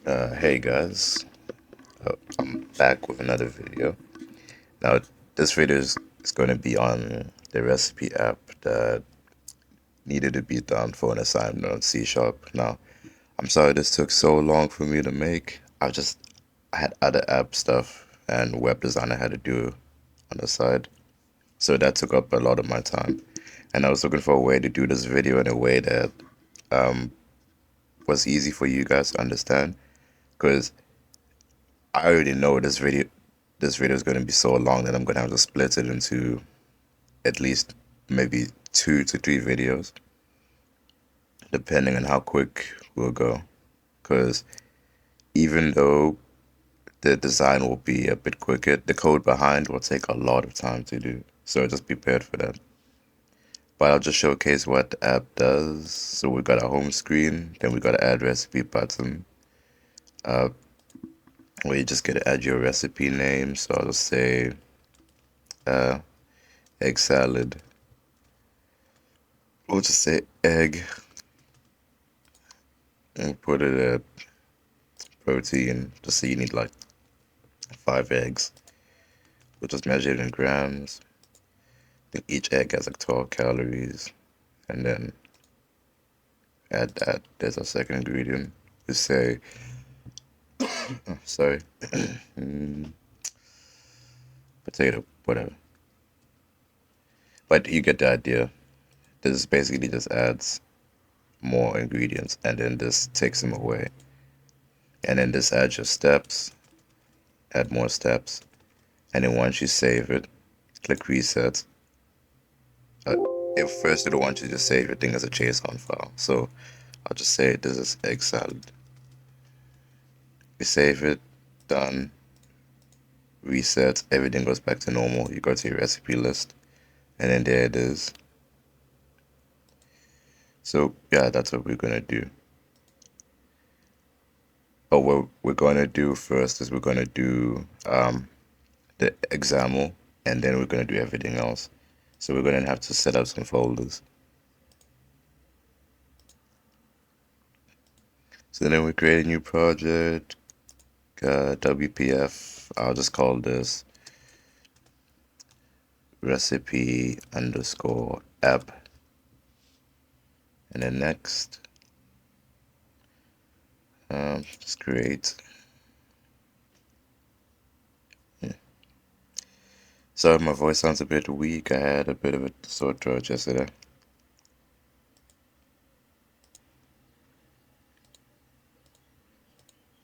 Hey guys, I'm back with another video. Now, this video is going to be on the recipe app that needed to be done for an assignment on C Sharp. Now, I'm sorry this took so long for me to make. I had other app stuff and web design I had to do on the side, so that took up a lot of my time. And I was looking for a way to do this video in a way that um, was easy for you guys to understand, because I already know this video is going to be so long that I'm going to have to split it into at least maybe 2 to 3 videos, depending on how quick we'll go. Because even though the design will be a bit quicker, the code behind will take a lot of time to do. So just be prepared for that. But I'll just showcase what the app does. So we got a home screen, then we got an add recipe button, uh, where you just get to add your recipe name. So I'll just say uh, egg salad. We'll just say egg and put it at protein. Just say you need like 5 eggs. We'll just measure it in grams. Then each egg has like 12 calories. And then add that. There's our second ingredient. We say, sorry, potato, whatever. But you get the idea. This basically just adds more ingredients and then this takes them away. And then this adds your steps, add more steps. And then once you save it, click reset. Uh, if first it'll want you to save your thing as a JSON file. So I'll just say this is egg salad. We save it, done, reset, everything goes back to normal. You go to your recipe list, and then there it is. So yeah, that's what we're gonna do. But what we're gonna do first is we're gonna do the example, and then we're gonna do everything else. So we're gonna have to set up some folders. So then we create a new project, WPF. I'll just call this recipe underscore app, and then next, just create. Yeah. Sorry, my voice sounds a bit weak. I had a bit of a sore throat yesterday.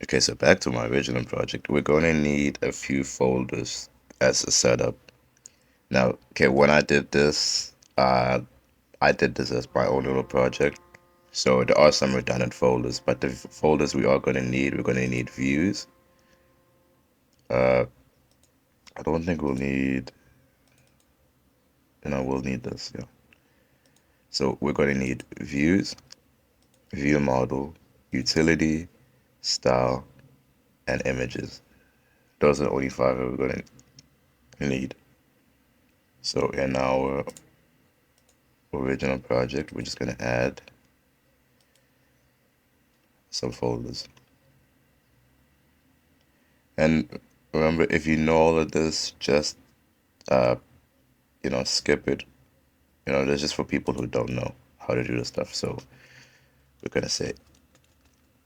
Okay, so back to my original project. We're going to need a few folders as a setup. Now, okay, when I did this as my own little project. So there are some redundant folders, but the folders we are going to need, we're going to need views. Uh, I don't think we'll need, we'll need this, yeah. So we're going to need views, view model, utility, style, and images. Those are the only 5 that we're going to need. So in our original project, we're just going to add some folders. And remember, if you know all of this, just, uh, skip it. That's just for people who don't know how to do this stuff. So we're going to say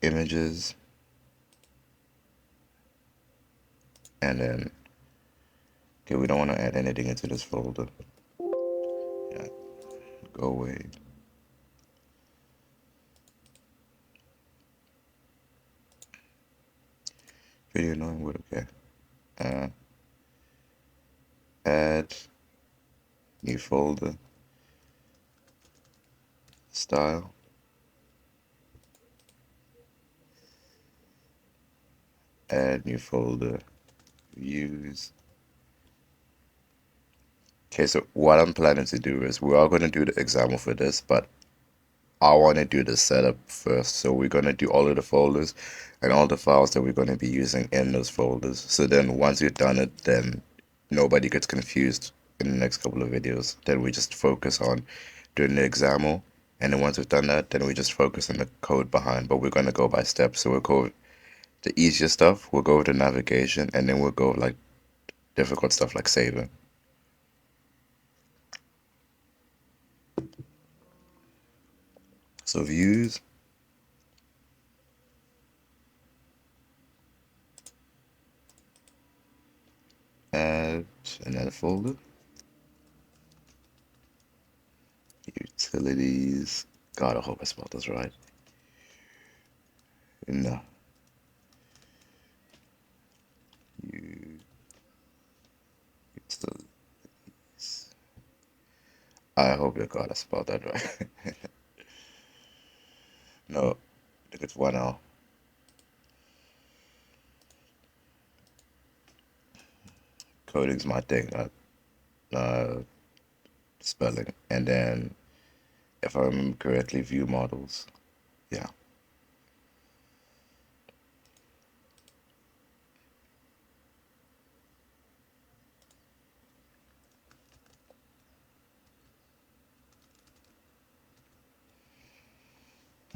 images, and then, okay, we don't want to add anything into this folder. Yeah, go away. Pretty annoying word, okay. Uh, add new folder, style, add new folder, views. Okay, so what I'm planning to do is we are going to do the example for this, but I want to do the setup first. So we're going to do all of the folders and all the files that we're going to be using in those folders. So then once we've done it, then nobody gets confused in the next couple of videos. Then we just focus on doing the example. And then once we've done that, then we just focus on the code behind. But we're going to go by steps. So we'll go the easier stuff, we'll go with the navigation, and then we'll go with, like, difficult stuff like saving. So views, add another folder, utilities. God, I hope I spelled this right. No, utilities. I hope you God I spelled that right. No, I think it's one L. Coding's my thing, not spelling. And then, if I remember correctly, view models. Yeah.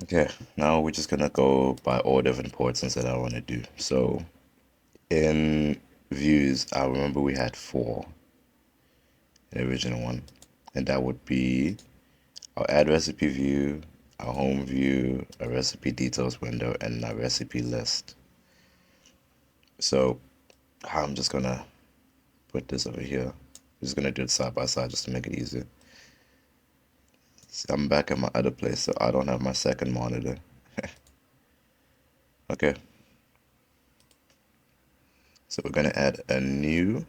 Okay, now we're just gonna go by order of importance that I want to do. So in views, I remember we had four in the original one, and that would be our add recipe view, our home view, a recipe details window, and a recipe list. So I'm just gonna put this over here. I'm just gonna do it side by side just to make it easier. See, I'm back at my other place, so I don't have my second monitor. Okay, so we're gonna add a new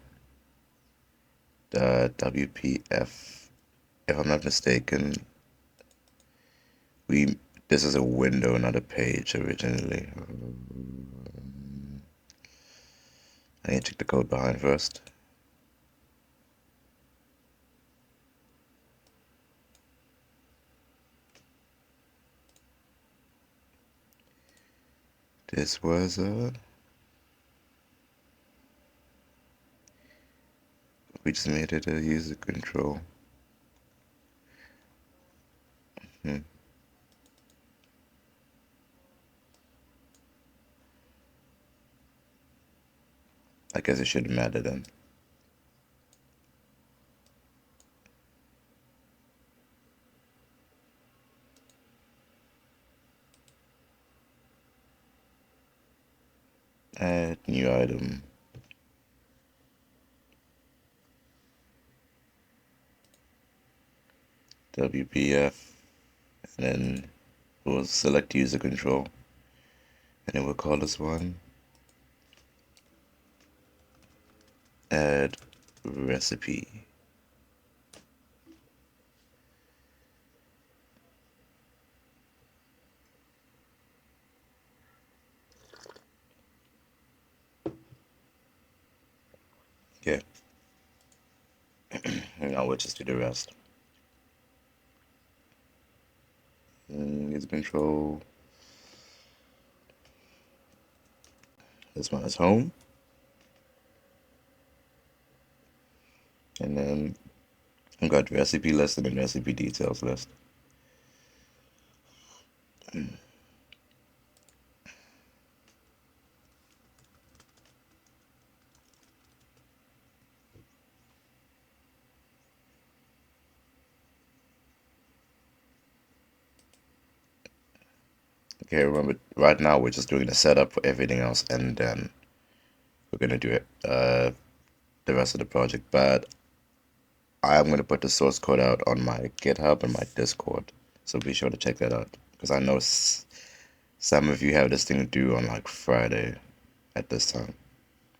WPF. If I'm not mistaken, we this is a window, not a page originally. I need to check the code behind first. This was we just made it a user control. Hmm. I guess it shouldn't matter then. Add new item. WPF, and then we'll select user control, and then we'll call this one add recipe. Okay, now we'll just do the rest. User control. This one is home, and then we got recipe list and then recipe details list. Okay, remember, right now we're just doing the setup for everything else, and then we're gonna do it the rest of the project. But I'm gonna put the source code out on my GitHub and my Discord, so be sure to check that out because I know some of you have this thing due on like Friday at this time.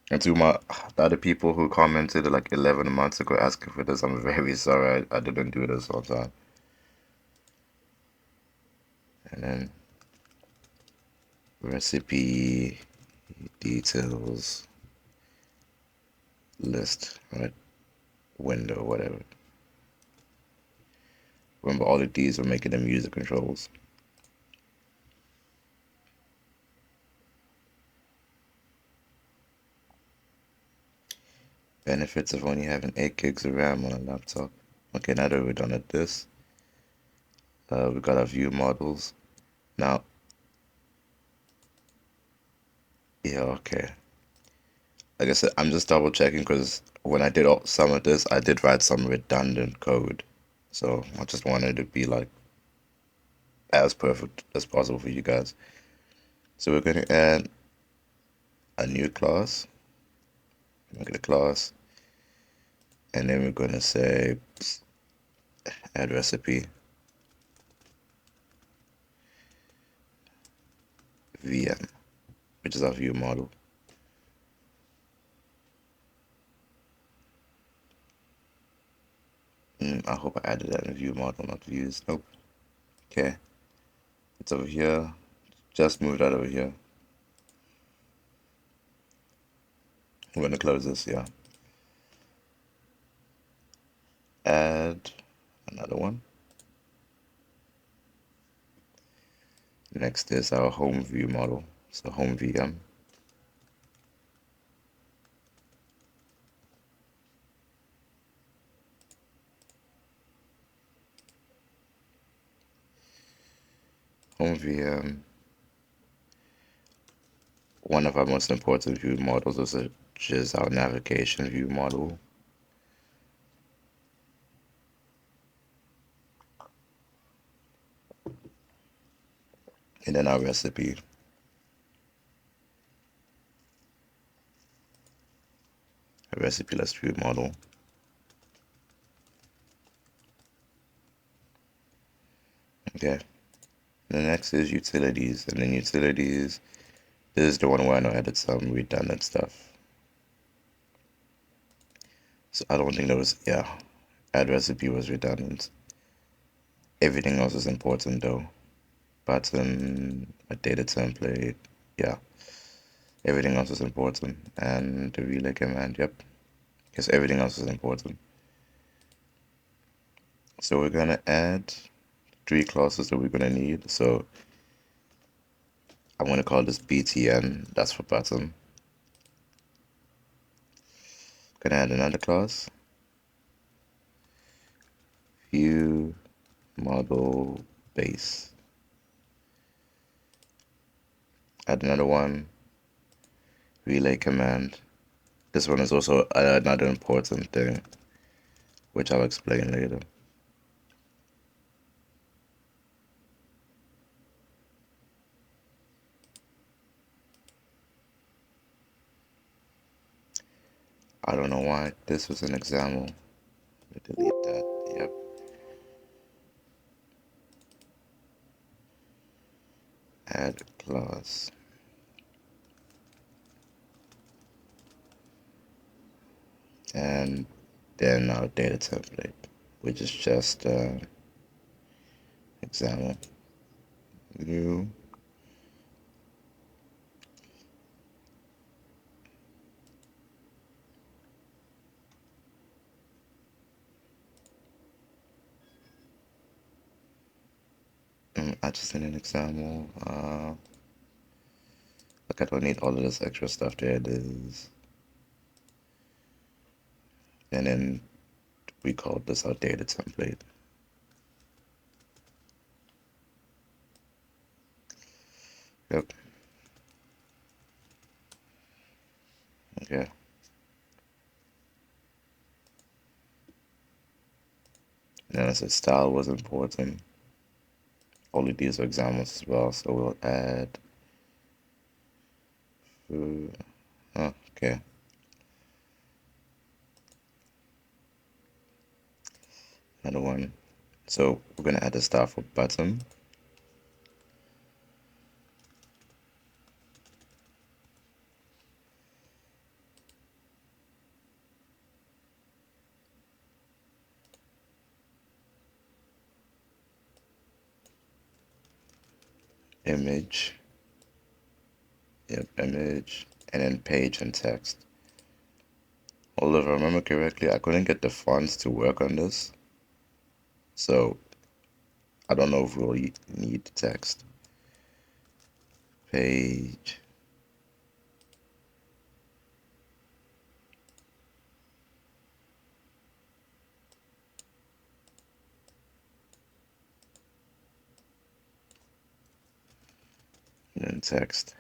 And to my the other people who commented like 11 months ago asking for this, I'm very sorry I didn't do this on time. And then recipe details list, right? Window, whatever. Remember, all of these are making them user controls. Benefits of only having 8 gigs of RAM on a laptop. Okay, now that we're done at this, we got our view models. Now, Yeah, okay. Like I said, I'm just double checking because when I did some of this, I did write some redundant code. So I just wanted to be like as perfect as possible for you guys. So we're going to add a new class, make it a class, and then we're going to say add recipe VM, which is our view model. I hope I added that in view model, not views. Nope. Okay. It's over here. Just move that over here. I'm going to close this, yeah. Add another one. Next is our home view model. So home VM. Home VM. One of our most important view models is just our navigation view model. And then our recipe. A recipe list view model. Okay. The next is utilities. And then utilities, this is the one where I know I added some redundant stuff. So I don't think there was, yeah, add recipe was redundant. Everything else is important though. Button, a data template, yeah. Everything else is important. And the relay command, yep. Because everything else is important. So we're gonna add 3 classes that we're gonna need. So I'm gonna call this BTN, that's for button. Gonna add another class, view model base. Add another one, relay command. This one is also another important thing, which I'll explain later. I don't know why this was an example. Delete that, yep. Add class. And then our data template, which is just example. New. I just need an example. Look, I don't need all of this extra stuff. There it is. And then we call this our data template. Yep. Okay. And then I said style was important. All of these are examples as well. So we'll add food. Oh, okay. Another one. So we're gonna add the style for button. Image. Yep, image. And then page and text. Although if I remember correctly, I couldn't get the fonts to work on this. So I don't know if we'll need text. Page. And then text.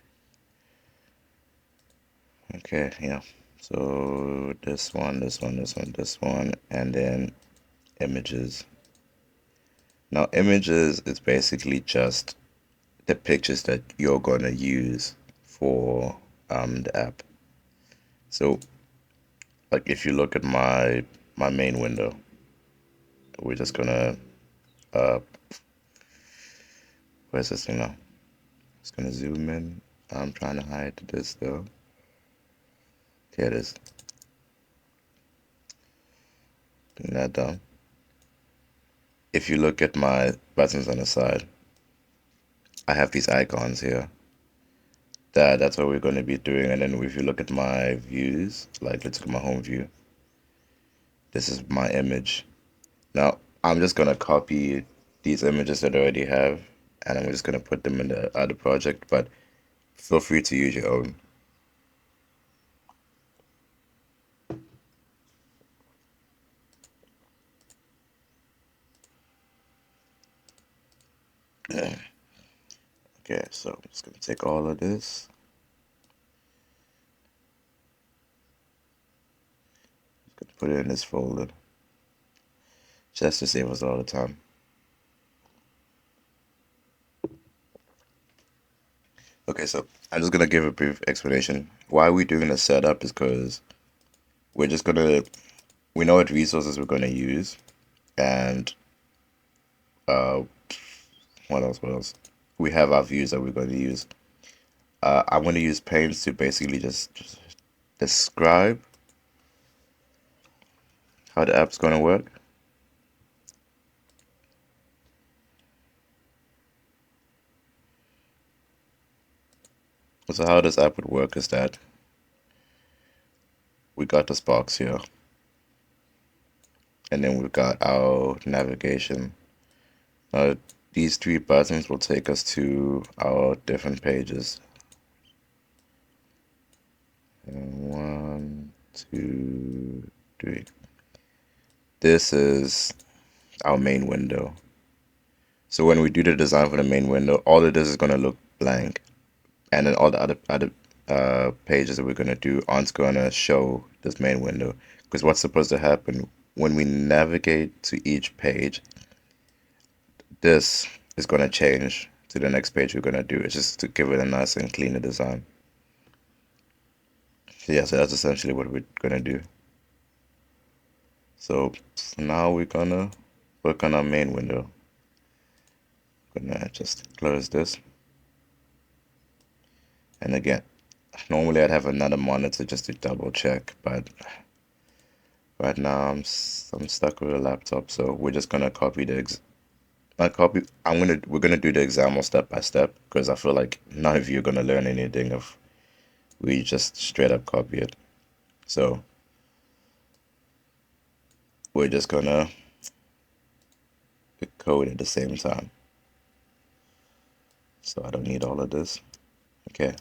Okay, yeah. So this one, this one, this one, this one, and then images. Now, images is basically just the pictures that you're gonna use for the app. So, like if you look at my main window, we're just gonna uh where's this thing now? Just gonna zoom in. I'm trying to hide this though. Here it is. Bring that down. If you look at my buttons on the side, I have these icons here. That's what we're going to be doing. And then if you look at my views, like let's look at my home view, this is my image. Now I'm just going to copy these images that I already have, and I'm just going to put them in the other project, but feel free to use your own. Okay, so I'm just going to take all of this, just going to put it in this folder just to save us all the time. Okay, so I'm just going to give a brief explanation. Why we're doing the setup is because we're just going to, we know what resources we're going to use, and uh, what else? What else? We have our views that we're going to use. I'm going to use paints to basically just describe how the app's going to work. So how this app would work is that we got this box here, and then we've got our navigation. These three buttons will take us to our different pages. And one, two, three. This is our main window. So when we do the design for the main window, all of this is going to look blank, and then all the other pages that we're going to do aren't going to show this main window. Because what's supposed to happen when we navigate to each page, this is going to change to the next page we're going to do. It's just to give it a nice and cleaner design. So yeah, so that's essentially what we're going to do. So now we're going to work on our main window. Gonna just close this. And again, normally I'd have another monitor just to double check, but right now I'm stuck with a laptop, so we're just gonna copy the ex not copy. We're gonna do the example step by step because I feel like none of you are gonna learn anything if we just straight up copy it. So we're just gonna code at the same time. So I don't need all of this. Okay.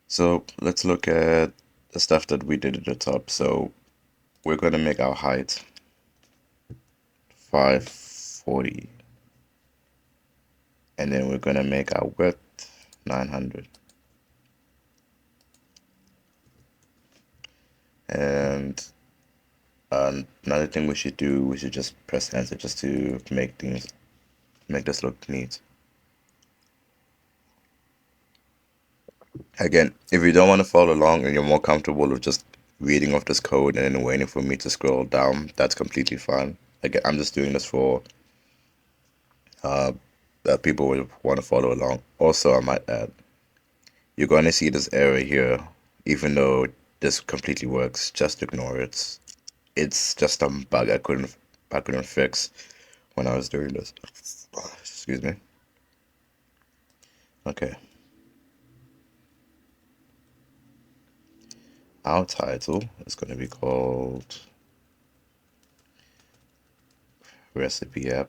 So let's look at the stuff that we did at the top. So we're gonna make our height 540, and then we're gonna make our width 900. And another thing we should do, we should just press enter just to make this look neat. Again, if you don't want to follow along and you're more comfortable with just reading off this code and then waiting for me to scroll down, that's completely fine. Again, I'm just doing this for uh, that people will want to follow along. Also, I might add, you're going to see this error here, even though this completely works. Just ignore it. It's just a bug I couldn't fix when I was doing this. Excuse me. Okay. Our title is going to be called Recipe App.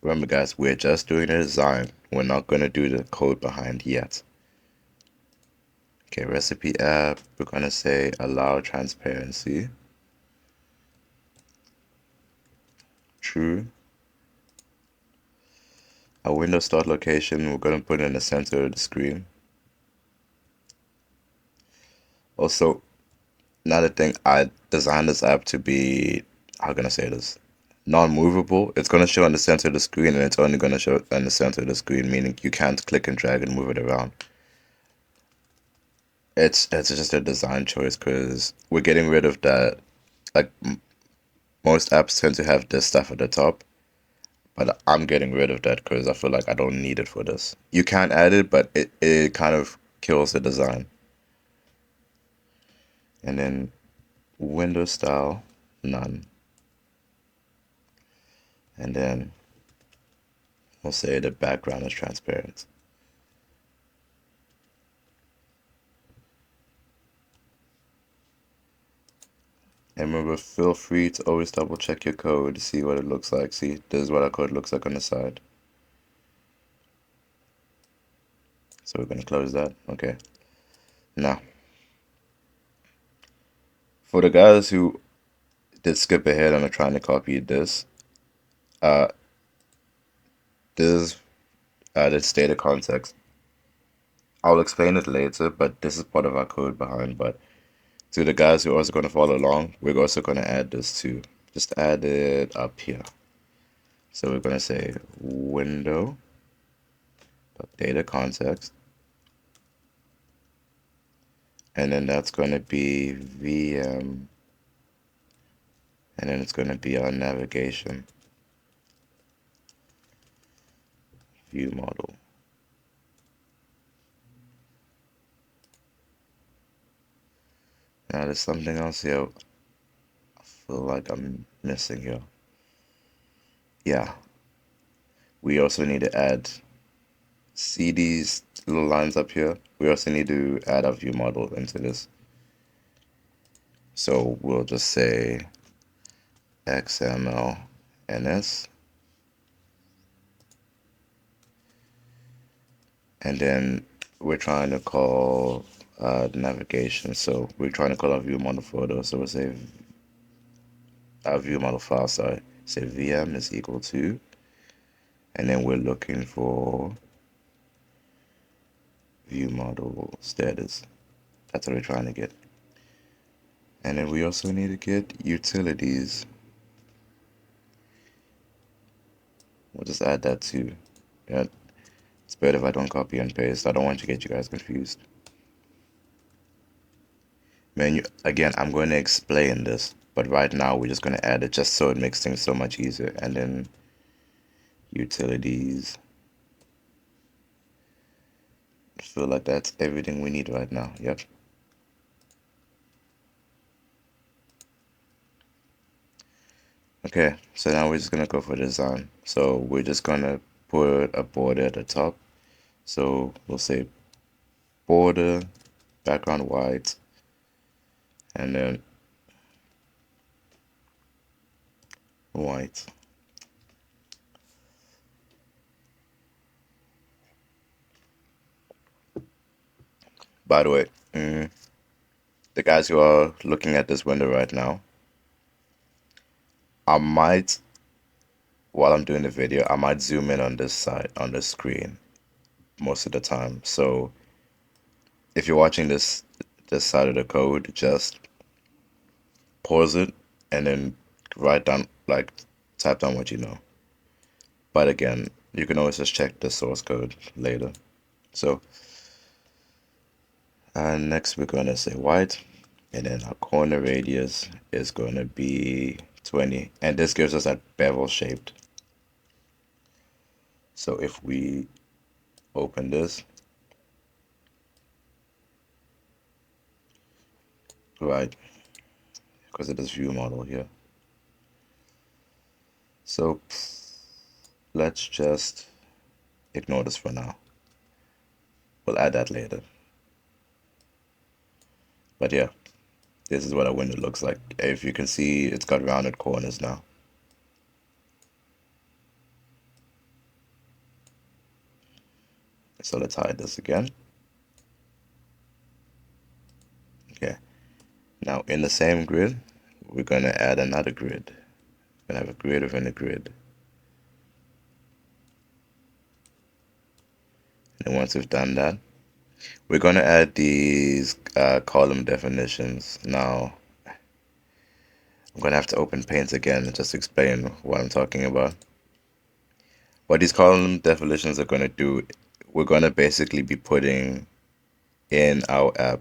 Remember, guys, we're just doing the design. We're not going to do the code behind yet. Okay, Recipe App. We're going to say allow transparency. True. Our window start location, we're going to put in the center of the screen. Also, another thing, I designed this app to be, how can I say this? Non-movable. It's going to show in the center of the screen, and it's only going to show in the center of the screen, meaning you can't click and drag and move it around. It's just a design choice because we're getting rid of that. Like most apps tend to have this stuff at the top, but I'm getting rid of that because I feel like I don't need it for this. You can add it, but it kind of kills the design. And then window style, none. And then we'll say the background is transparent. And remember, feel free to always double check your code to see what it looks like. See, this is what our code looks like on the side. So we're going to close that. Okay. Now, for the guys who did skip ahead and are trying to copy this, uh, this this data context. I'll explain it later, but this is part of our code behind. But to the guys who are also going to follow along, we're also going to add this too. Just add it up here. So we're going to say window data context, and then that's going to be VM, and then it's going to be our navigation view model. Now there's something else here I feel like I'm missing here. Yeah, we also need to add, see these little lines up here? We also need to add a view model into this. So we'll just say XML NS, and then we're trying to call navigation. So we're trying to call our view model photo. So we'll say our view model file, sorry, say VM is equal to, and then we're looking for view model status. That's what we're trying to get. And then we also need to get utilities. We'll just add that too. Yeah, it's better if I don't copy and paste. I don't want to get you guys confused. Man, again, I'm going to explain this, but right now we're just going to add it just so it makes things so much easier. And then utilities. I feel like that's everything we need right now. Yep. Okay, so now we're just going to go for design. So we're just going to put a border at the top. So we'll say border, background white, and then white. By the way, the guys who are looking at this window right now, I might, while I'm doing the video, I might zoom in on this side, on the screen most of the time. So if you're watching this side of the code, just pause it and then write down, like, type down what you know. But again, you can always just check the source code later. So next we're going to say white, and then our corner radius is going to be 20, and this gives us that bevel shaped. So if we open this, right, because it is view model here. So let's just ignore this for now. We'll add that later. But yeah, this is what our window looks like. If you can see, it's got rounded corners now. So let's hide this again. Okay. Now in the same grid, we're going to add another grid. We're going to have a grid within a grid. And once we've done that, We're going to add these column definitions. Now, I'm going to have to open Paint again just to explain what I'm talking about. What these column definitions are going to do, we're going to basically be putting in our app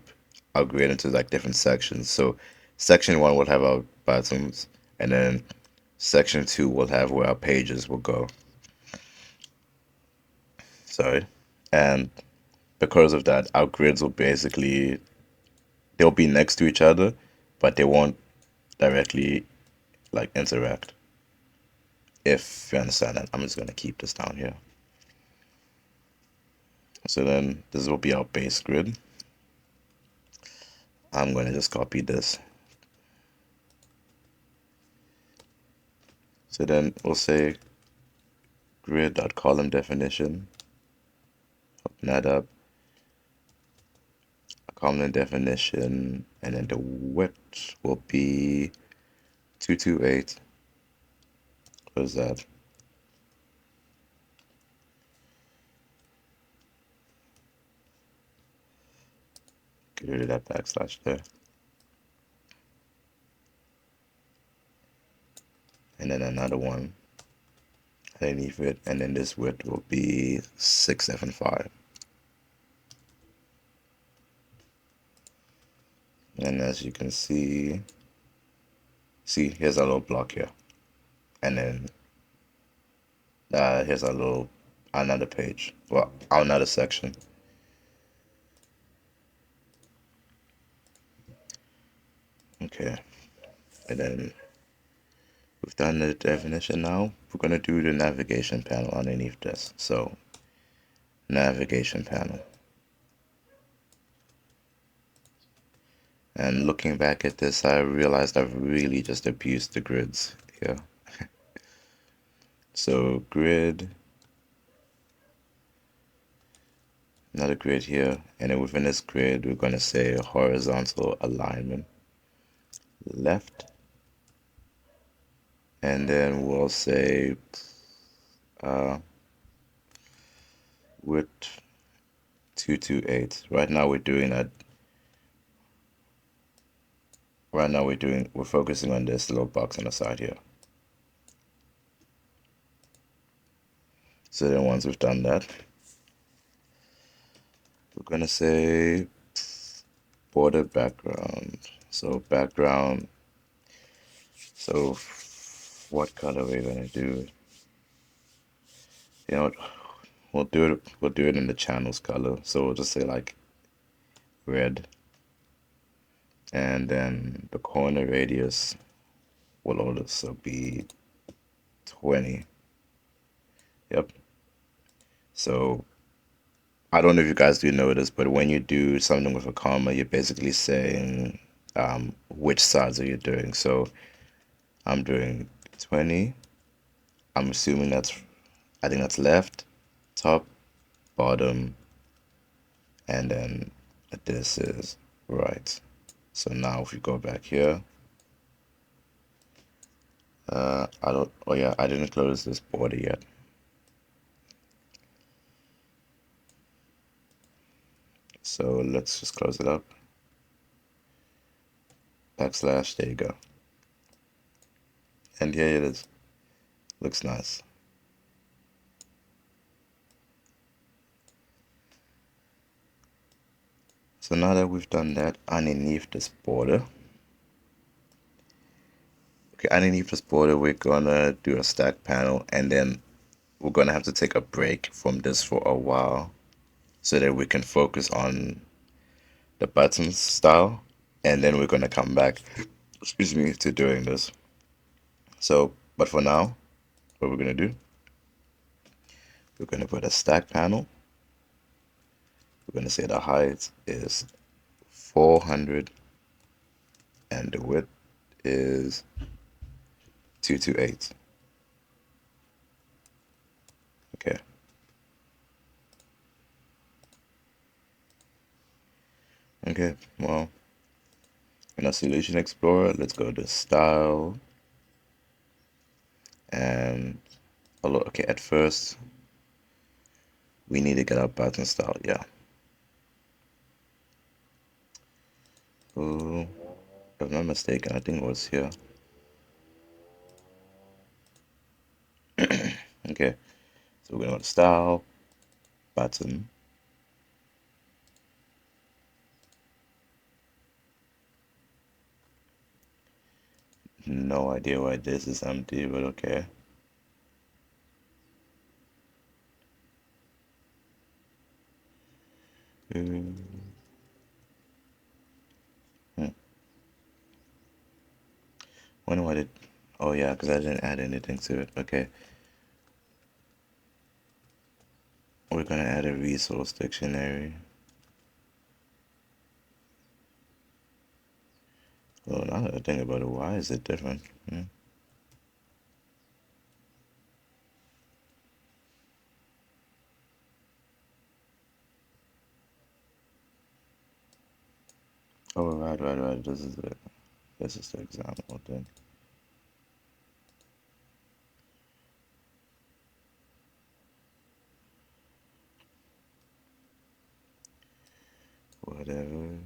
our grid into like different sections. So section 1 will have our buttons, and then section 2 will have where our pages will go. Sorry. And because of that, our grids will basically, they'll be next to each other, but they won't directly like interact. If you understand that, I'm just gonna keep this down here. So then this will be our base grid. I'm gonna just copy this. So then we'll say grid.column definition. Open that up. A column definition, and then the width will be 228. Close that. Get rid of that backslash there. And then another one underneath it, and then this width will be 675. And as you can see, here's our little block here, and then here's our little another page, well, another section. Okay, and then we've done the definition. Now we're gonna do the navigation panel underneath this. So navigation panel. And looking back at this, I realized I've really just abused the grids here. So grid, another grid here, and then within this grid, we're going to say horizontal alignment left, and then we'll say width 228. Right now we're focusing on this little box on the side here. So then once we've done that, we're gonna say border background. So background. So what color we're gonna do? You know what? We'll do it in the channels color. So we'll just say like red. And then the corner radius will also be 20. Yep. So I don't know if you guys do know this, but when you do something with a comma, you're basically saying which sides are you doing. So I'm doing 20. I'm assuming I think that's left, top, bottom, and then this is right. So now if you go back here, oh yeah, I didn't close this border yet. So let's just close it up. Backslash, there you go. And here it is. Looks nice. So now that we've done that, underneath this border, we're gonna do a stack panel, and then we're gonna have to take a break from this for a while so that we can focus on the buttons style, and then we're gonna come back, excuse me, to doing this. So, but for now, what we're gonna do, we're gonna put a stack panel. We're gonna say the height is 400 and the width is 228. Okay. Okay, well, in our Solution Explorer, let's go to Style. And, okay, at first, we need to get our button style, yeah. Oh, if I'm not mistaken, I think it was here. Okay, so we're gonna go to style, button. No idea why this is empty, but okay. Hmm. Wonder what it. Oh yeah, because I didn't add anything to it. Okay, we're gonna add a resource dictionary. Well, now that I think about it, why is it different? Hmm. Oh, right. This is it. This is the example thing. Whatever.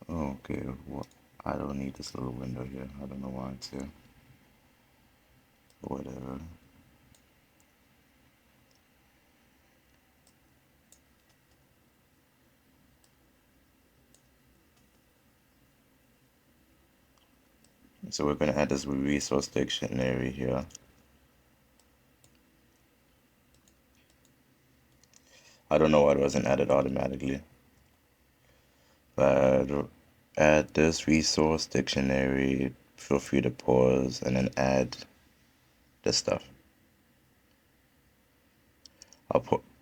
Okay, well, I don't need this little window here. I don't know why it's here. Whatever. So we're gonna add this resource dictionary here. I don't know why it wasn't added automatically, but add this resource dictionary. Feel free to pause and then add this stuff.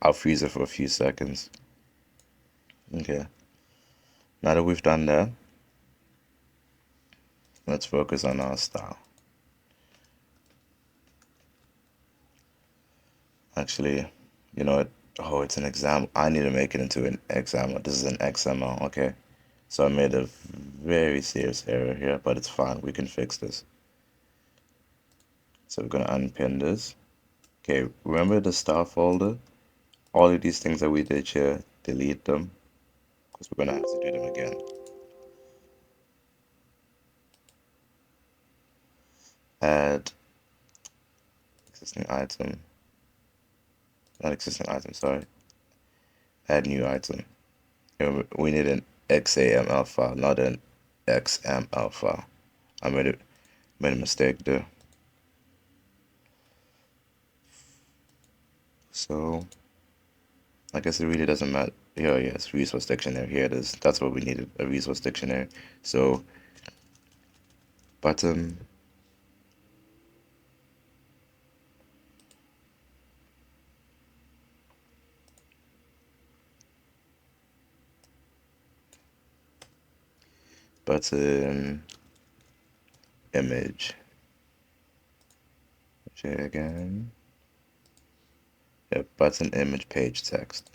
I'll freeze it for a few seconds. Okay. Now that we've done that, let's focus on our style. Actually, you know what? Oh, it's an exam. I need to make it into an XML. This is an XML, okay? So I made a very serious error here, but it's fine. We can fix this. So we're gonna unpin this. Okay, remember the style folder? All of these things that we did here, delete them, because we're gonna have to do them again. Add existing item, not existing item, sorry. Add new item. Remember, we need an XAML file, not an XML file. I made a mistake there. So I guess it really doesn't matter. Here, yes, resource dictionary. Here it is. That's what we needed, a resource dictionary. So button, button, image. Check again. Yep, button, image, page, text.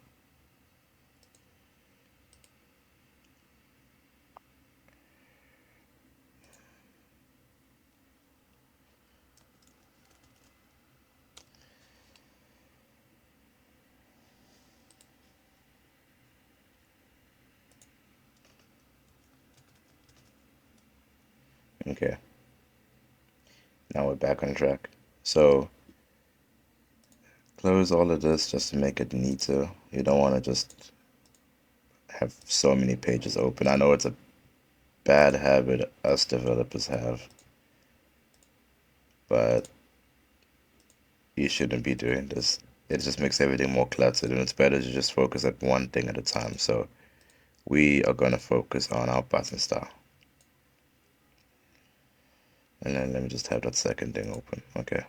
Okay, now we're back on track. So close all of this just to make it neater. You don't want to just have so many pages open. I know it's a bad habit us developers have, but you shouldn't be doing this. It just makes everything more cluttered, and it's better to just focus at one thing at a time. So we are going to focus on our button style. And then let me just have that second thing open. Okay.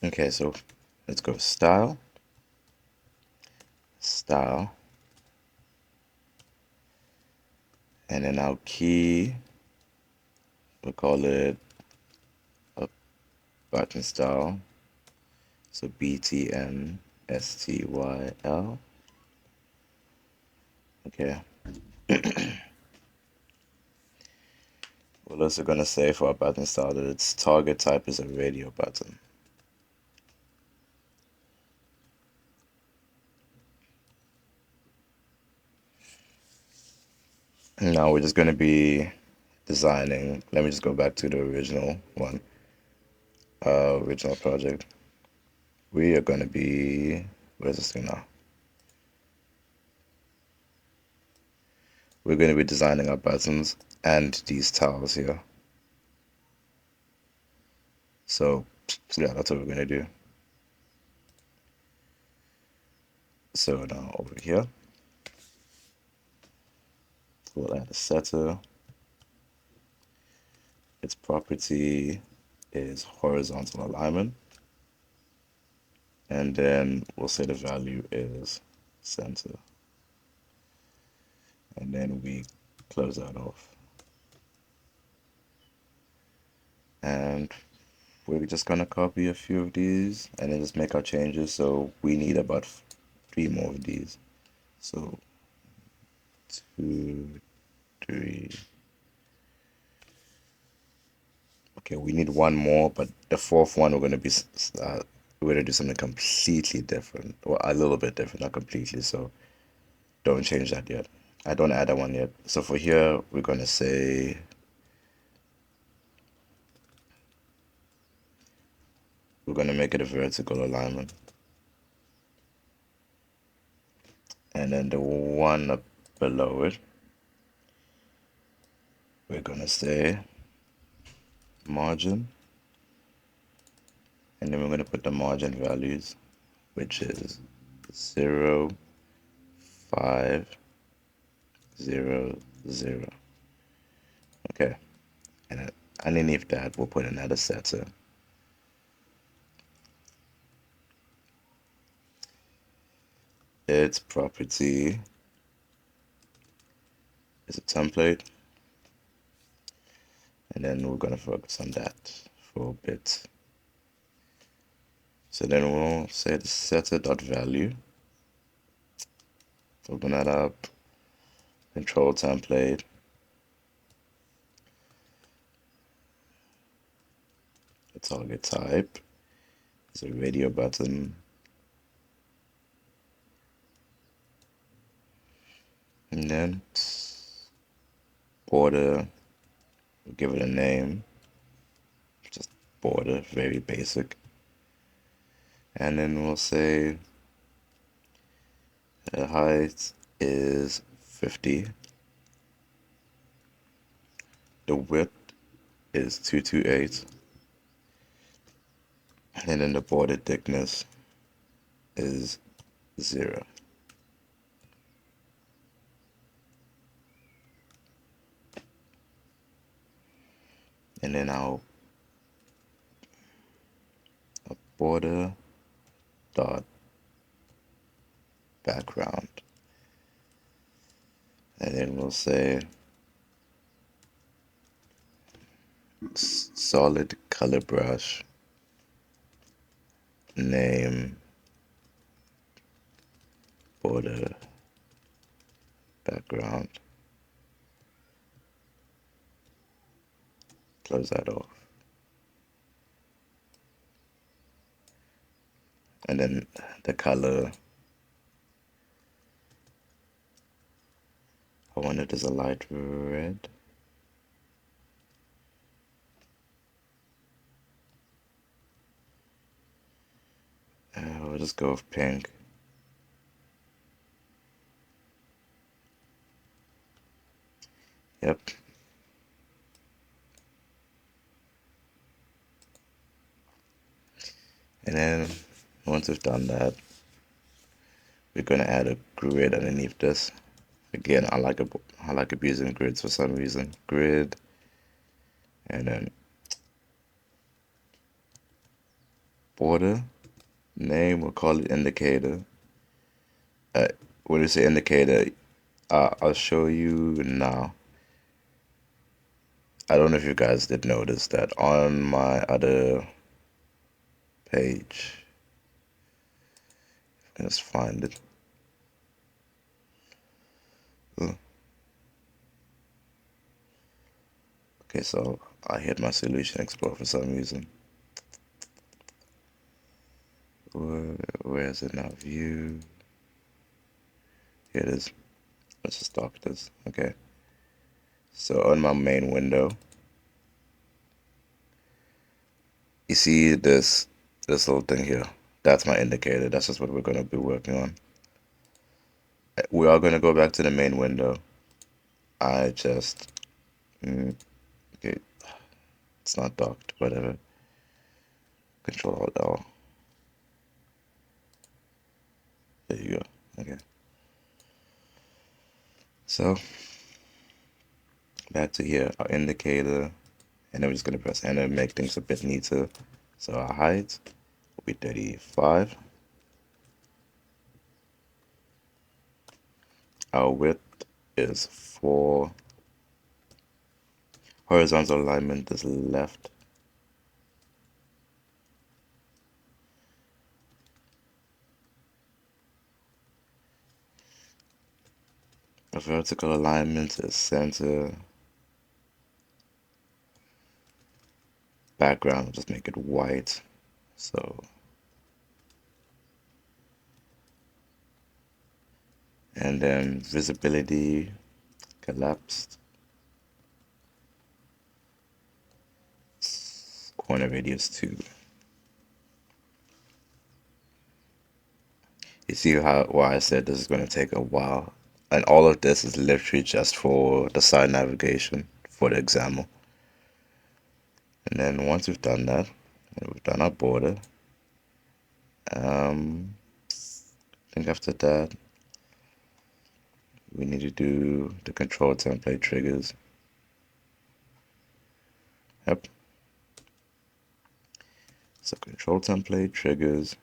Okay, so let's go style, style, and then our key, we'll call it a button style. So BTN STYL. Okay. We're also gonna say for our button style that its target type is a radio button. Now we're just gonna be designing. Let me just go back to the original one, original project. We are gonna be, where's this thing now? We're gonna be designing our buttons and these tiles here. So yeah, that's what we're gonna do. So now over here, we'll add a setter. Its property is horizontal alignment. And then we'll say the value is center. And then we close that off. And we're just gonna copy a few of these and then just make our changes. So we need about 3 more of these. So 2, 3. Okay, we need one more, but the fourth one we're gonna do something completely different, or a little bit different, not completely. So don't change that yet. I don't add that one yet. So for here, we're gonna say we're gonna make it a vertical alignment. And then the one up below it, we're gonna say margin. And then we're gonna put the margin values, which is 0, 5, 0, 0. Okay. And then underneath that, we'll put another setter. Its property is a template. And then we're gonna focus on that for a bit. So then we'll say the setter.value. Open that up. Control template. The target type is a radio button. And then border, we'll give it a name. Just border, very basic. And then we'll say the height is 50. The width is 228. And then the border thickness is 0. And then our border dot background. And then we'll say solid color brush, name, border, background. Close that off. And then the color, I want it as a light red. We'll just go with pink. Yep. And then once we've done that, we're gonna add a grid underneath this. Again, I like abusing grids for some reason. Grid, and then border, name, we'll call it indicator. When you say indicator, I'll show you now. I don't know if you guys did notice that on my other page. If I can just find it. Okay, so I hit my solution explorer for some reason. Where is it now? View. Here it is. Let's just stop this. Okay. So on my main window, you see this little thing here. That's my indicator. That's just what we're going to be working on. We are going to go back to the main window. I just okay, it's not docked. Whatever. Control Alt L. There you go. Okay. So back to here, our indicator, and then we're just gonna press enter and make things a bit neater. So our height will be 35. Our width is 4. Horizontal alignment is left. A vertical alignment is center. Background, just make it white. So, and then visibility collapsed. Corner radius 2. You see how why I said this is going to take a while, and all of this is literally just for the side navigation for the example. And then once we've done that, and we've done our border, I think after that we need to do the control template triggers. Yep. So control template triggers,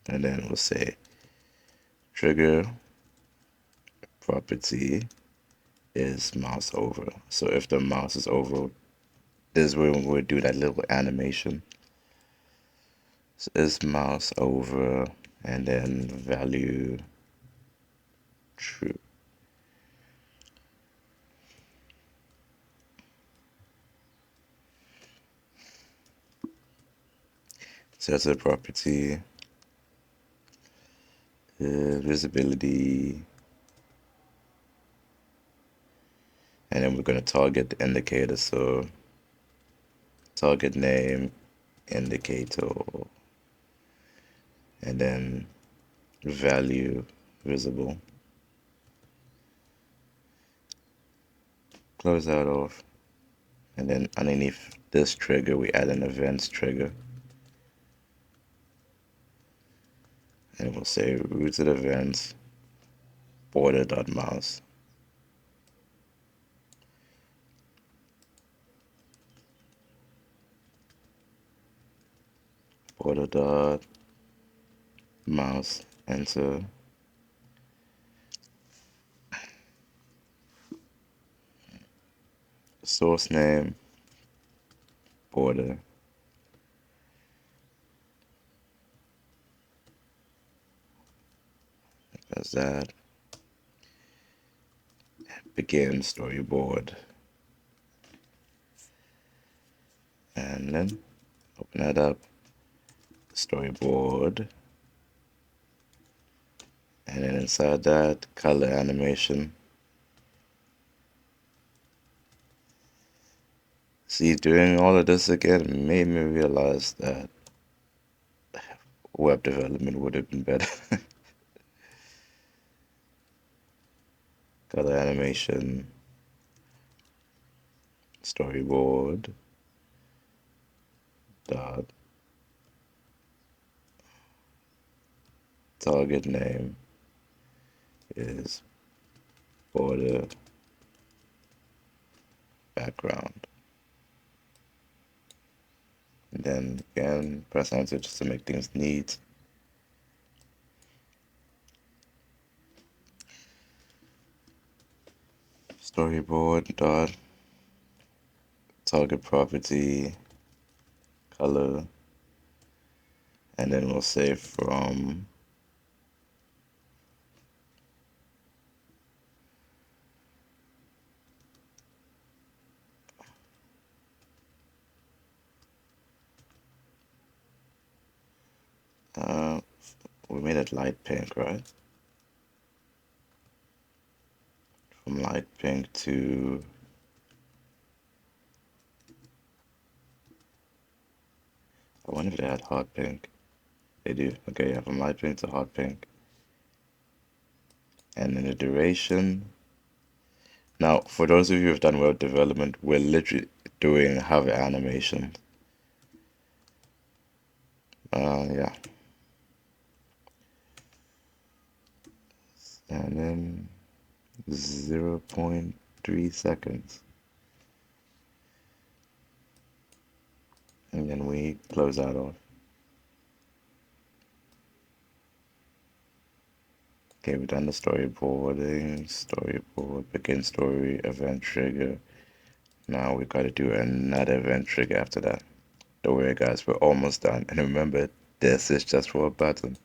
and then we'll say trigger property is mouse over. So if the mouse is over, this is where we'll do that little animation. So is mouse over, and then value true. So that's a property. Visibility, and then we're going to target the indicator. So target name, indicator, and then value visible. Close that off, and then underneath this trigger we add an events trigger, and we'll say rooted events border.mouse. Border.mouse, enter. Source name, border. That's that. Begin storyboard. And then open that up. Storyboard. And then inside that, color animation. See, doing all of this again made me realize that web development would have been better. Color animation, storyboard, dot, target name is border background. And then again, press enter just to make things neat. Storyboard dot target property color, and then we'll say from we made it light pink, right? From light pink to, I wonder if they had hot pink. They do. Okay, yeah, from light pink to hot pink. And then the duration. Now, for those of you who've done web development, we're literally doing hover animation. Yeah. And then 0.3 seconds. And then we close that off. Okay, we've done the storyboarding, storyboard, begin story, event trigger. Now we gotta do another event trigger after that. Don't worry guys, we're almost done. And remember, this is just for a button.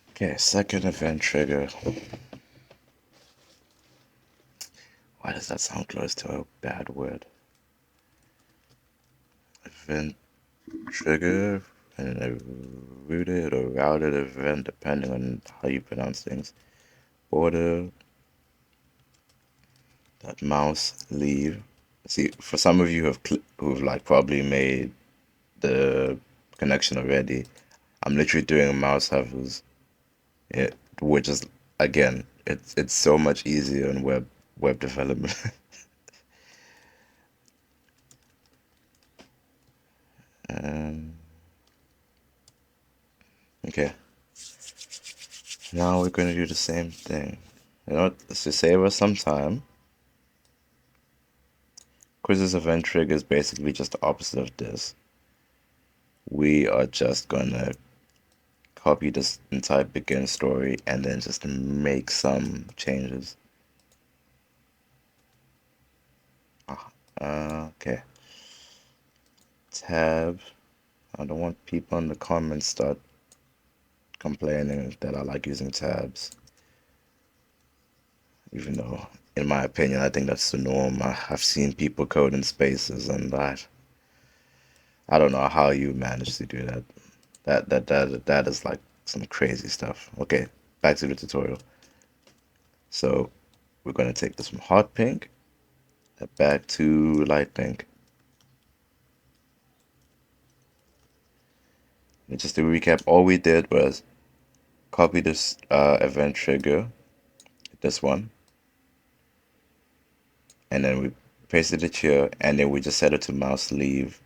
Okay, second event trigger. Why does that sound close to a bad word? Event trigger and a rooted or routed event depending on how you pronounce things. Border that mouse leave. See, for some of you who've like probably made the connection already, I'm literally doing mouse hovers. Which is again, it's so much easier in web development. um, okay, now we're going to do the same thing. You know what? To save us some time, because this event trigger is basically just the opposite of this. We are just gonna copy this entire begin story and then just make some changes. Okay. Tab. I don't want people in the comments start complaining that I like using tabs. Even though, in my opinion, I think that's the norm. I've seen people code in spaces, and I don't know how you manage to do that. That is like some crazy stuff. Okay, back to the tutorial. So we're gonna take this from hot pink back to light pink. And just to recap, all we did was copy this event trigger, this one, and then we pasted it here, and then we just set it to mouse leave,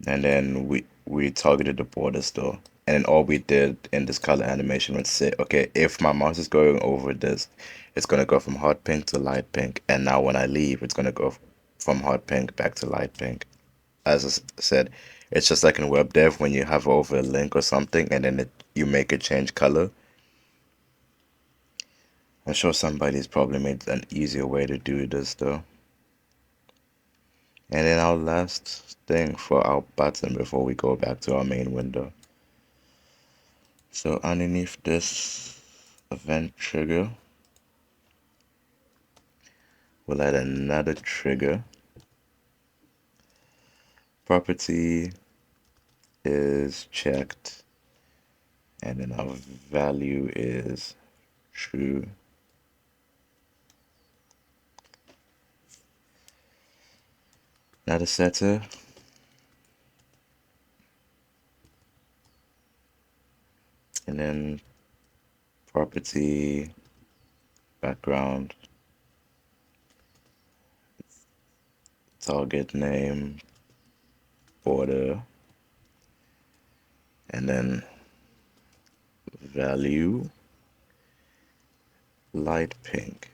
and then we targeted the border still, and then all we did in this color animation was say, okay, if my mouse is going over this, it's gonna go from hot pink to light pink, and now when I leave, it's gonna go from hot pink back to light pink. As I said, it's just like in web dev when you hover over a link or something, and then you make it change color. I'm sure somebody's probably made an easier way to do this though. And then our last thing for our button before we go back to our main window. So underneath this event trigger, we'll add another trigger. Property is checked, and then our value is true. Another setter. And then property, background, target name, border, and then value, light pink.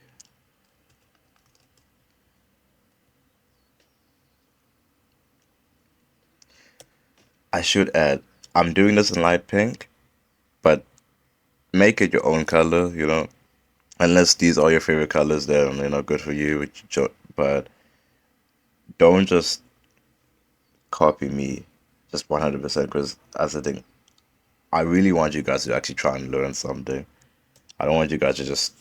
I should add, I'm doing this in light pink, but make it your own color, you know. Unless these are your favorite colors, then they're not good for you. But don't just copy me just 100% because that's the thing. I really want you guys to actually try and learn something. I don't want you guys to just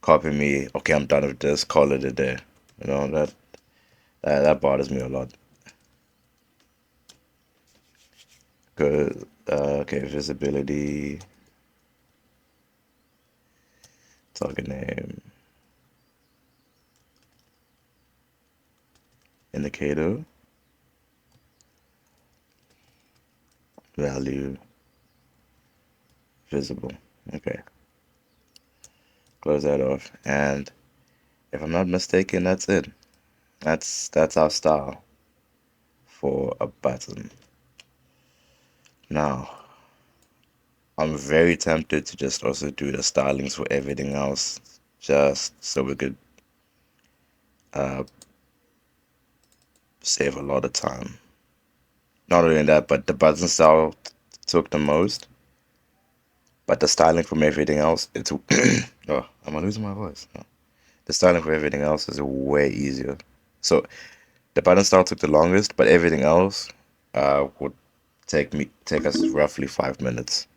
copy me. Okay, I'm done with this. Call it a day. You know that bothers me a lot. Good. Okay, visibility, target name, indicator, value, visible. Okay, close that off. And if I'm not mistaken, that's it. That's our style for a button. Now, I'm very tempted to just also do the stylings for everything else, just so we could uh, save a lot of time. Not only that, but the button style took the most, but the styling from everything else, it's oh, am I losing my voice? No. The styling for everything else is way easier. So the button style took the longest, but everything else would take us roughly 5 minutes,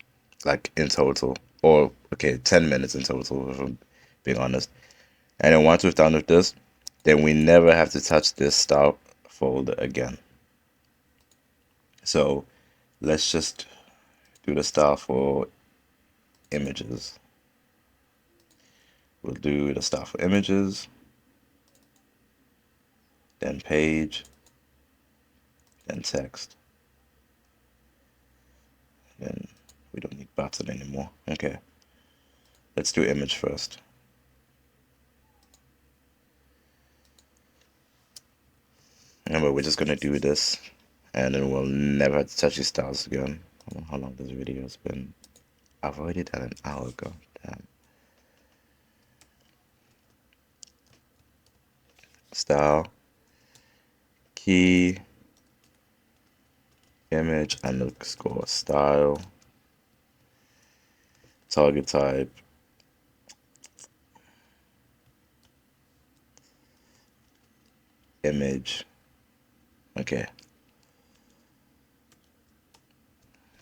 like in total, or okay, 10 minutes in total, if I'm being honest. And then once we've done with this, then we never have to touch this style folder again. So let's just do the style for images. We'll do the style for images, then page, then text. Then we don't need button anymore. Okay, let's do image first. Remember, we're just gonna do this, and then we'll never have to touch these styles again. I don't know how long this video has been. I've already done an hour ago. Damn. Style, key, image underscore style, target type, image. Okay.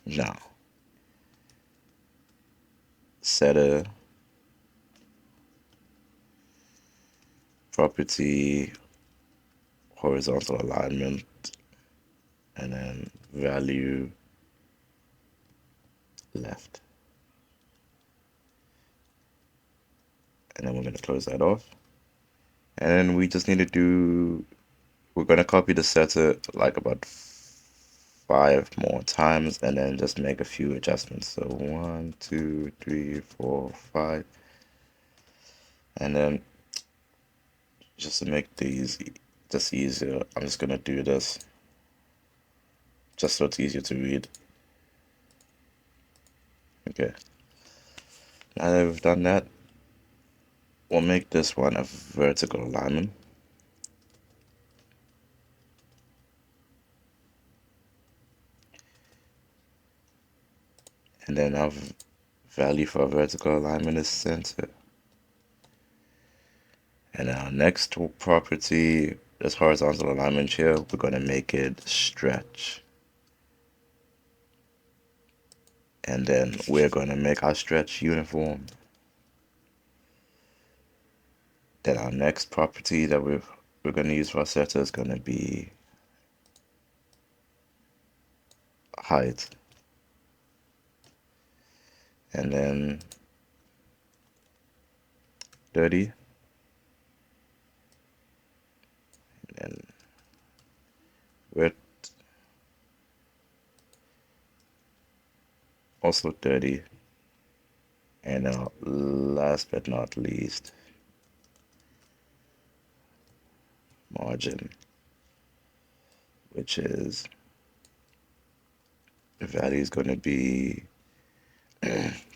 Now, setter, property, horizontal alignment, and then value left. And then we're going to close that off. And then we just need to do, we're going to copy the setter like about 5 more times and then just make a few adjustments. So 1, 2, 3, 4, 5. And then just to make these just easier, I'm just going to do this just so it's easier to read. Okay. Now that we've done that, we'll make this one a vertical alignment. And then our value for vertical alignment is center. And our next property, this horizontal alignment here, we're going to make it stretch. And then we're going to make our stretch uniform. Then our next property that we're going to use for our setter is going to be height. And then 30. And then width. Also 30. And last but not least, margin, which is the value is going to be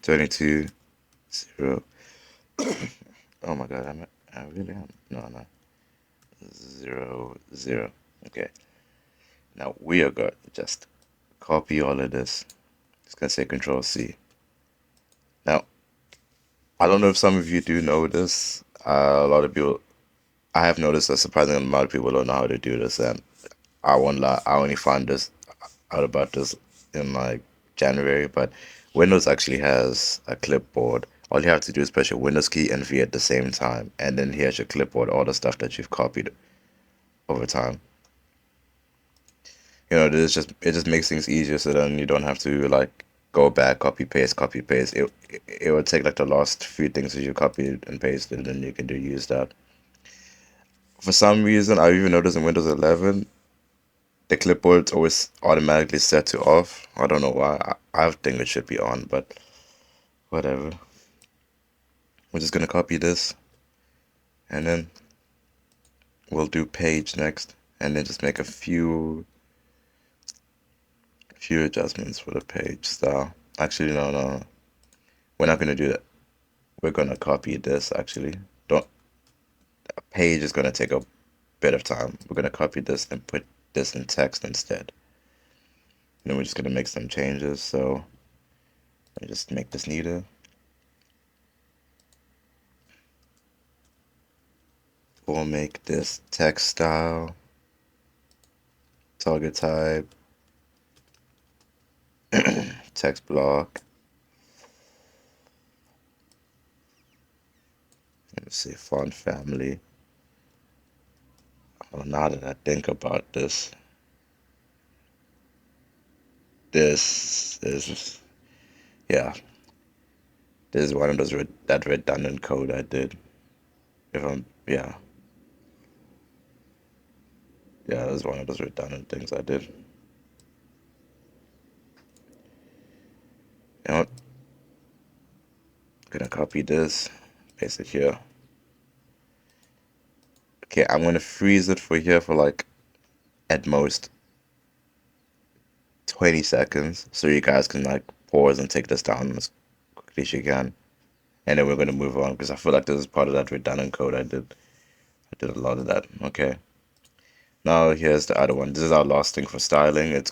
22, 0. Oh my god, I really am. No. 0, 0. Okay. Now we are going to just copy all of this. It's going to say Control C. Now, I don't know if some of you do know this. A lot of people, I have noticed that surprisingly a lot of people don't know how to do this, and I won't lie, I only found this out about this in like January. But Windows actually has a clipboard. All you have to do is press your Windows key and V at the same time, and then here's your clipboard, all the stuff that you've copied over time. it just makes things easier, so then you don't have to like go back, copy paste. It would take like the last few things that you copied and pasted, and then you can use that. For some reason, I even noticed in Windows 11, the clipboard's always automatically set to off. I don't know why. I think it should be on, but whatever. We're just gonna copy this, and then we'll do page next, and then just make a few adjustments for the page style. Actually, no. We're not gonna do that. We're gonna copy this actually. Don't A page is gonna take a bit of time. We're gonna copy this and put this in text instead. And then we're just gonna make some changes. So I just make this neater. We'll make this text style, target type, text block. Let's see, font family. Oh, now that I think about this, this is, yeah, this is one of those that redundant code I did. Yeah, this is one of those redundant things I did. You know what? I'm gonna copy this, paste it here. Okay, I'm gonna freeze it for here for like at most 20 seconds so you guys can like pause and take this down as quickly as you can. And then we're gonna move on because I feel like this is part of that redundant code I did. I did a lot of that. Okay. Now here's the other one. This is our last thing for styling. It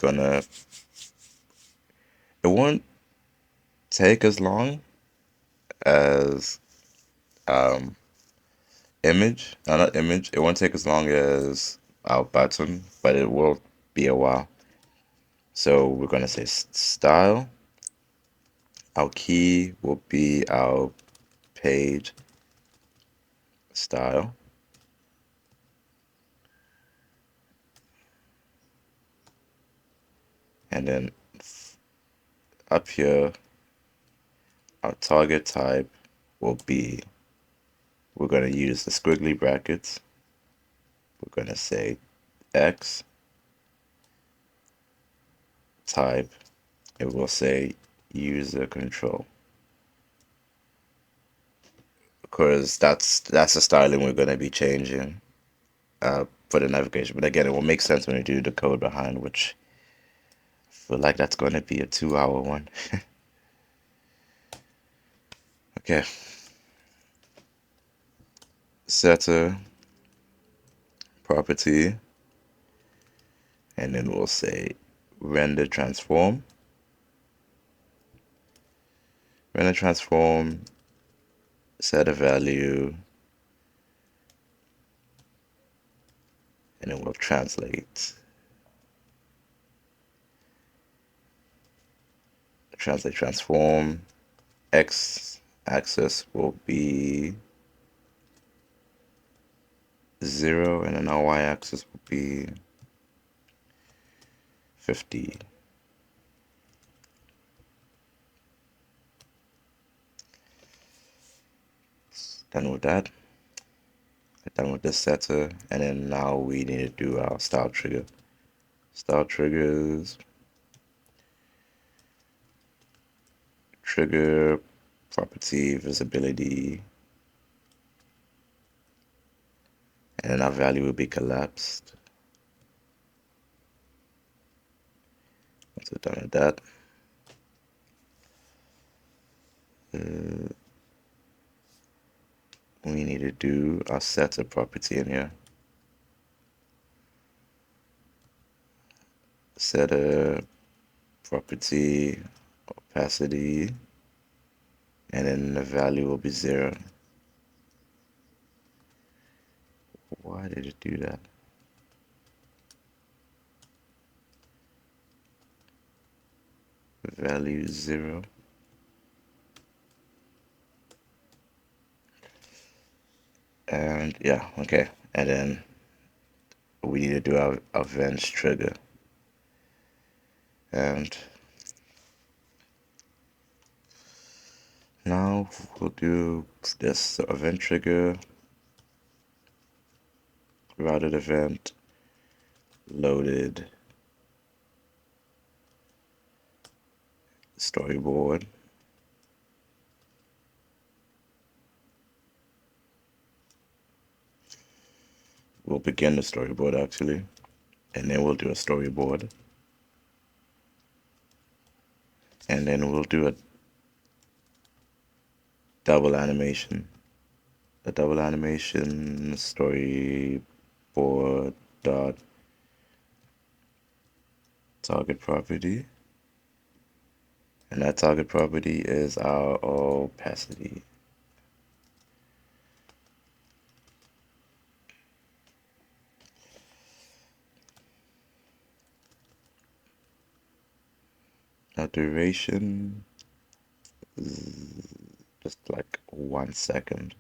won't take as long as um image. No, not image. It won't take as long as our button, but it will be a while. So we're gonna say style. Our key will be our page style. And then up here, our target type will be, we're going to use the squiggly brackets. We're going to say X type. It will say user control. Because that's the styling we're going to be changing for the navigation. But again, it will make sense when you do the code behind, which I feel like that's going to be a 2-hour one. Okay. Setter property. And then we'll say render transform. Render transform, set a value, and then we'll translate. Translate transform. X axis will be 0, and then our Y axis will be 50. Done with that. Done with this setter, and then now we need to do our style trigger. Style triggers. Trigger property visibility, and then our value will be collapsed. Once we're done with that, we need to do our setter property in here. Setter property opacity, and then the value will be 0. Why did it do that? Value 0. And yeah, okay. And then we need to do our events trigger. And now we'll do this event trigger, routed event, loaded storyboard. We'll begin the storyboard actually, and then we'll do a storyboard. And then we'll do a double animation. A double animation storyboard dot target property. And that target property is our opacity. Now duration is just like 1 second.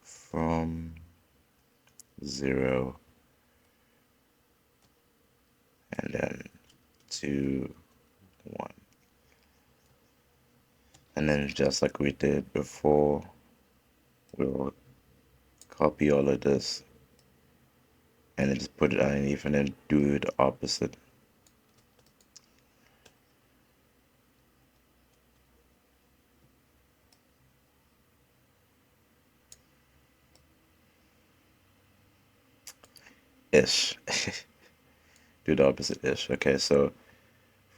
From 0 and then to 1. And then just like we did before, we'll copy all of this and then just put it underneath and then do the opposite. Ish. Do the opposite ish. Okay, so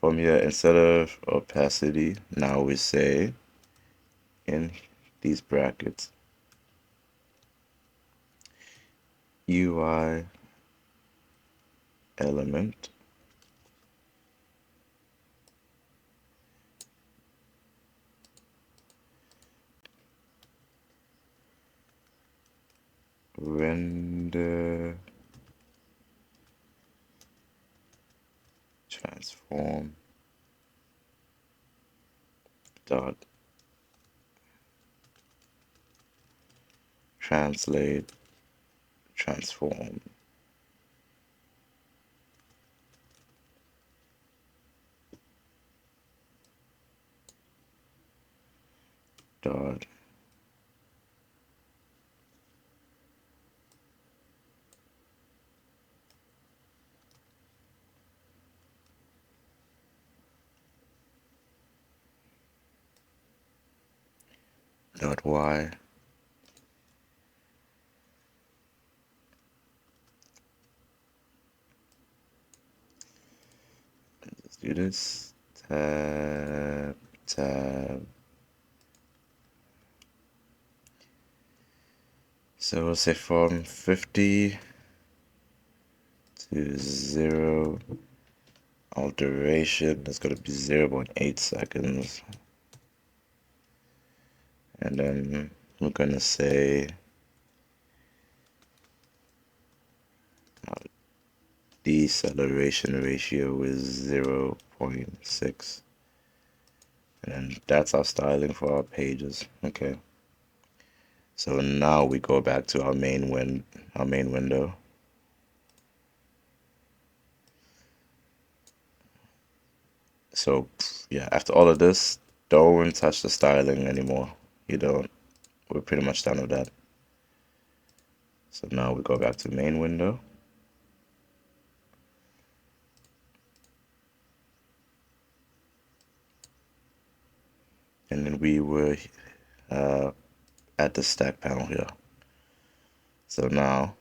from here, instead of opacity, now we say in these brackets UI element render transform dot translate transform dot dot y. Let's do this. Tab. So we'll say from 50 to 0. Our duration is going to be 0.8 seconds. And then we're going to say deceleration ratio is 0.6. And then that's our styling for our pages. Okay. So now we go back to our main window. So yeah, after all of this, don't touch the styling anymore. You don't. We're pretty much done with that. So now we go back to main window. And then we were at the stack panel here. So now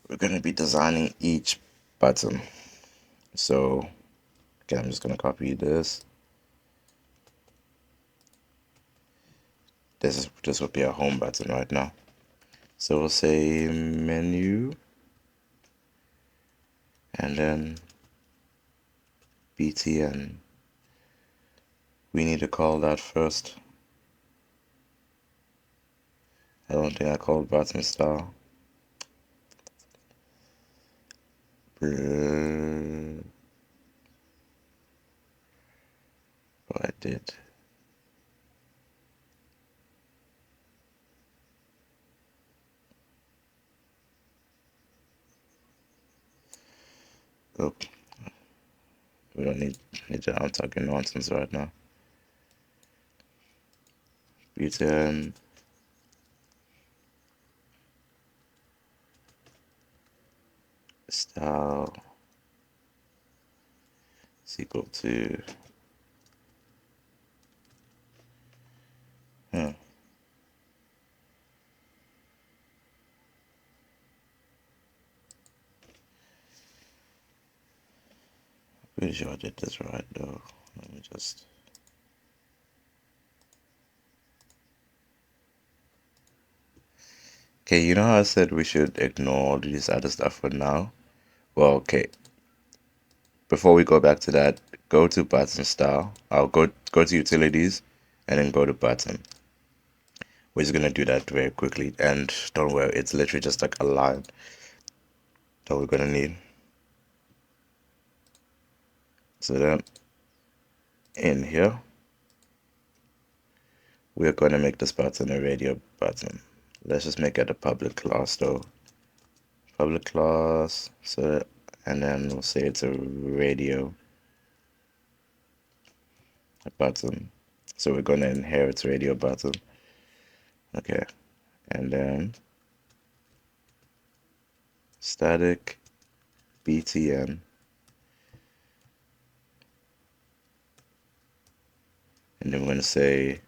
we're going to be designing each button. So again, I'm just going to copy this. This would be our home button right now. So we'll say menu and then BTN. We need to call that first. I don't think I called button style. Oh, I did. Oh, we don't need to. I'm talking nonsense right now. Butane style is equal to. Huh. Pretty sure I did this right though. Let me just. Okay, you know how I said we should ignore all these other stuff for now? Well, okay. Before we go back to that, go to button style. I'll go to utilities and then go to button. We're just gonna do that very quickly, and don't worry, it's literally just like a line that we're gonna need. So then in here, we're gonna make this button a radio button. Let's just make it a public class though. Public class, so and then we'll say it's a radio button. So we're gonna inherit radio button. Okay, and then static btn, and then we're gonna say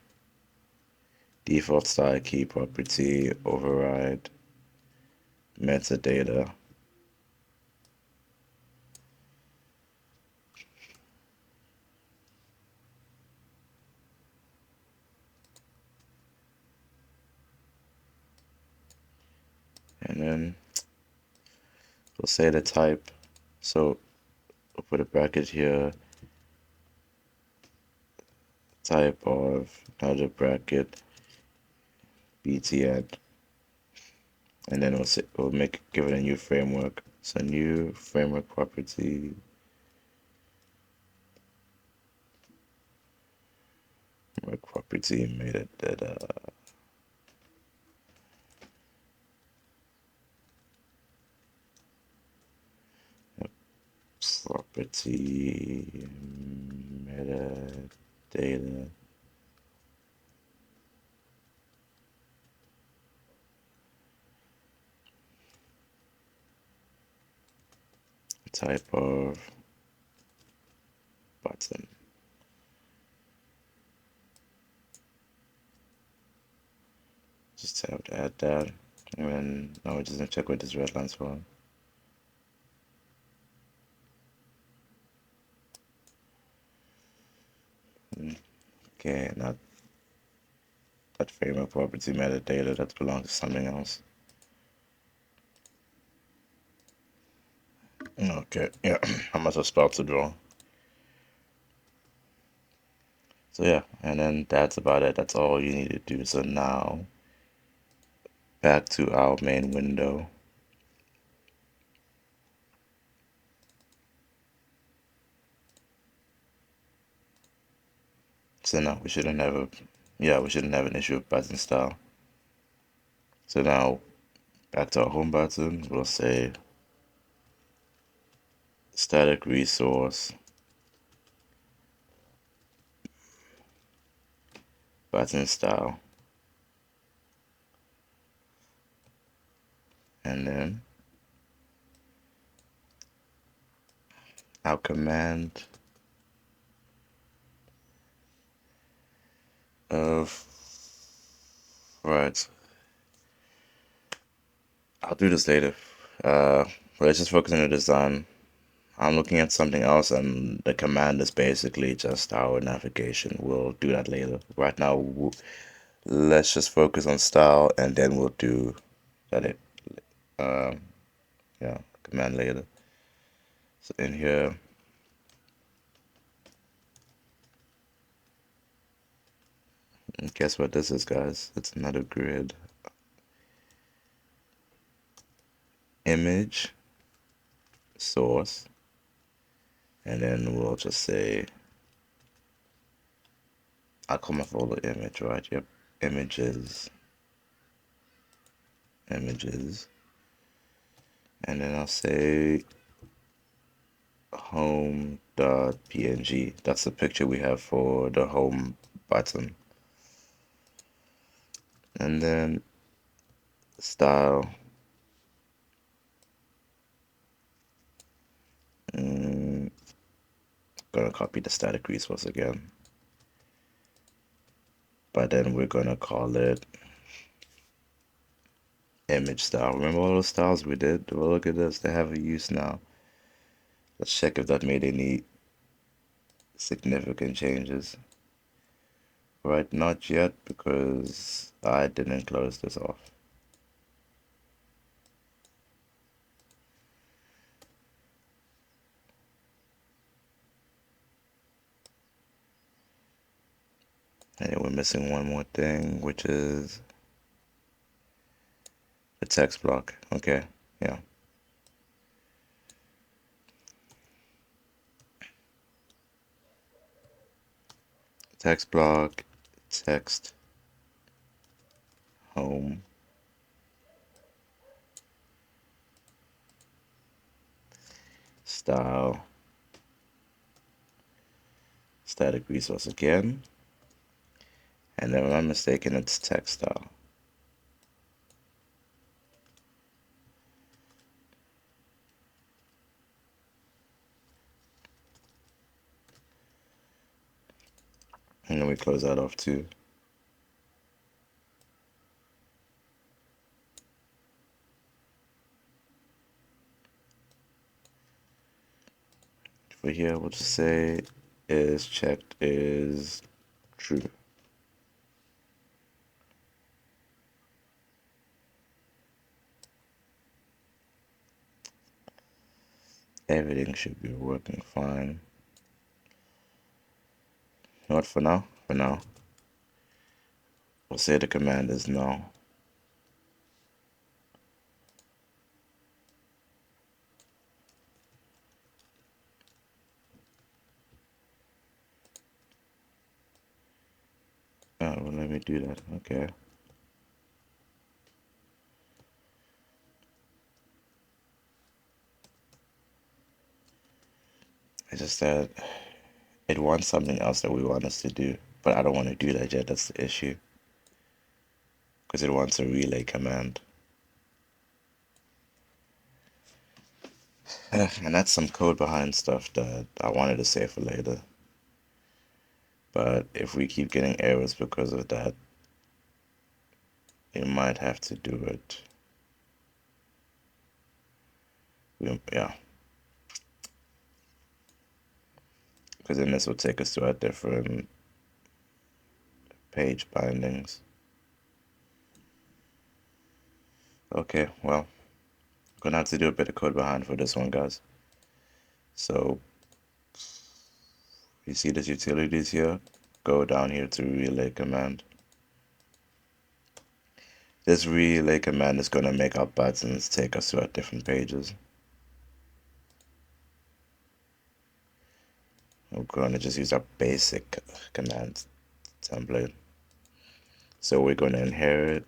default style key property override metadata. And then we'll say the type. So we'll put a bracket here, type of another bracket btn, and then we'll give it a new framework. So new framework property, metadata. Property metadata type of button. Just have to add that, and then now we're just gonna check what this red line's for. Okay, not that framework property metadata, that belongs to something else. Okay, yeah, I must have spelled it wrong. So yeah, and then that's about it. That's all you need to do. So now, back to our main window. So now we shouldn't have an issue with button style. So now, back to our home button, we'll say static resource button style, and then our command of right. I'll do this later. Let's just focus on the design. I'm looking at something else, and the command is basically just our navigation. We'll do that later. Right now, let's just focus on style, and then we'll do that. Um, yeah, command later. So in here, and guess what this is, guys? It's another grid. Image, source, and then we'll just say, I'll call my folder image, right? Yep, images, images, and then I'll say home.png. That's the picture we have for the home button. And then style. Gonna copy the static resource again. But then we're gonna call it image style. Remember all those styles we did? Well, look at this. They have a use now. Let's check if that made any significant changes. Right, not yet because I didn't close this off. And we're missing one more thing, which is the text block. Okay, yeah. Text block, text, home, style, static resource again. And then if I'm mistaken, it's text style. And then we close that off too. For here, we'll just say is checked is true. Everything should be working fine. You know what, for now, we'll say the command is no. Oh, well, let me do that. Okay. It's just that it wants something else that we want us to do, but I don't want to do that yet. That's the issue. Because it wants a relay command. And that's some code behind stuff that I wanted to say for later. But if we keep getting errors because of that, you might have to do it. Yeah. Because then this will take us to our different page bindings. Okay, well, gonna have to do a bit of code behind for this one, guys. So, you see this utilities here? Go down here to relay command. This relay command is gonna make our buttons take us to our different pages. We're gonna just use our basic command template. So we're gonna inherit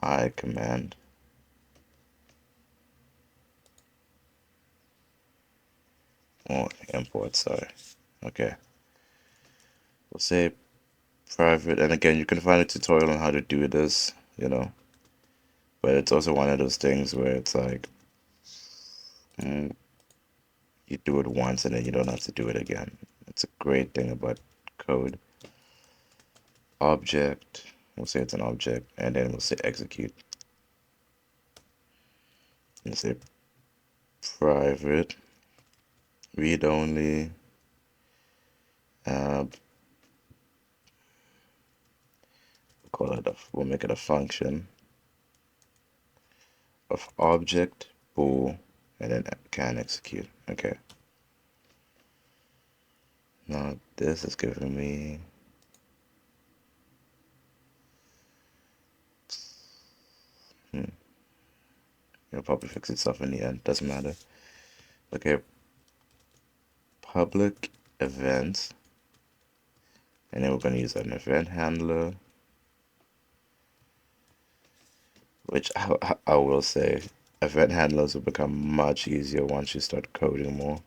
I command. Oh, import, sorry. Okay. We'll say private, and again, you can find a tutorial on how to do this, but it's also one of those things where it's like, mm, you do it once and then you don't have to do it again. It's a great thing about code. Object, we'll say it's an object, and then we'll say execute. And say private, read only, we'll make it a function of object bool, and then can execute. Okay. Now this is giving me it'll probably fix itself in the end. Doesn't matter. Okay. Public events, and then we're going to use an event handler, which I will say event handlers will become much easier once you start coding more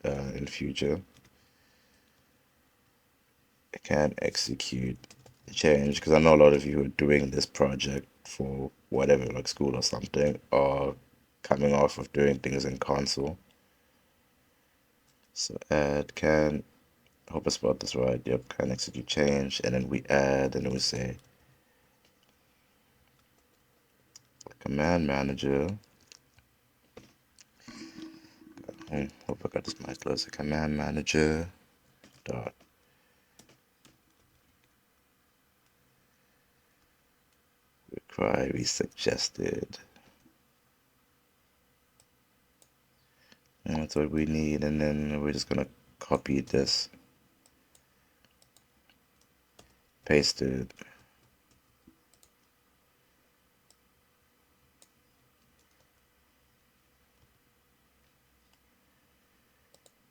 in future. I can execute change because I know a lot of you are doing this project for whatever, like school or something, or coming off of doing things in console. So add can, hope I spelled this right. Yep, can execute change, and then we add, and then we say command manager. Hope I got this mic closer. Command manager dot query suggested. And that's what we need, and then we're just gonna copy this, paste it,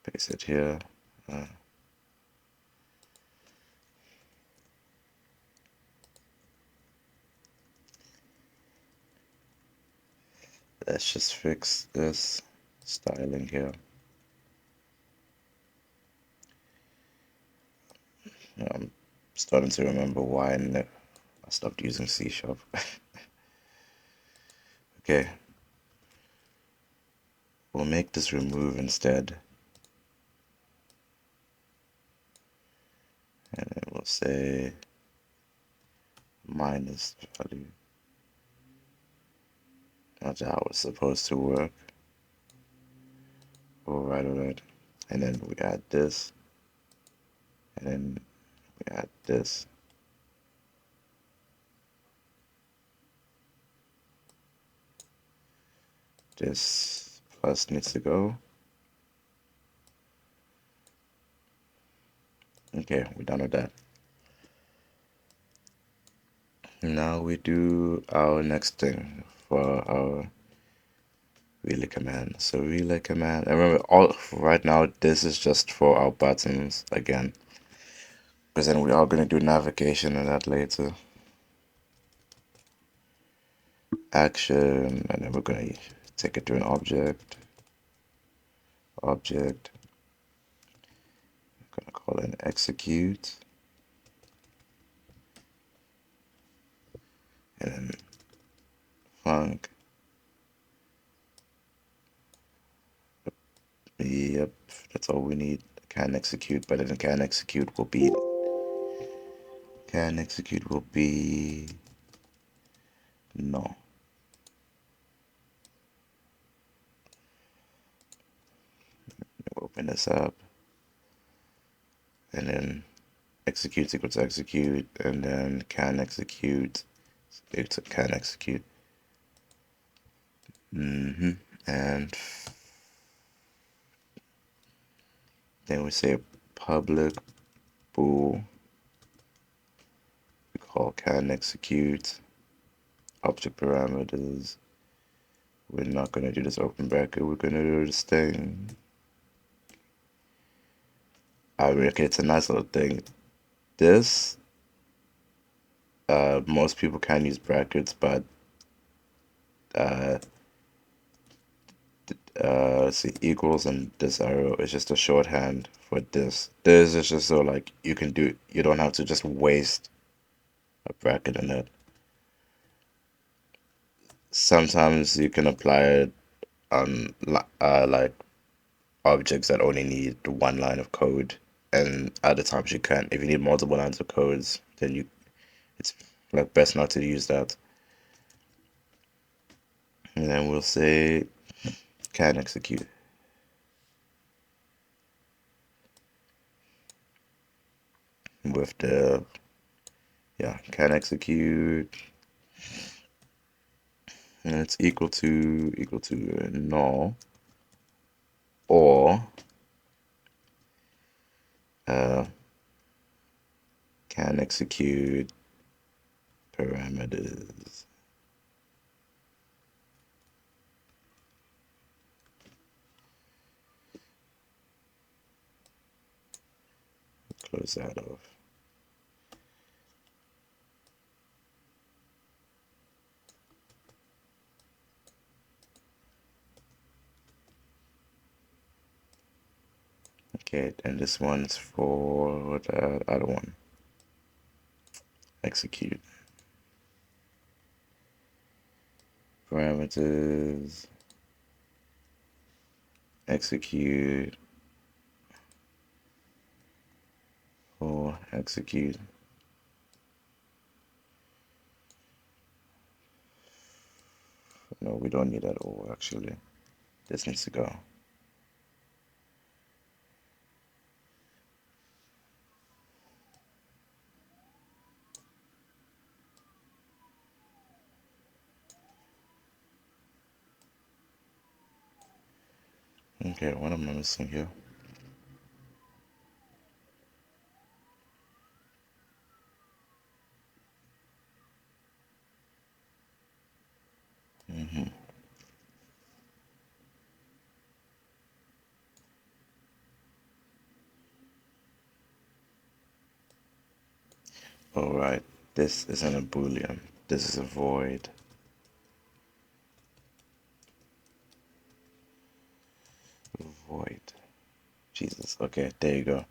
paste it here. Let's just fix this styling here. I'm starting to remember why I stopped using C Sharp. Okay, we'll make this remove instead. And then we'll say minus value. That's how it's supposed to work. Alright. And then we add this. And then we add this. This plus needs to go. Okay, we're done with that. Now we do our next thing for our relay command. So relay command, and remember, all right now this is just for our buttons again, because then we are going to do navigation and that later. Action, and then we're going to take it to an object. I'm going to call it an execute, and then func. Yep, that's all we need. Can execute, but then can execute will be no. Open this up, and then execute equals to execute, and then can execute it's a can execute. And then we say public bool, we call can execute object parameters. We're not going to do this open bracket, we're going to do this thing. I mean, okay, it's a nice little thing. This, most people can use brackets, but let's see, equals and this arrow is just a shorthand for this. This is just so like you don't have to just waste a bracket in it. Sometimes you can apply it on like objects that only need one line of code, and other times you can't. If you need multiple lines of codes, then it's like best not to use that. And then we'll say can execute. With the can execute, and it's equal to null, or can execute parameters. Close that off. Okay, and this one's for the other one. Execute. Parameters. Execute. Or execute. No, we don't need that all actually. This needs to go. Okay, what am I missing here? Mm-hmm. Alright, this isn't a boolean. This is a void. Void. Jesus. Okay, there you go.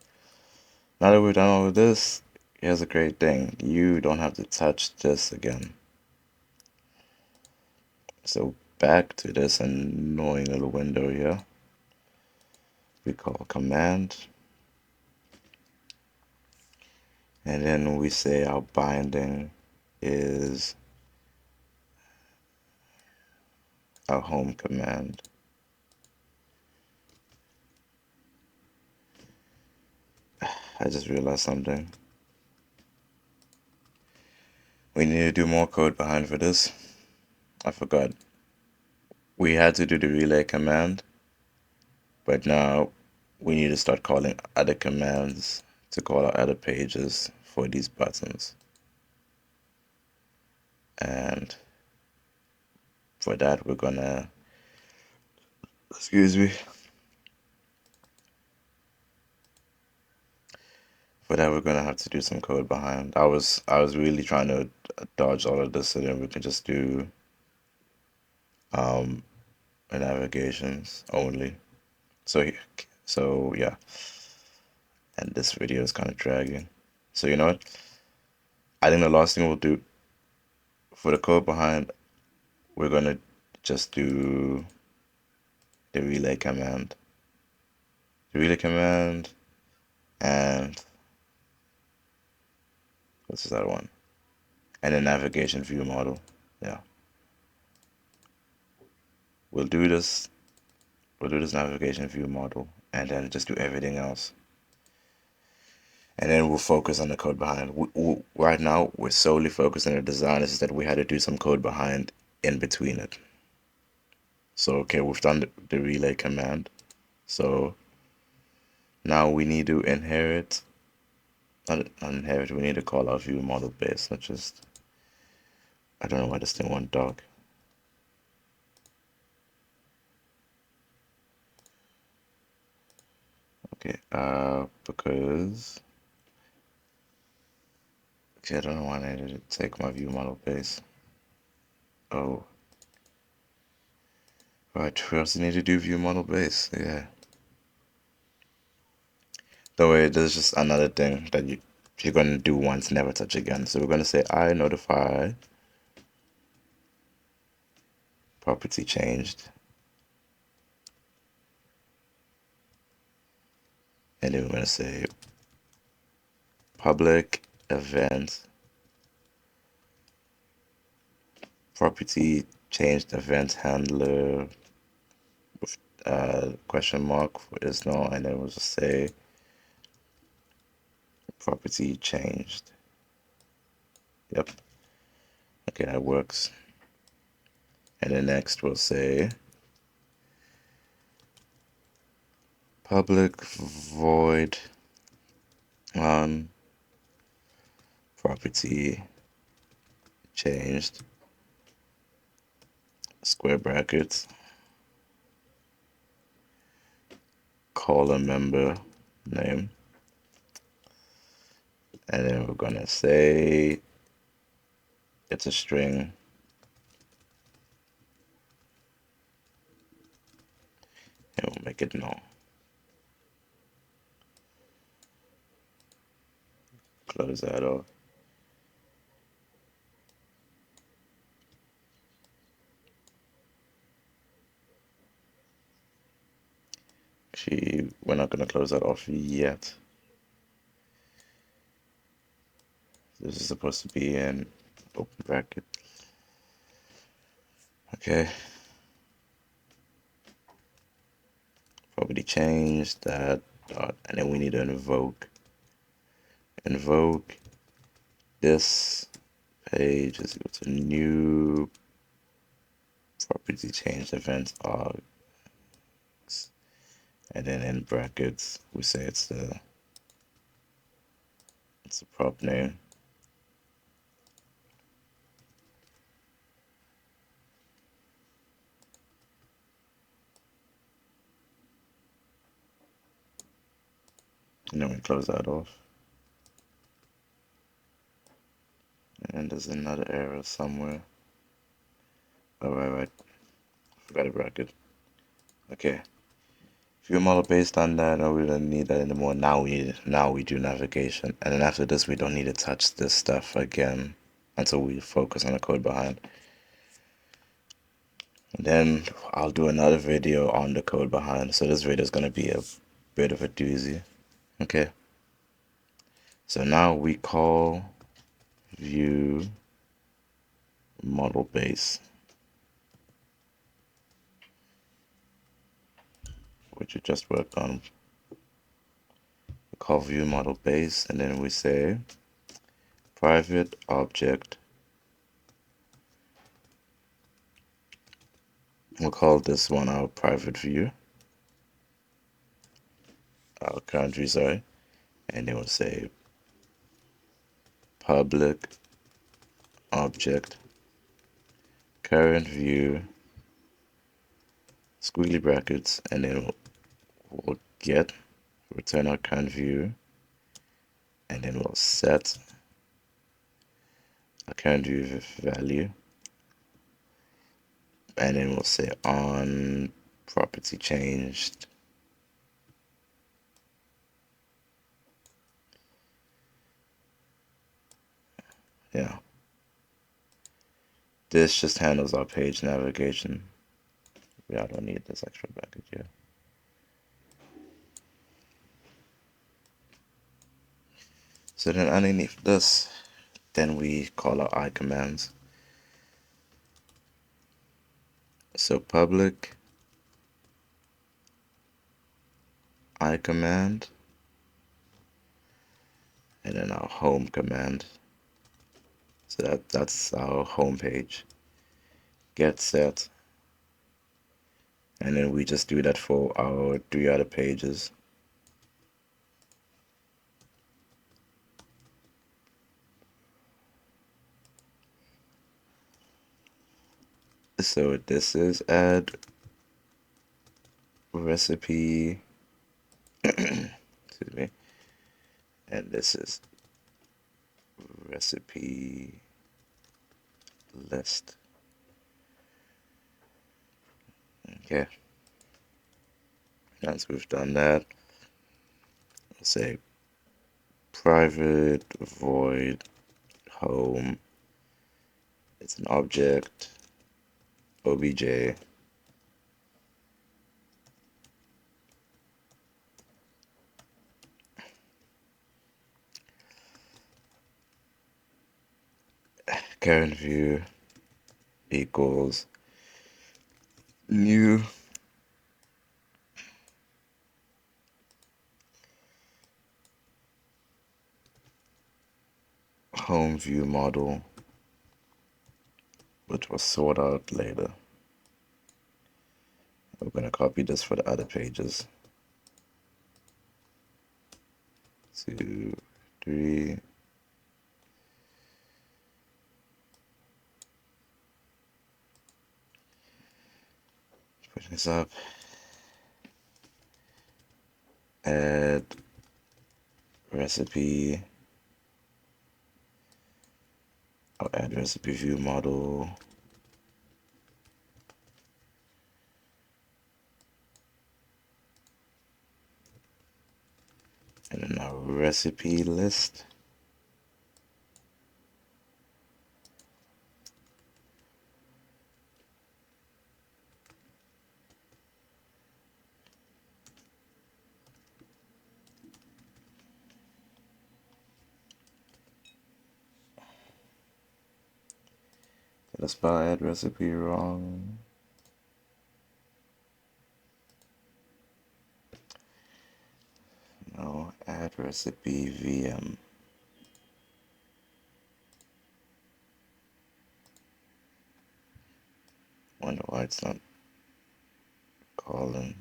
Now that we're done all of this, here's a great thing. You don't have to touch this again. So back to this annoying little window here. We call command. And then we say our binding is our home command. I just realized something. We need to do more code behind for this. I forgot. We had to do the relay command, but now we need to start calling other commands to call our other pages for these buttons. And for that, we're gonna, excuse me. For that, we're gonna have to do some code behind. I was really trying to dodge all of this so then we can just do the navigations only. So yeah, and this video is kind of dragging. So you know what? I think the last thing we'll do for the code behind, we're gonna just do the relay command. The relay command and what's this other one? And the navigation view model. Yeah. We'll do this. We'll do this navigation view model and then just do everything else. And then we'll focus on the code behind. Right now, we're solely focused on the design. It's just that we had to do some code behind in between it. So, okay, we've done the relay command. So now we need to inherit, not inherit, we need to call our view model base, not just, I don't know why this thing went dark. Okay, because, okay, I don't know why I needed to take my view model base. Oh, right, we also need to do view model base, yeah. Don't worry, there's just another thing that you're gonna do once, never touch again. So we're gonna say I notify property changed. And then we're gonna say public event property changed event handler with question mark for is null, and then we'll just say property changed. Yep. Okay, that works. And then next we'll say public void on property changed square brackets column member name, and then we're gonna say it's a string, and we'll make it null. close that off. Actually, we're not going to close that off yet. This is supposed to be an open bracket. Okay. Property change that dot, and then we need to invoke this page is equal to new property change event args, and then in brackets we say it's the prop name. And then we close that off. And there's another error somewhere. Oh, right. Forgot a bracket. Okay. View model based on that, no, we don't need that anymore. Now we do navigation. And then after this, we don't need to touch this stuff again until we focus on the code behind. And then I'll do another video on the code behind. So this video is going to be a bit of a doozy. Okay. So now we call view model base, which we just worked on. We call view model base, and then we say private object. We'll call this one our private view, our current view, sorry. And then we'll say public object current view squiggly brackets, and then we'll get return our current view, and then we'll set a current view value, and then we'll say on property changed. Yeah, this just handles our page navigation. Yeah, I don't need this extra bracket here. So then underneath this, then we call our I commands. So public I command, and then our home command. So that's our home page. Get set, and then we just do that for our 3 other pages. So this is add recipe, excuse me, and this is recipe list. Okay, once we've done that, we'll say private void home. It's an object obj current view equals new home view model, which will sort out later. We're going to copy this for the other pages. 2, 3. Put this up. Add recipe. I'll add recipe view model. And then our recipe list. I spell add recipe wrong. No, add recipe VM. Wonder why it's not calling.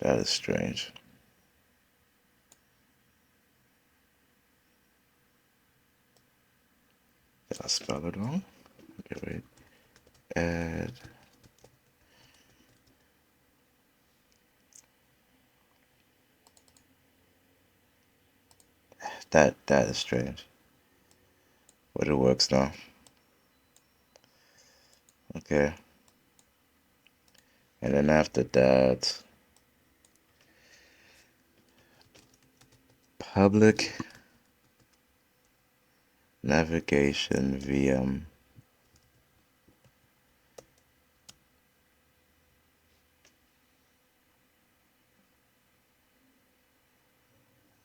That is strange. Did I spell it wrong? Okay, wait. Add. That is strange. But it works now. Okay. And then after that, public navigation VM.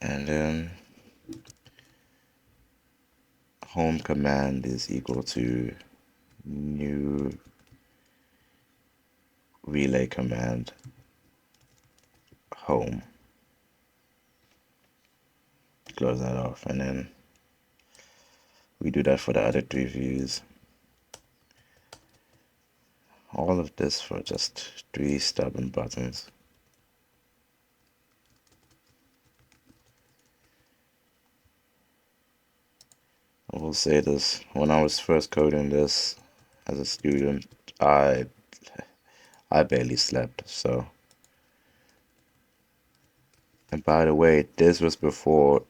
And then home command is equal to new relay command home. Close that off, and then we do that for the other three views. All of this for just 3 stubborn buttons. I will say this, when I was first coding this as a student, I barely slept, so. And by the way, this was before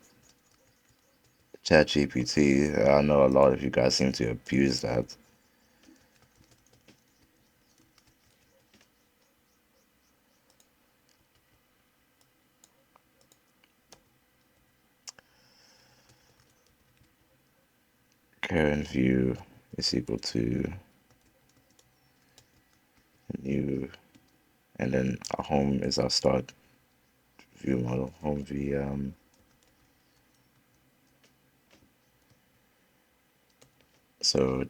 ChatGPT. I know a lot of you guys seem to abuse that. Current view is equal to new, and then our home is our start view model, home VM. So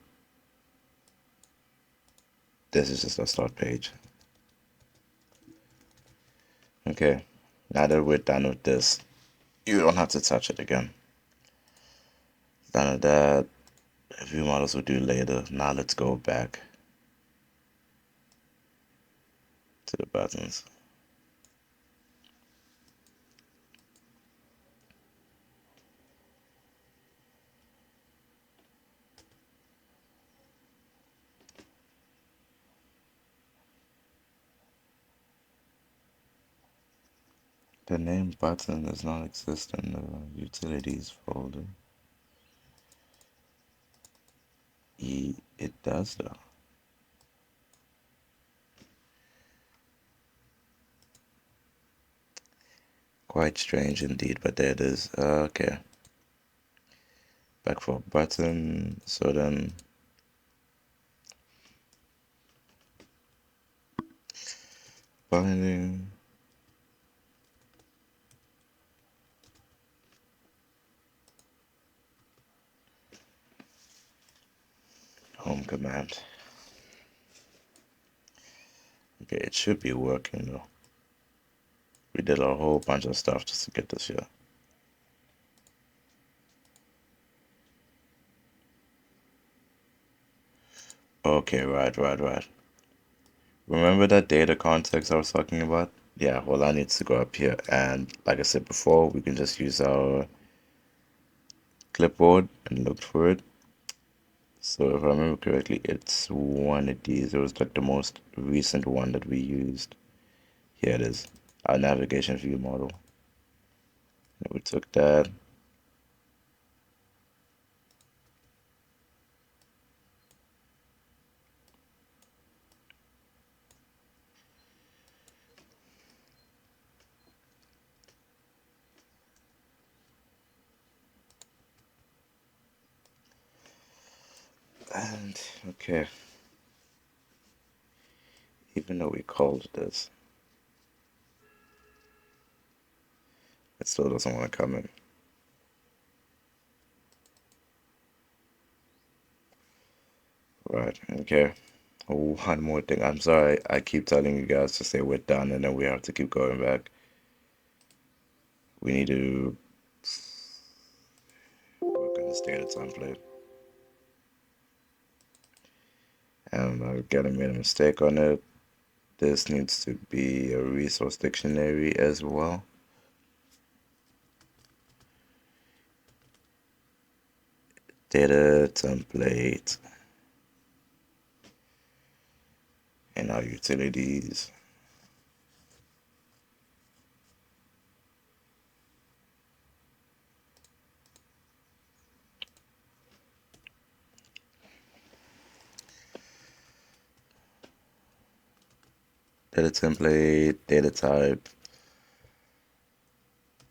this is just our start page. Okay, now that we're done with this, you don't have to touch it again. Done with that, view models we'll do later. Now let's go back to the buttons. The name button does not exist in the utilities folder. It does though. Quite strange indeed, but there it is. Okay. Back for button. So then binding. Home command. Okay, it should be working though. We did a whole bunch of stuff just to get this here. Okay, right. Remember that data context I was talking about? Yeah, well, I need to go up here, and like I said before, we can just use our clipboard and look for it. So if I remember correctly, it's one of these. It was like the most recent one that we used. Here it is, our navigation view model. And we took that. And okay, even though we called this, It still doesn't want to come in. Right, okay. Oh, one more thing. I'm sorry. I keep telling you guys to say we're done and then we have to keep going back. We need to work on the standard template. And again, I made a mistake on it. This needs to be a resource dictionary as well. Data template and our utilities. Data template, data type,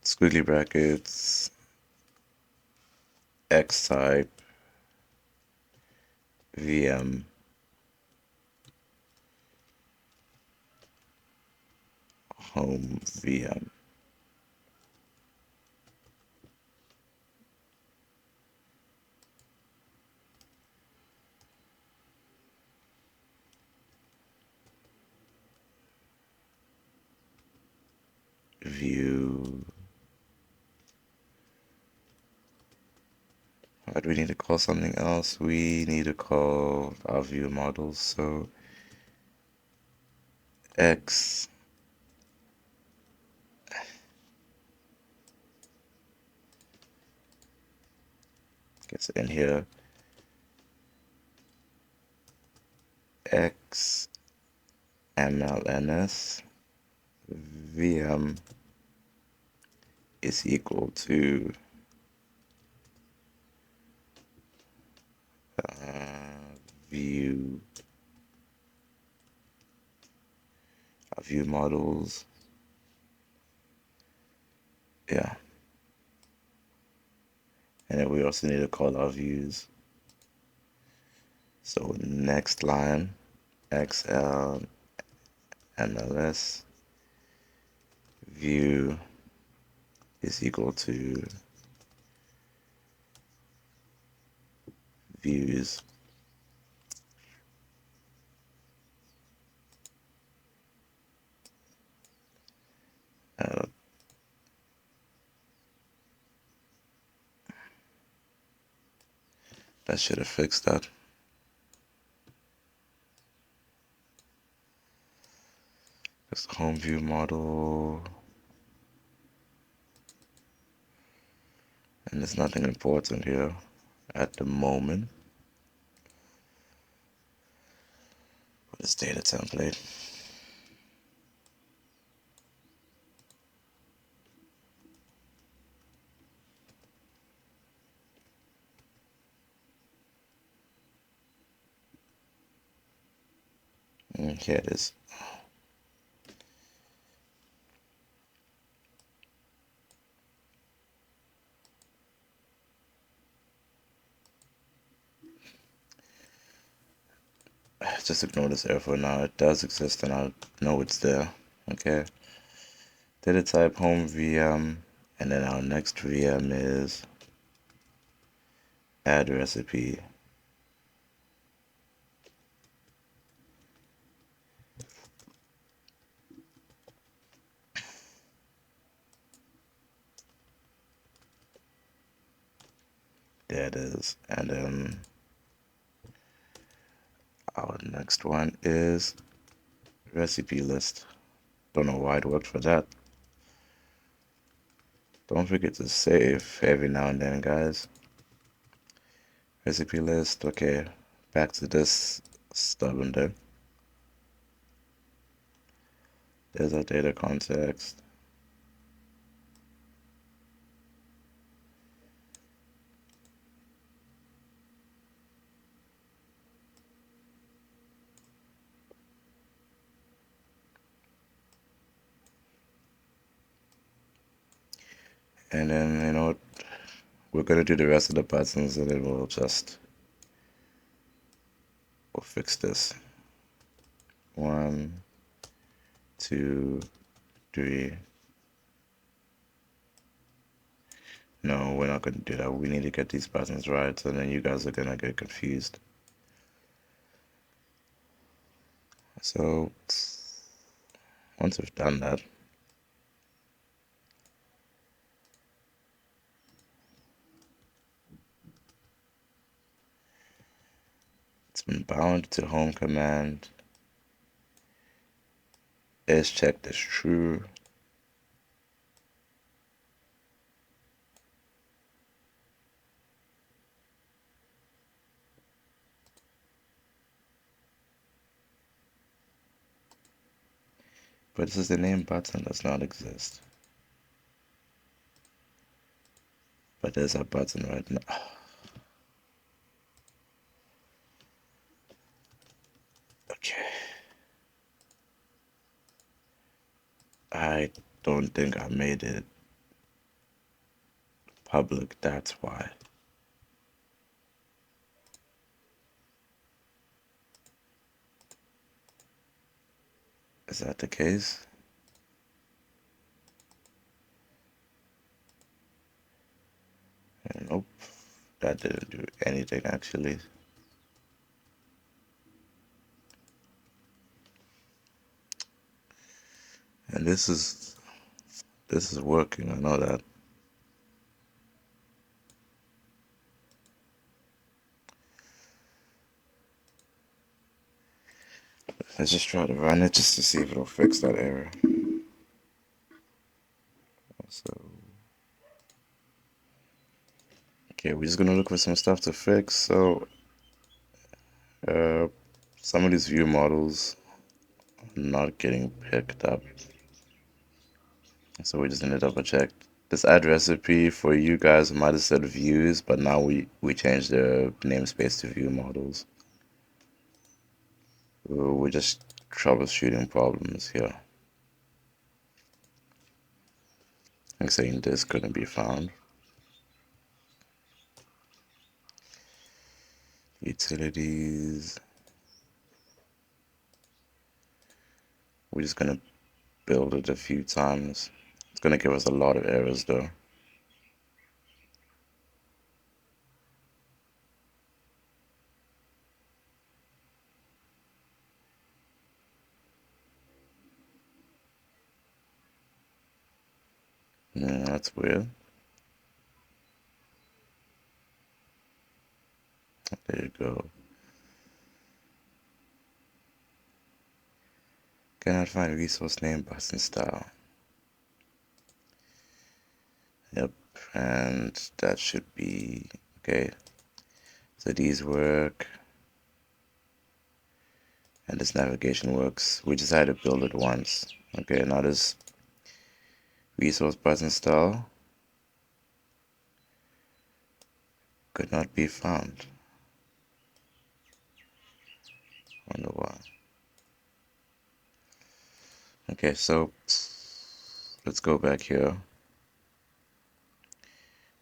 squiggly brackets, X type, VM, home VM. View. Why do we need to call something else? We need to call our view models. So X gets in here. X MLNS VM is equal to view view models. Yeah. And then we also need to call our views. So next line, XL MLS view is equal to views. Uh, that should have fixed that. It's the home view model. And there's nothing important here at the moment. What is data template? Here it is. Just ignore this error for now. It does exist and I know it's there. Okay. Data type home VM. And then our next VM is add recipe. There it is. And then our next one is recipe list. Don't know why it worked for that. Don't forget to save every now and then, guys. Recipe list. Okay, back to this stubborn there. There's our data context. And then, you know, we're going to do the rest of the buttons and then we'll fix this. 1, 2, 3, no, we're not gonna do that. We need to get these patterns right, and then you guys are gonna get confused. So once we've done that, it's been bound to home command. Is checked as true. But this is the name button does not exist. But there's a button right now. Okay. I don't think I made it public, that's why. Is that the case? Nope. That didn't do anything actually. And this is working, I know that. Let's just try to run it just to see if it'll fix that error. So okay, we're just gonna look for some stuff to fix. So uh some of these view models are not getting picked up. So we just need to double check. This add recipe for you guys might have said views, but now we changed the namespace to view models. We're just troubleshooting problems here. I'm saying this couldn't be found. Utilities. We're just gonna build it a few times. It's gonna give us a lot of errors though. That's weird. There you go. Cannot find resource name, button style. Yep, and that should be okay. So these work, and this navigation works. We just had to build it once. Okay, now this resource button style could not be found. Wonder why. Okay, so let's go back here.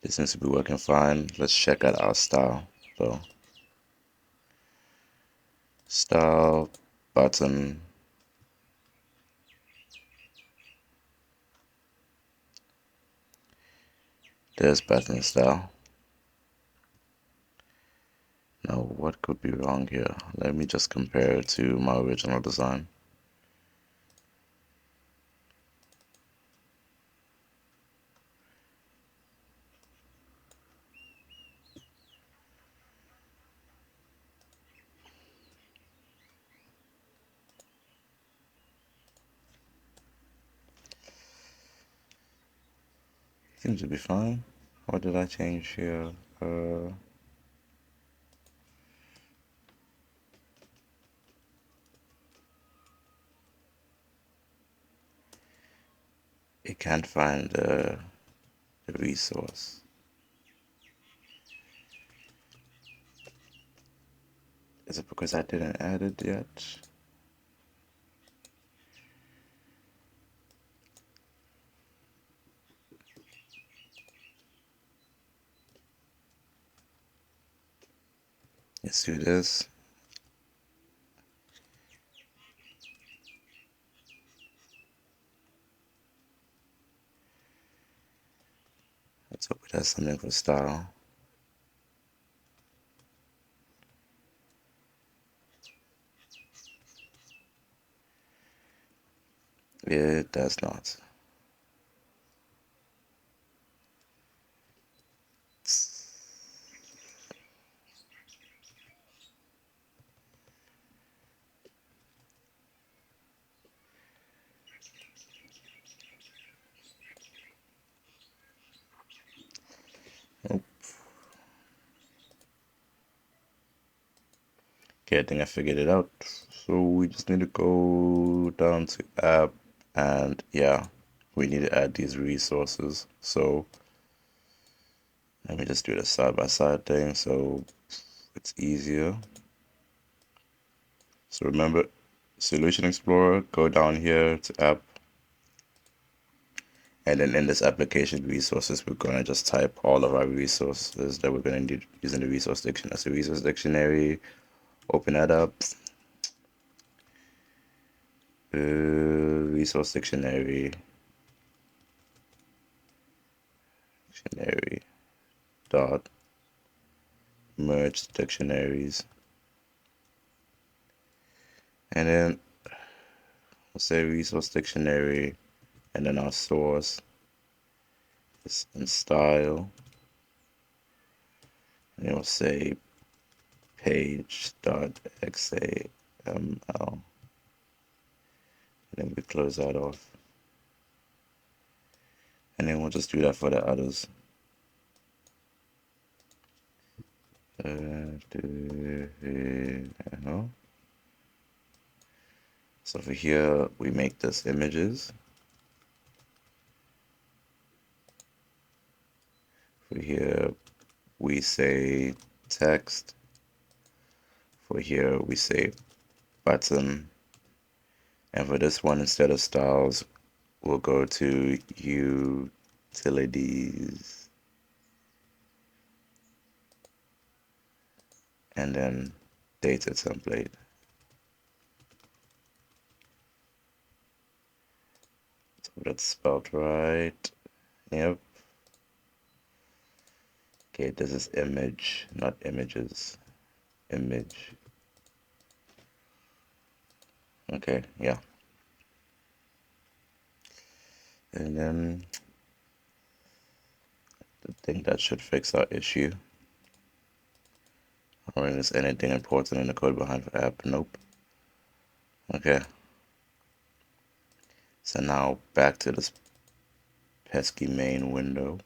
This seems to be working fine. Let's check out our style though. Style button. There's button style. Now what could be wrong here? Let me just compare it to my original design. Seems to be fine. What did I change here? It can't find the resource. Is it because I didn't add it yet? Let's do this. Let's hope it has something for style. It does not. Nope. Okay, I think I figured it out. So we just need to go down to app, and yeah, we need to add these resources. So let me just do the side by side thing so it's easier. So remember, Solution Explorer, go down here to app, and then in this application resources, we're going to just type all of our resources that we're going to need using the resource dictionary. So resource dictionary, open that up. Resource dictionary dot merge dictionaries, and then we'll say resource dictionary, and then our source is in style, and then we'll say page dot xaml, and then we close that off, and then we'll just do that for the others. So for here we make this images. For here we say text. For here we say button. And for this one, instead of styles, we'll go to utilities and then data template. So that's spelled right. Yep. Okay, this is image, not images. Image. Okay, yeah. And then I think that should fix our issue. Or is anything important in the code behind the app? Nope. Okay. So now back to this pesky main window.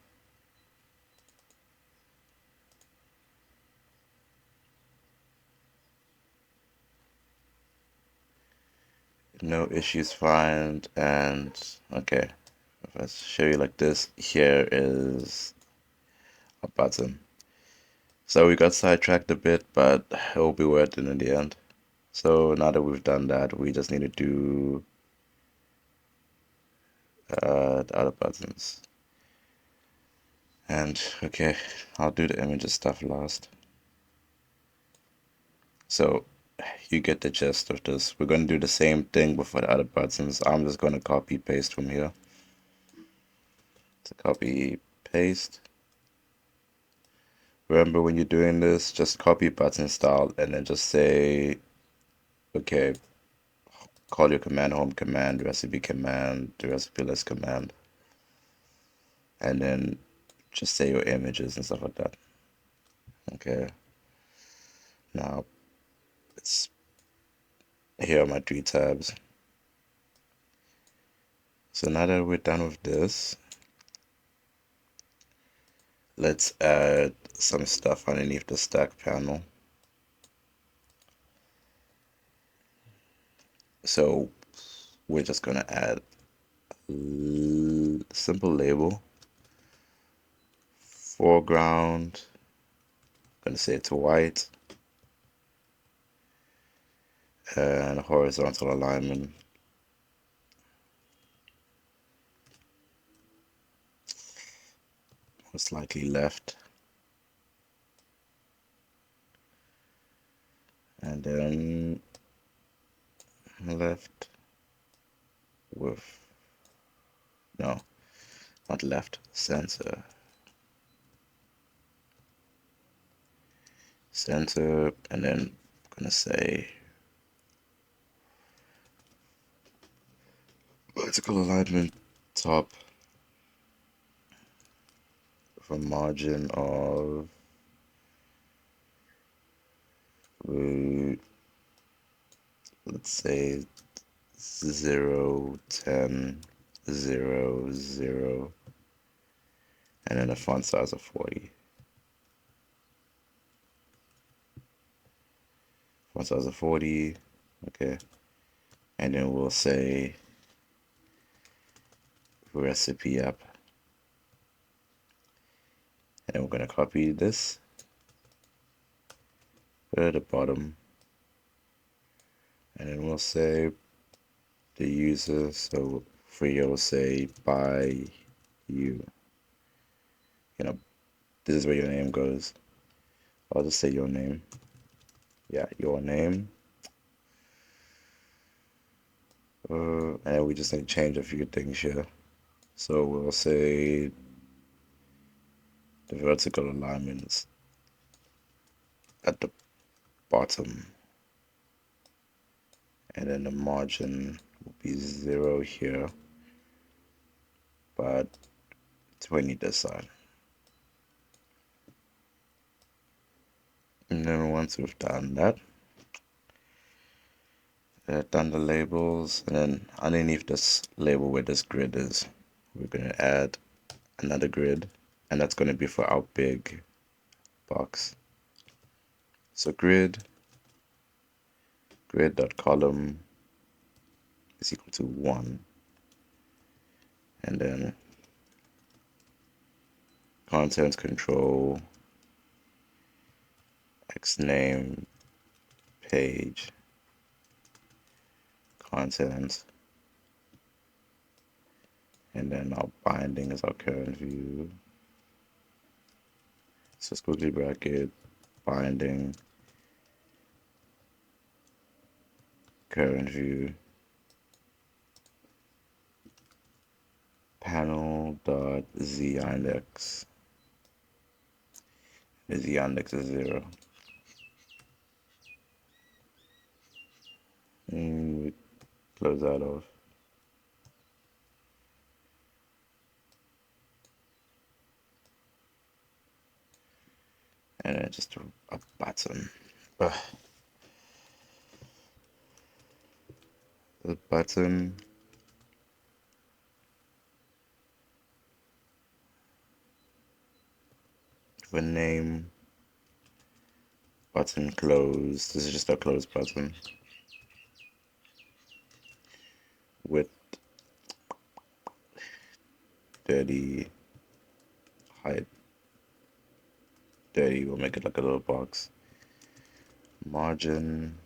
No issues found, and okay. If I show you like this, here is a button. So we got sidetracked a bit, but it will be worth it in the end. So now that we've done that, we just need to do the other buttons. And okay, I'll do the images stuff last. So you get the gist of this. We're going to do the same thing but for the other buttons. I'm just going to copy paste from here. So copy paste. Remember when you're doing this, just copy button style and then just say, okay, call your command home command, recipe command, the recipe list command, and then just say your images and stuff like that. Okay. Now, it's here are my 3 tabs. So now that we're done with this, let's add some stuff underneath the stack panel. So we're just gonna add a simple label, foreground, I'm gonna say it's white, and horizontal alignment. Most likely left, and then left with, no, not left, center. center, and then I'm gonna say vertical alignment top with a margin of let's say 0, 10, 0, 0, and then a font size of 40. Font size of 40, okay. And then we'll say recipe app. And then we're gonna copy this, put it at the bottom, and then we'll say the user. So for you, we'll say by you. You know, this is where your name goes. I'll just say your name. Yeah, your name. And we just need to change a few things here. So we'll say the vertical alignment is at the bottom, and then the margin will be 0 here, but 20 this side. And then once we've done that, done the labels, and then underneath this label where this grid is, we're gonna add another grid, and that's gonna be for our big box. So grid.column is equal to 1, and then content control xname page content, and then our binding is our current view. So squiggly bracket binding current view panel dot z index. The z index is 0. And we close that off. And then just a button. The button for name, button close. This is just a close button. Width 30, height 30. We'll make it like a little box. Margin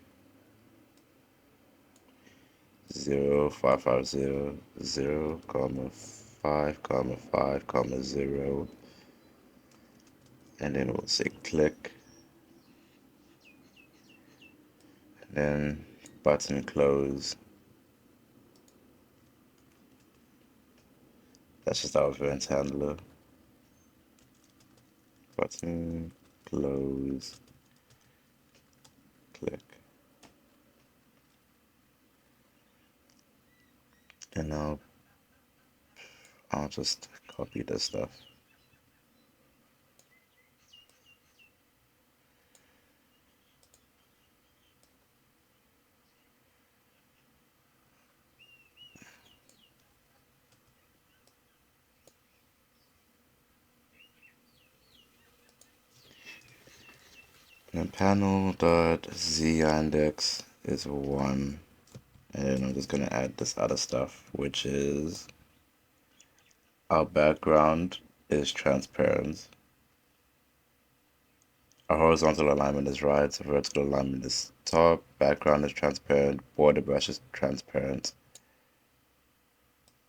0, 5, 5, 0, 0, comma 5, comma 5, comma 0. And then we'll say click. And then button close. That's just our event handler. Button close. Click. And now I'll just copy this stuff. And panel.z_index is 1. And then I'm just gonna add this other stuff, which is our background is transparent. Our horizontal alignment is right, so vertical alignment is top, background is transparent, border brush is transparent.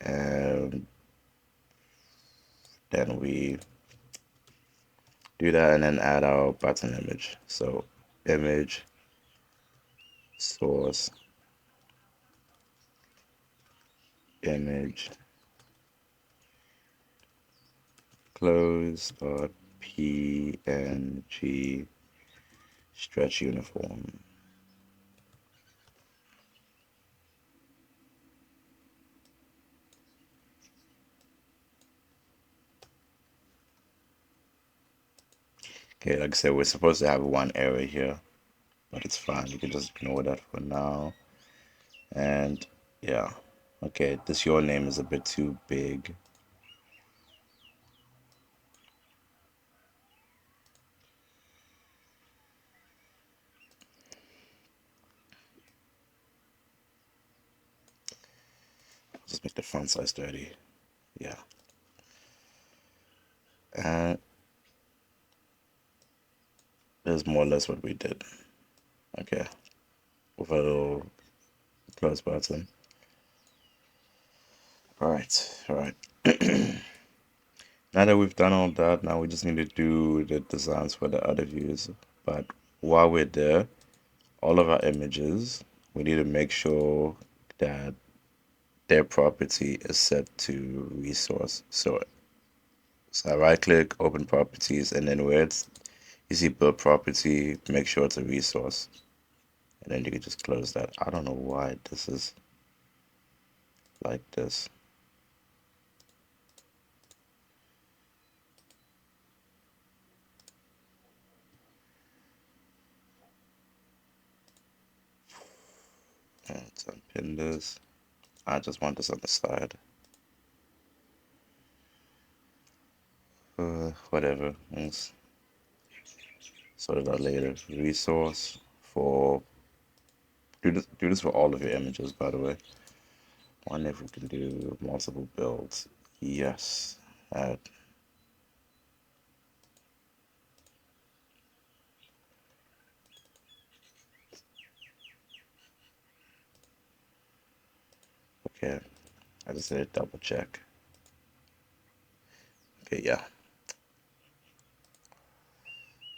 And then we do that and then add our button image. So image, source, image, close.png, Stretch uniform. Okay, like I said, we're supposed to have one error here, but it's fine. You can just ignore that for now. And yeah, okay, this your name is a bit too big. Just make the font size 30. Yeah. And there's more or less what we did. Okay. With a little close button. Alright. Now that we've done all that, now we just need to do the designs for the other views. But while we're there, all of our images, we need to make sure that their property is set to resource. So I right click, open properties, and then where it's you see build property, make sure it's a resource. And then you can just close that. I don't know why this is like this. Let's unpin this. I just want this on the side. Whatever. Let's sort it out later. Resource for do this for all of your images, by the way. Wonder if we can do multiple builds. Yes. Add. Okay. I just did a double check. Okay, yeah.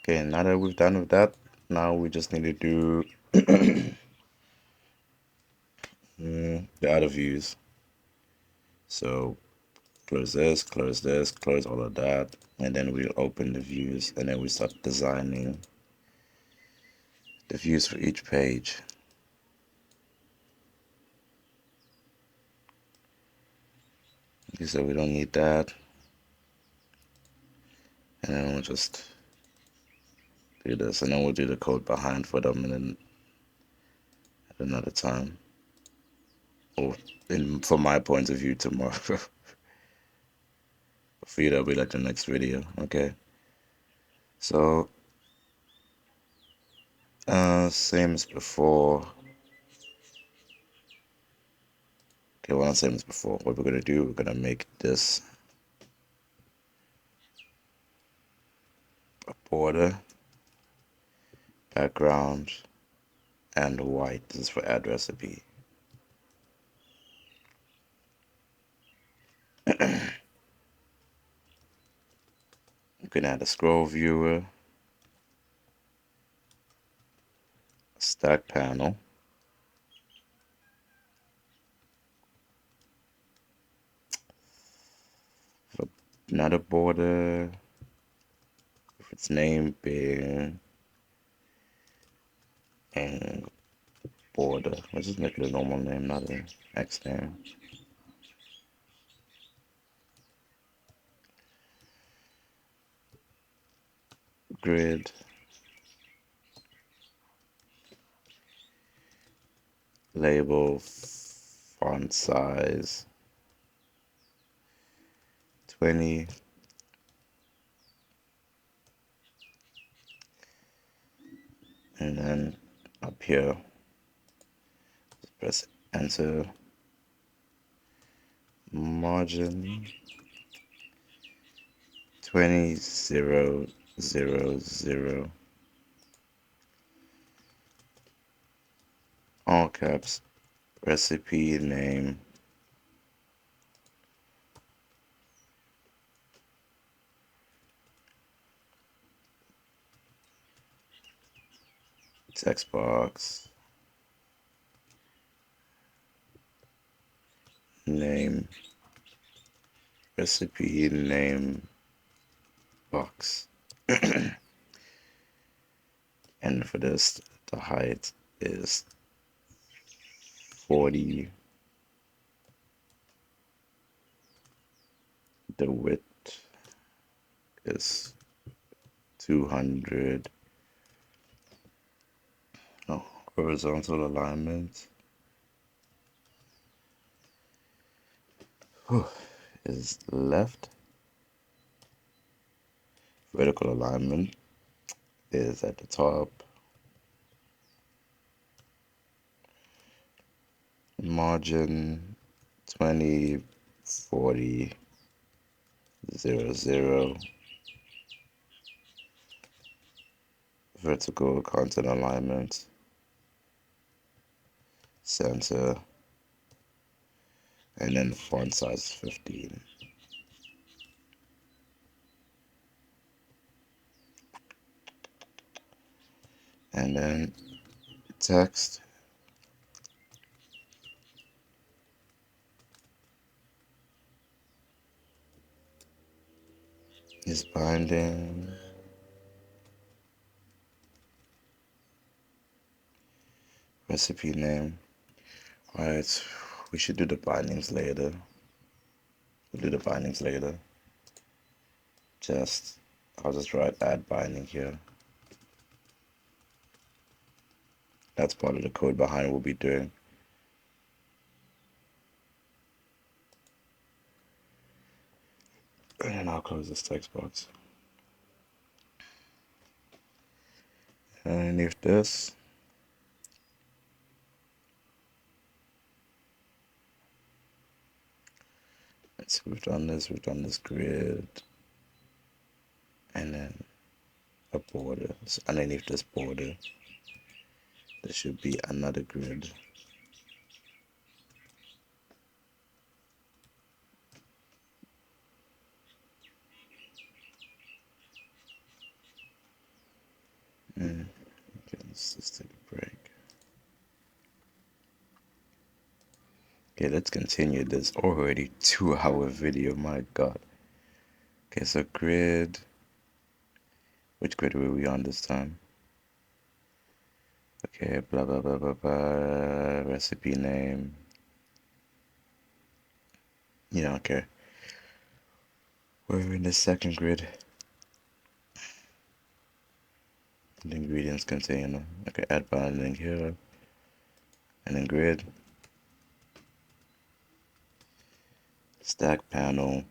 Okay, now that we've done with that, now we just need to do the other views. So close all of that, and then we'll open the views, and then we start designing the views for each page. Okay, so we don't need that, and then we'll just do this, and then we'll do the code behind for them, and then at another time, or from my point of view tomorrow. For you, that'll be like the next video. Okay, so same as before. Okay, well, not same as before. What we're gonna do, we're gonna make this a border, background, and white. This is for add recipe. You can add a scroll viewer, a stack panel, another border, with its name being and border. Let's just make it a normal name, not an X name. Grid, label, font size 20. And then up here, just press enter. Margin 20,000. All caps. Recipe name. Text box. Name. Recipe name box. And for this, the height is 40. The width is 200. No, horizontal alignment is left. Vertical alignment is at the top. Margin 20, 40, 0, 0. Vertical content alignment, center, and then font size 15. And then text is binding. Recipe name. Alright, we should do the bindings later. We'll do the bindings later. I'll just write add binding here. That's part of the code behind what we'll be doing. And then I'll close this text box. And underneath this, so we've done this grid, and then a border. So underneath this border, there should be another grid. Okay, let's just take a break. Okay, let's continue this already 2-hour video, my god. Okay, so grid. Which grid were we on this time? Okay, blah blah blah blah blah. Recipe name. Yeah, okay. We're in the second grid. The ingredients container. Okay, add binding here. And then grid. Stack panel.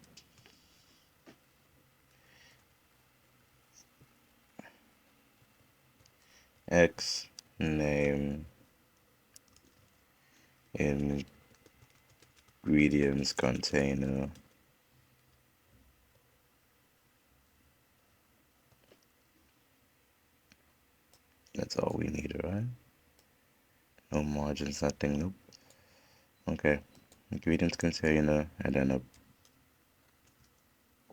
X name. Ingredients container. That's all we need, right? No margins, nothing, nope. Okay, ingredients container, and then a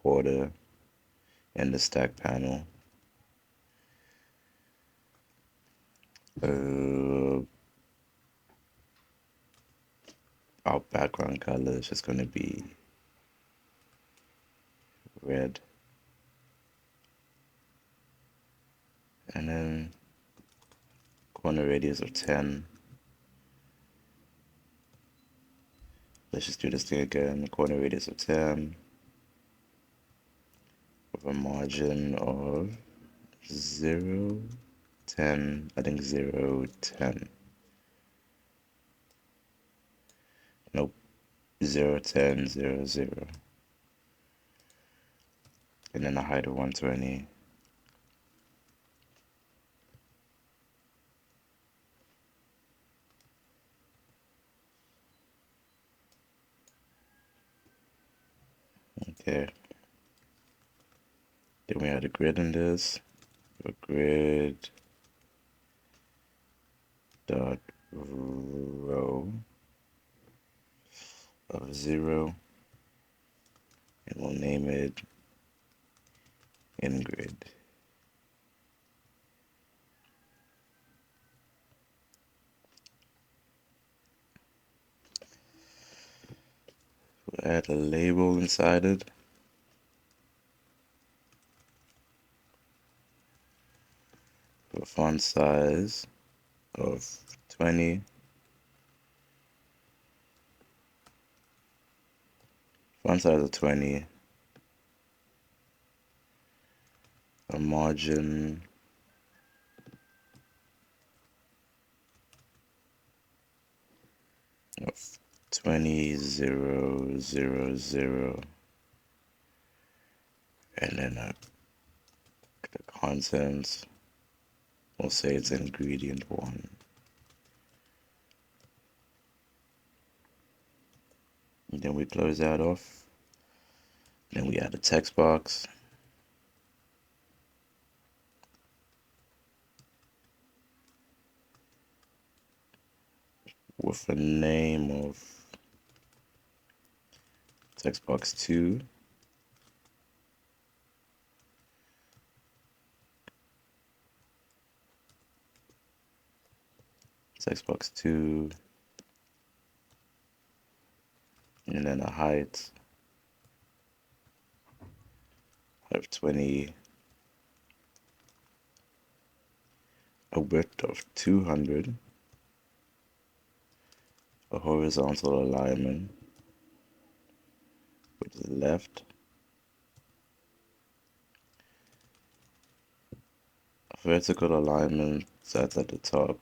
order in the stack panel. Our background color is just going to be red. And then corner radius of 10. Let's just do this thing again. Corner radius of 10 with a margin of 0, 10, I think 0, 10. Nope, 0, 10, 0, 0. And then a height of 120. Okay. Then we had a grid in this. A grid dot row of 0. And we'll name it ingrid. We'll add a label inside it. a font size of 20, a margin of 20,000, and then the contents, we'll say it's ingredient 1. And then we close that off. Then we add a text box. With a name of text box 2. Text box 2. And then a height of 20, a width of 200, a horizontal alignment, which is left, a vertical alignment that's at the top,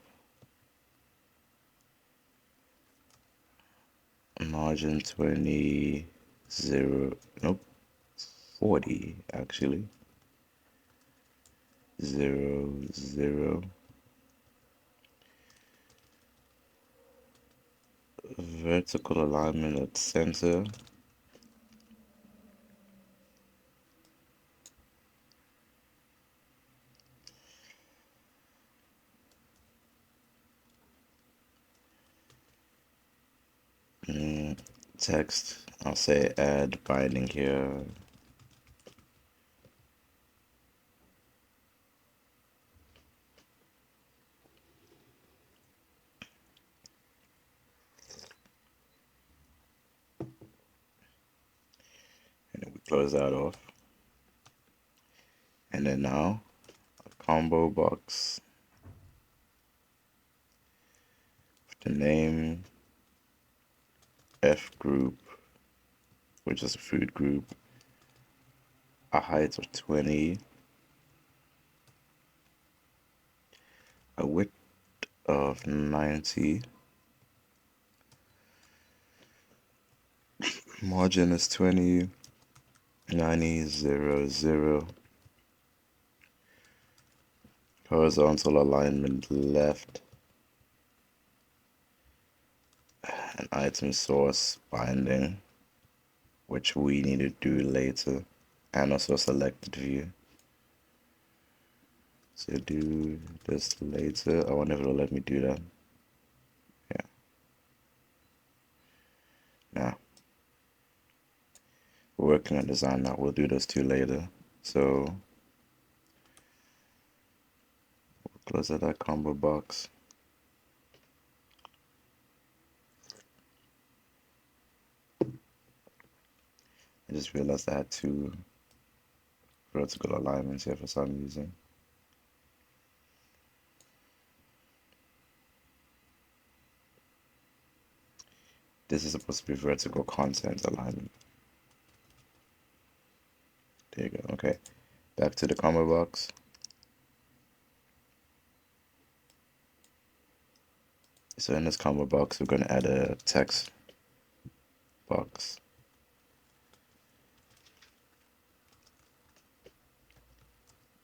a margin 20, 0, nope, 40 actually, 0, 0, vertical alignment at center, text, I'll say add binding here, and then we close that off. And then now a combo box with the name F group, which is a food group, a height of 20, a width of 90, margin is 20, 90, 0, 0, horizontal alignment left, an item source binding, which we need to do later, and also selected view. So do this later. I wonder if it'll let me do that. Yeah. Now, we're working on design now. We'll do those two later. So, we'll close out that combo box. I just realized I had two vertical alignments here for some reason. This is supposed to be vertical content alignment. There you go. Okay. Back to the combo box. So in this combo box, we're going to add a text box.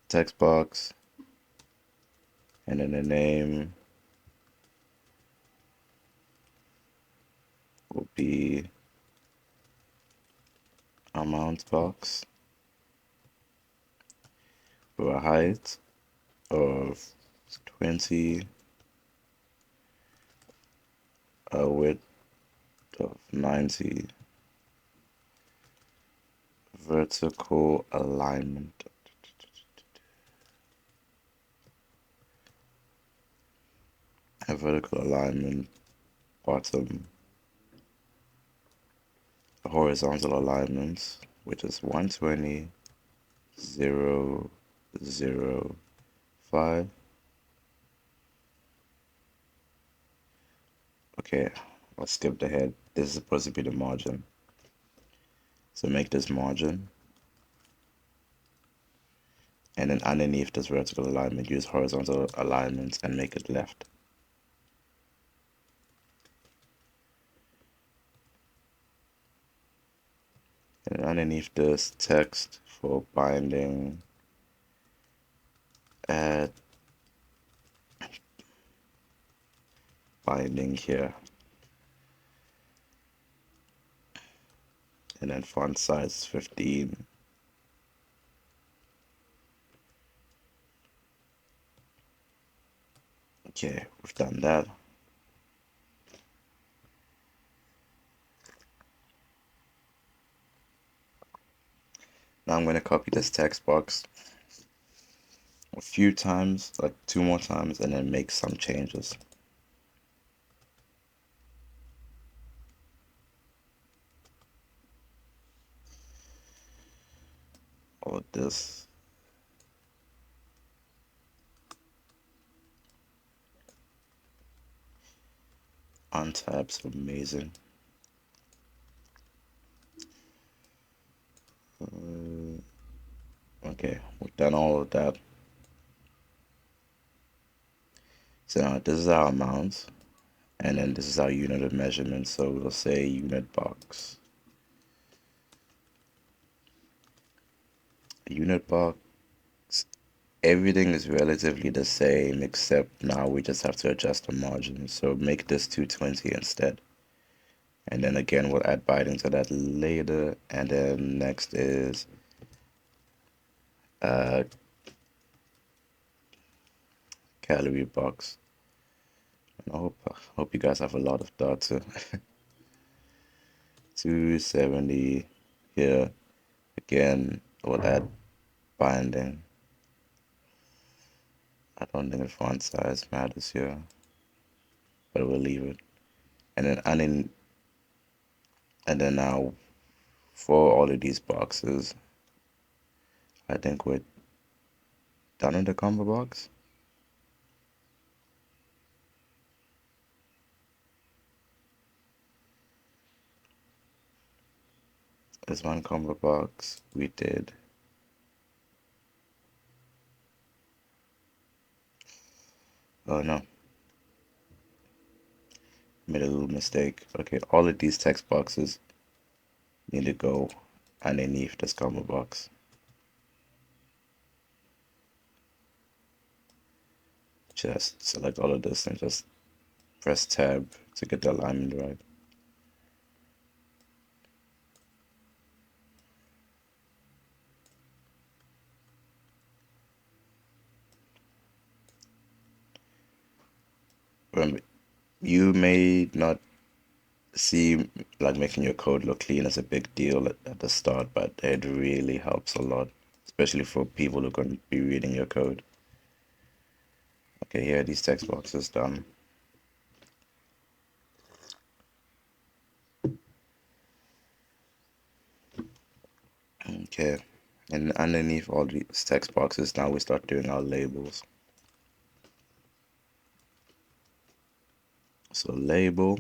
Text box. And then the name will be amount box for a height of 20, a width of 90, vertical alignment, a vertical alignment bottom, a horizontal alignment, which is 120, 0, 0, 5, Okay, I'll skip the head. This is supposed to be the margin. So make this margin. And then underneath this vertical alignment, use horizontal alignments and make it left. And underneath this, text for binding, add binding here. And then font size 15. Okay, we've done that. Now I'm going to copy this text box a few times, like 2 more times, and then make some changes. All of this. On tabs, amazing. Okay, we've done all of that. So now this is our amount, and then this is our unit of measurement. So we'll say unit box. Unit box, everything is relatively the same, except now we just have to adjust the margin. So make this 220 instead. And then again, we'll add binding to that later. And then next is calorie box. And I hope you guys have a lot of data. 270 here. Again, we'll add binding. I don't think the font size matters here, but we'll leave it. And then now for all of these boxes, I think we're done in the combo box. There's one combo box we did. Oh no, made a little mistake. Okay, all of these text boxes need to go underneath this combo box. Just select all of this and just press tab to get the alignment right. Remember, you may not see like making your code look clean as a big deal at the start, but it really helps a lot, especially for people who are going to be reading your code. Okay, here are these text boxes done. Okay, and underneath all these text boxes, now we start doing our labels. So label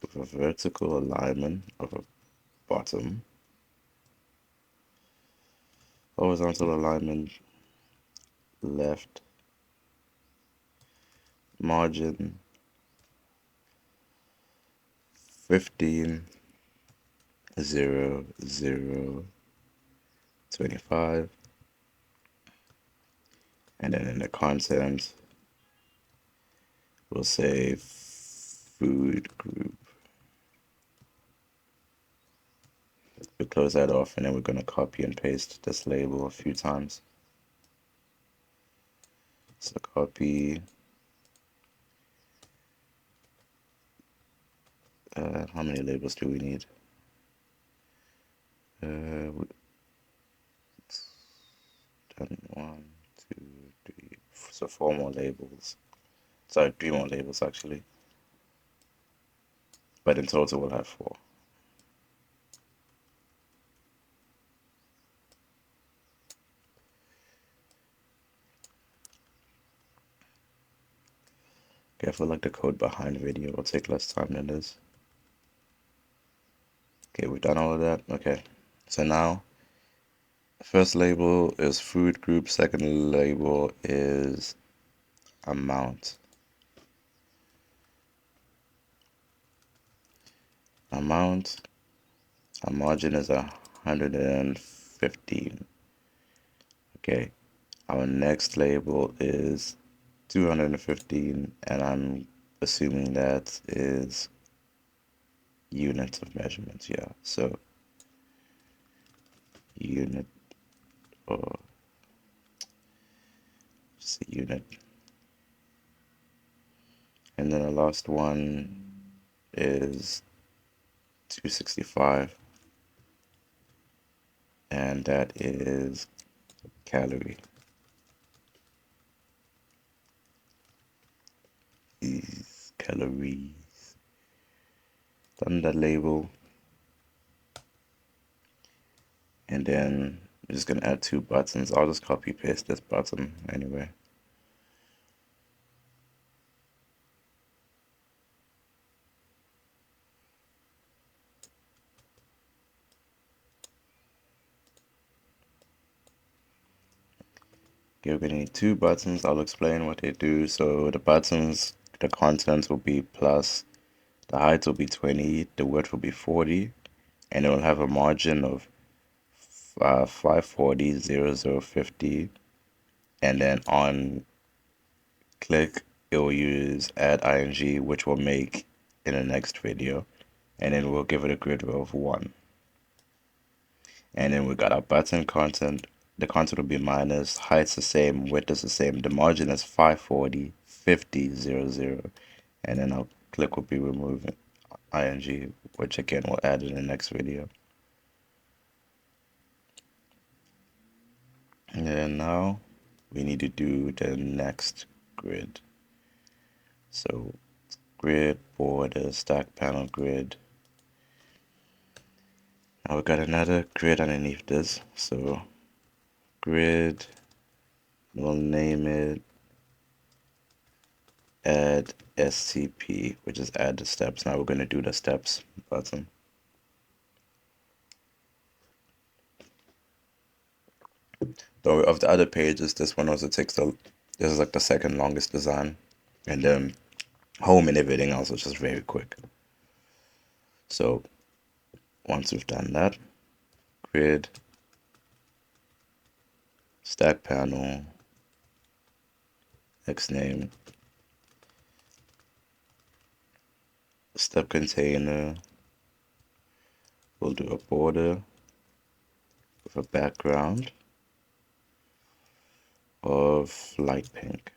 with a vertical alignment of a bottom, horizontal alignment left, margin 15, 0, 0, 25, and then in the content we'll say food group. We close that off, and then we're going to copy and paste this label a few times. So copy, how many labels do we need? Done 1, 2, 3, so 4 more labels. Sorry, 3 more labels actually. But in total we'll have 4. Okay, I feel like the code behind the video will take less time than this. Okay, we've done all of that. Okay, so now first label is food group, second label is amount. Amount, our margin is 115. Okay, our next label is 215, and I'm assuming that is units of measurements. Yeah, so unit or just a unit. And then the last one is 265, and that is calorie. These calories. Done that label. And then we're just gonna add two buttons. I'll just copy paste this button anyway. Okay, we're gonna need two buttons. I'll explain what they do. So the buttons, the content will be plus, the height will be 20, the width will be 40, and it will have a margin of 540, 0050, and then on click it will use add ing, which we'll make in the next video, and then we'll give it a grid of 1. And then we got our button content. The content will be minus, height's the same, width is the same. The margin is 540, 50, 00. And then our click will be removing ing, which again we'll add in the next video. And then now we need to do the next grid. So grid, border, stack panel grid. Now we got another grid underneath this. So grid, we'll name it add SCP, which is add the steps. Now we're going to do the steps button. Though of the other pages, this one also takes this is like the second longest design. And then home and everything else is just very quick. So once we've done that, grid, stack panel, xname, step container, we'll do a border with a background of light pink.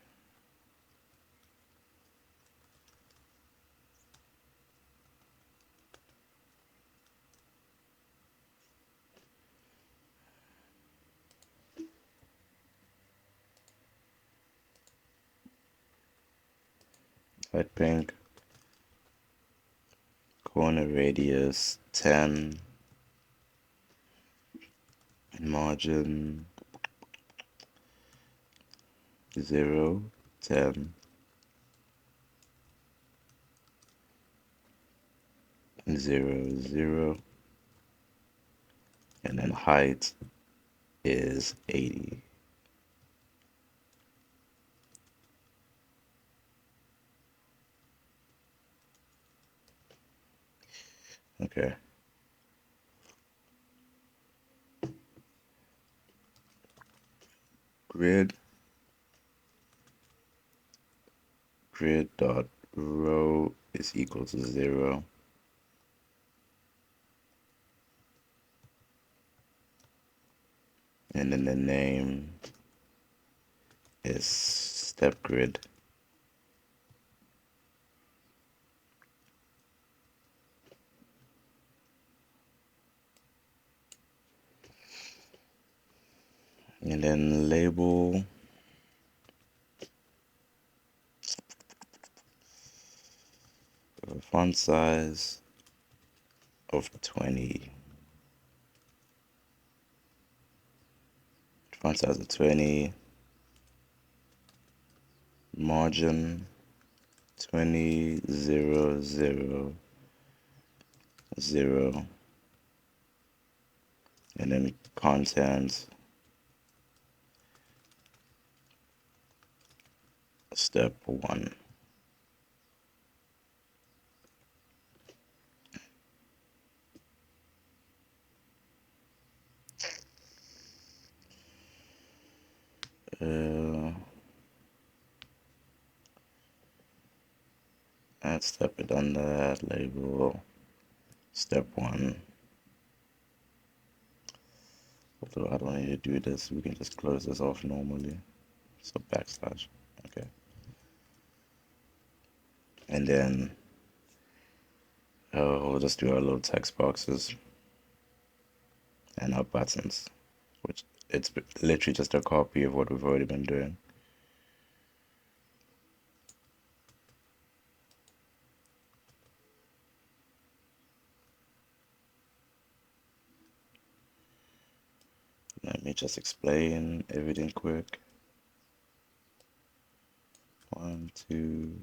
Light pink, corner radius 10, margin 0, 10, 0, 0, and then height is 80. Okay. Grid dot row is equal to 0. And then the name is step grid. And then label font size of 20. Font size of 20. Margin 20, 0, 0, 0, and then content step 1. Add step it on that label step 1. Although I don't need to do this, we can just close this off normally. So backslash, okay. And then we'll just do our little text boxes and our buttons, which it's literally just a copy of what we've already been doing. Let me just explain everything quick. 1, 2.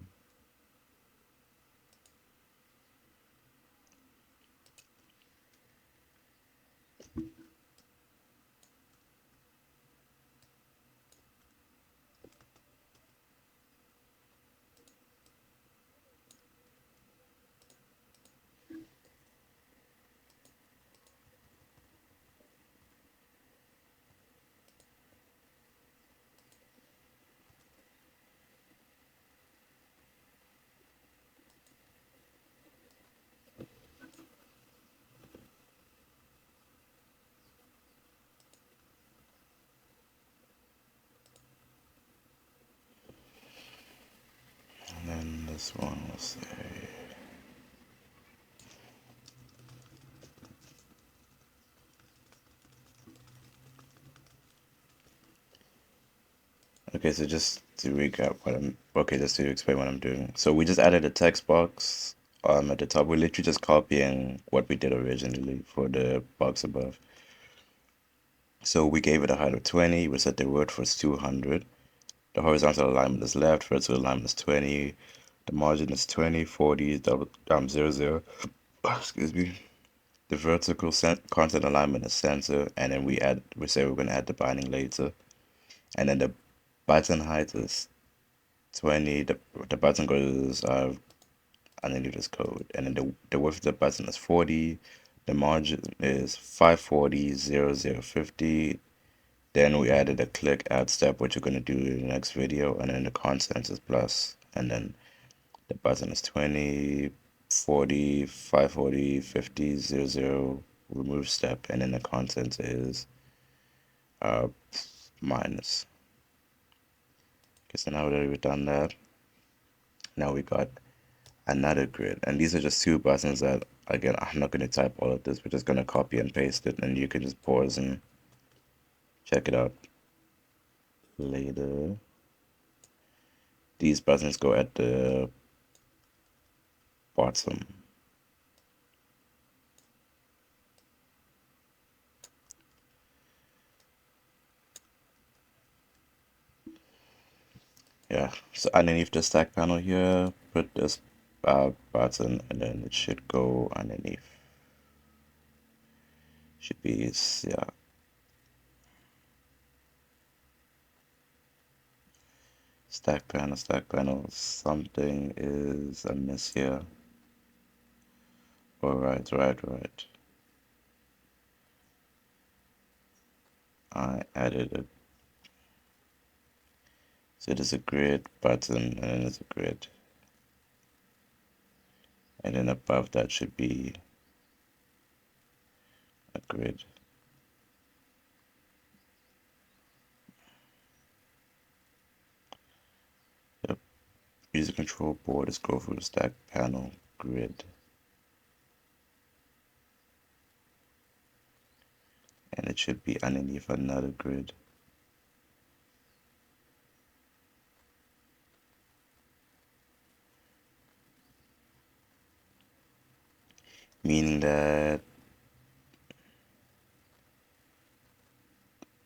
And then this one will say okay, so just to recap just to explain what I'm doing. So we just added a text box at the top. We're literally just copying what we did originally for the box above. So we gave it a height of 20. We set the width was 200. The horizontal alignment is left. Vertical alignment is 20. The margin is 20. 40 0, 0. Excuse me. The vertical content alignment is center, and then we say we're gonna add the binding later, and then the button height is 20. The button goes underneath this code, and then the width of the button is 40. The margin is 540 0, 0, 50. Then we added a click add step, which we're gonna do in the next video, and then the content is plus, and then the button is 20, 40, 540, 50, 0, 0, remove step, and then the content is minus. Okay, so now that we've done that, now we got another grid. And these are just two buttons that, again, I'm not going to type all of this. We're just going to copy and paste it, and you can just pause and check it out later. These buttons go at the bottom. Yeah, so underneath the stack panel here, put this button, and then it should go underneath. Should be, yeah. Stack panel, something is amiss here. Right. I added it. So there's a grid button, and then there's a grid. And then above that should be a grid. Yep. User control board is go through the stack panel grid. And it should be underneath another grid. Meaning that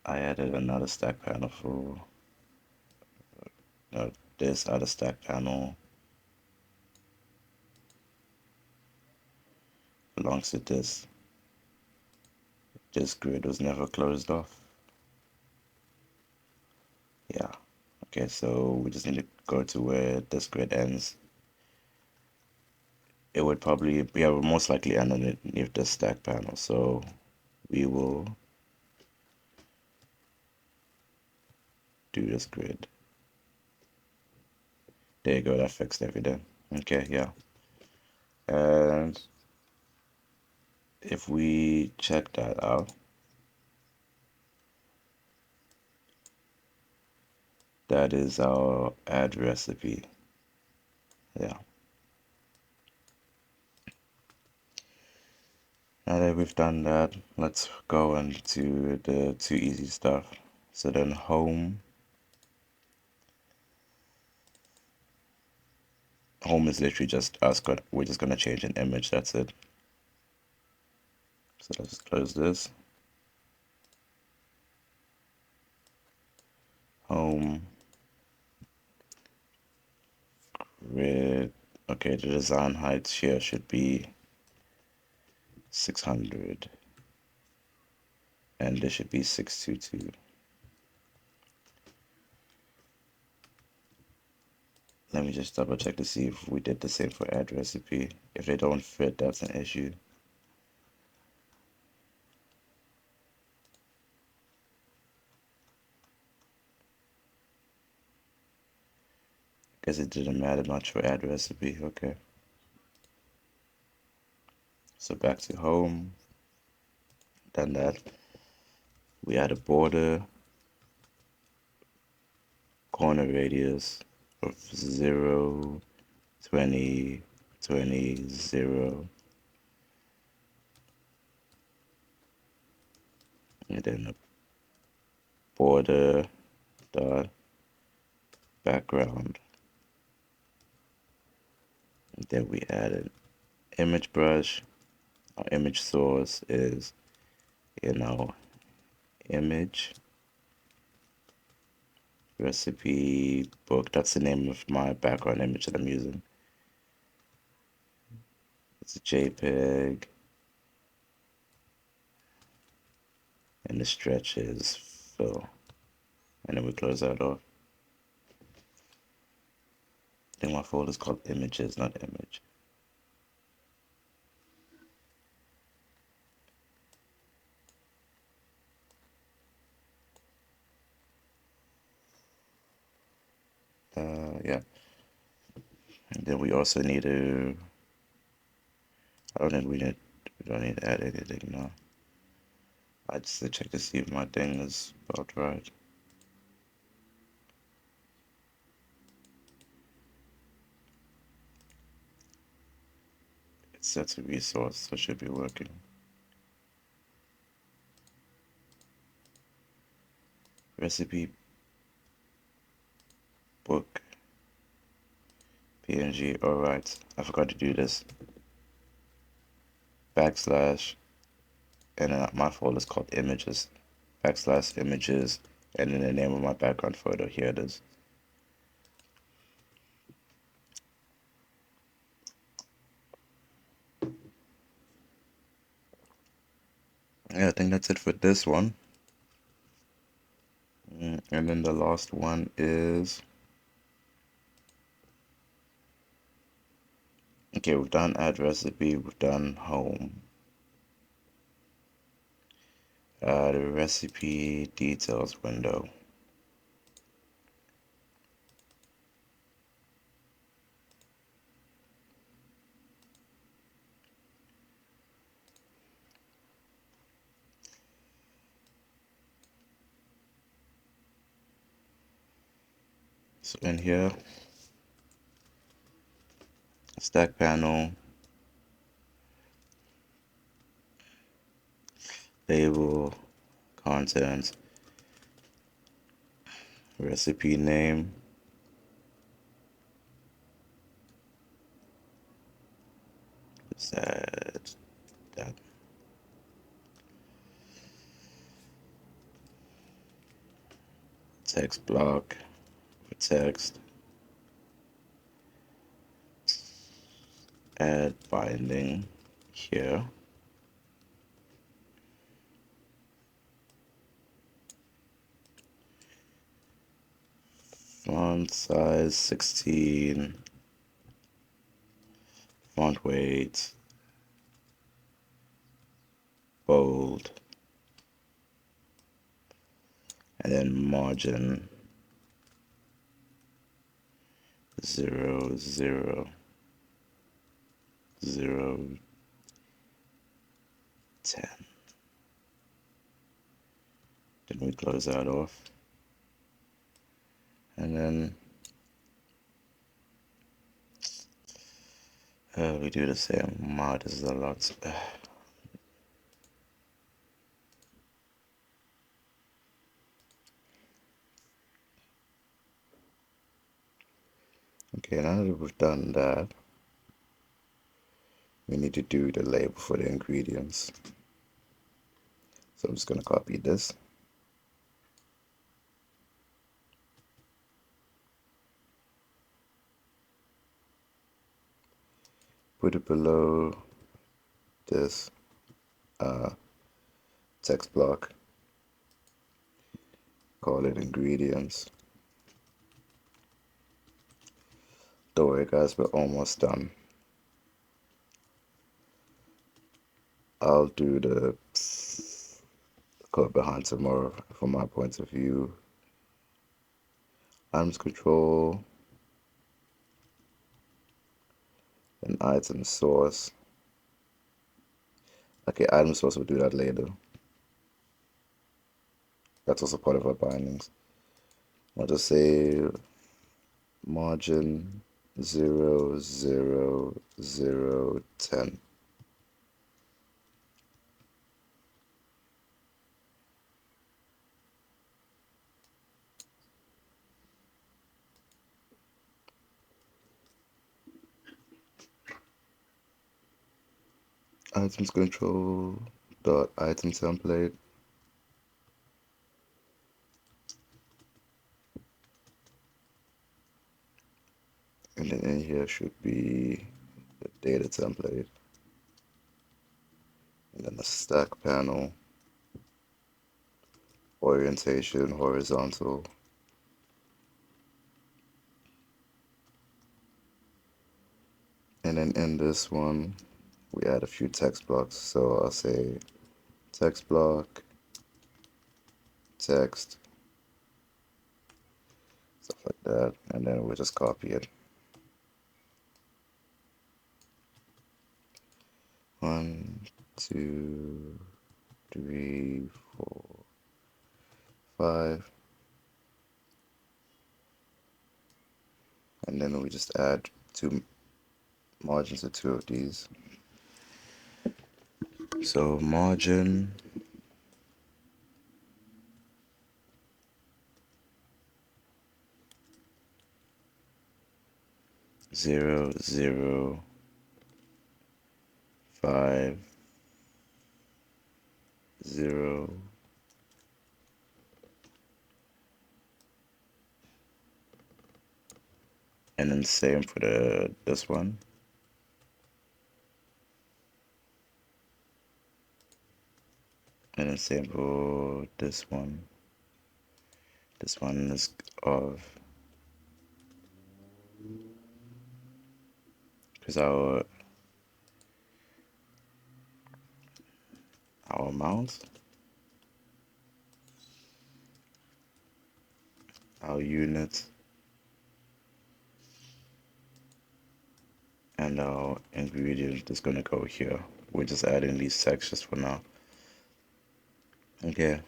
I added another stack panel for this other stack panel. belongs to this. This grid was never closed off. Yeah. Okay, so we just need to go to where this grid ends. It would probably, yeah, would most likely end underneath the stack panel. So we will do this grid. There you go, that fixed everything. Okay, yeah. And if we check that out, that is our add recipe. Yeah. Now that we've done that, let's go into the too easy stuff. So then home is literally just us, we're just gonna change an image, that's it. So let's just close this. Home, grid, okay, the design height here should be 600 and this should be 622. Let me just double check to see if we did the same for add recipe. If they don't fit, that's an issue. Guess it didn't matter much for add recipe. Okay. So back to home. Done that. We add a border, corner radius of 0, 20, 20, 0. And then a border dot background. And then we add an image brush. Our image source is, image recipe book. That's the name of my background image that I'm using. It's a JPEG. And the stretch is fill. And then we close that off. I think my folder is called images, not image. Yeah. And then we also need to, I don't think we don't need to add anything now. I just to check to see if my thing is about right. It's set to resource, so it should be working. Recipe book PNG. Alright, I forgot to do this. Backslash, and then my folder is called images. Backslash images, and then the name of my background photo. Here it is. Yeah, I think that's it for this one. And then the last one is, okay, we've done add recipe, we've done home. The recipe details window. So in here, stack panel, label, contents, recipe name, that, that. Text block for text, add binding here. Font size 16, font weight, bold, and then margin 0, 0, 0, 10. Then we close that off, and then we do the same. Wow, this is a lot. Okay, now that we've done that, we need to do the label for the ingredients. So I'm just going to copy this. Put it below this text block. Call it ingredients. Don't worry guys, we're almost done. I'll do the code behind tomorrow from my point of view. Items control, and item source. Okay, item source, we'll do that later. That's also part of our bindings. I'll just say margin 0, 0, 0, 10. Items control dot item template. And then in here should be the data template. And then the stack panel, orientation, horizontal. And then in this one, we add a few text blocks. So I'll say text block, text, stuff like that. And then we'll just copy it. 1, 2, 3, 4, 5. And then we just add 2 margins to 2 of these. So margin 0, 0, 5, 0, and then same for this one. And then same for this one. This one is of, because our amount, our unit, and our ingredient is going to go here. We're just adding these sections for now. Okay.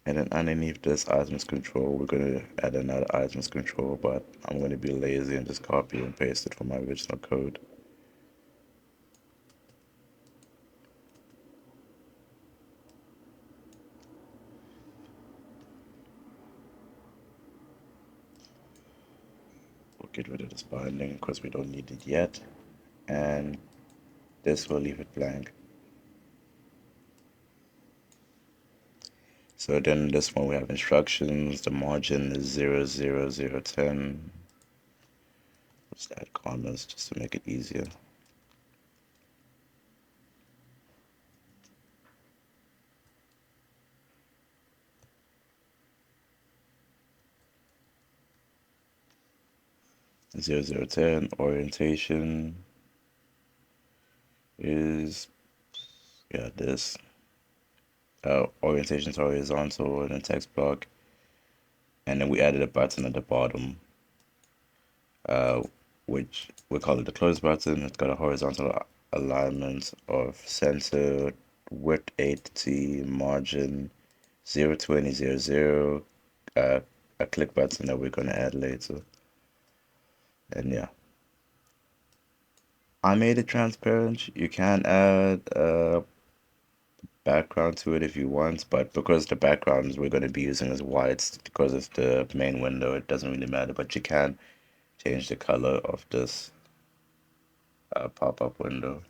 And then underneath this items control, we're going to add another items control, but I'm going to be lazy and just copy and paste it from my original code. We'll get rid of this binding because we don't need it yet. And this will leave it blank. So then this one we have instructions. The margin is 0, 0, 0, 10. Let's add commas just to make it easier. 0010. Orientation is, yeah, this. Orientation is horizontal in the text block. And then we added a button at the bottom, uh, which we call it the close button. It's got a horizontal alignment of center, width 80, margin 02000, a click button that we're going to add later. And yeah, I made it transparent. You can add a background to it if you want, but because the backgrounds we're going to be using is white because it's the main window, it doesn't really matter. But you can change the color of this pop-up window.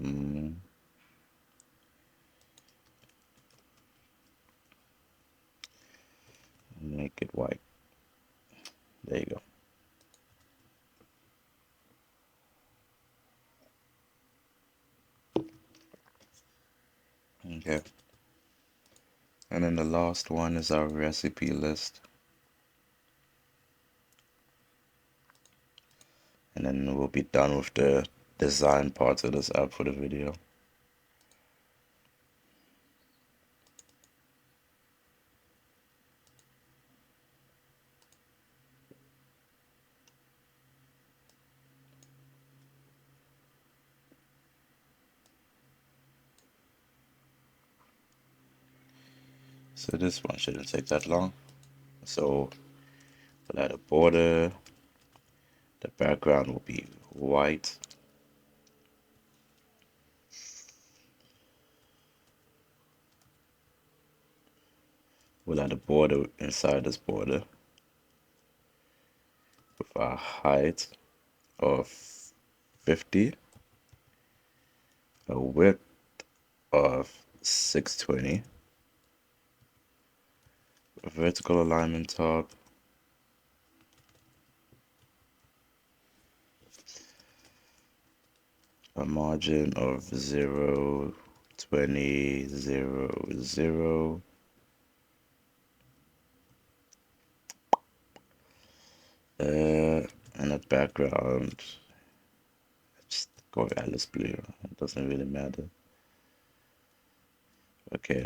Mm, make it white. There you go. Okay. And then the last one is our recipe list. And then we'll be done with the design part of this app for the video. So this one shouldn't take that long. So we'll add a border. The background will be white. We'll add a border inside this border with a height of 50, a width of 620, a vertical alignment top, a margin of 0, 20, 0, 0, and a background. Just go with Alice Blue. It doesn't really matter. Okay.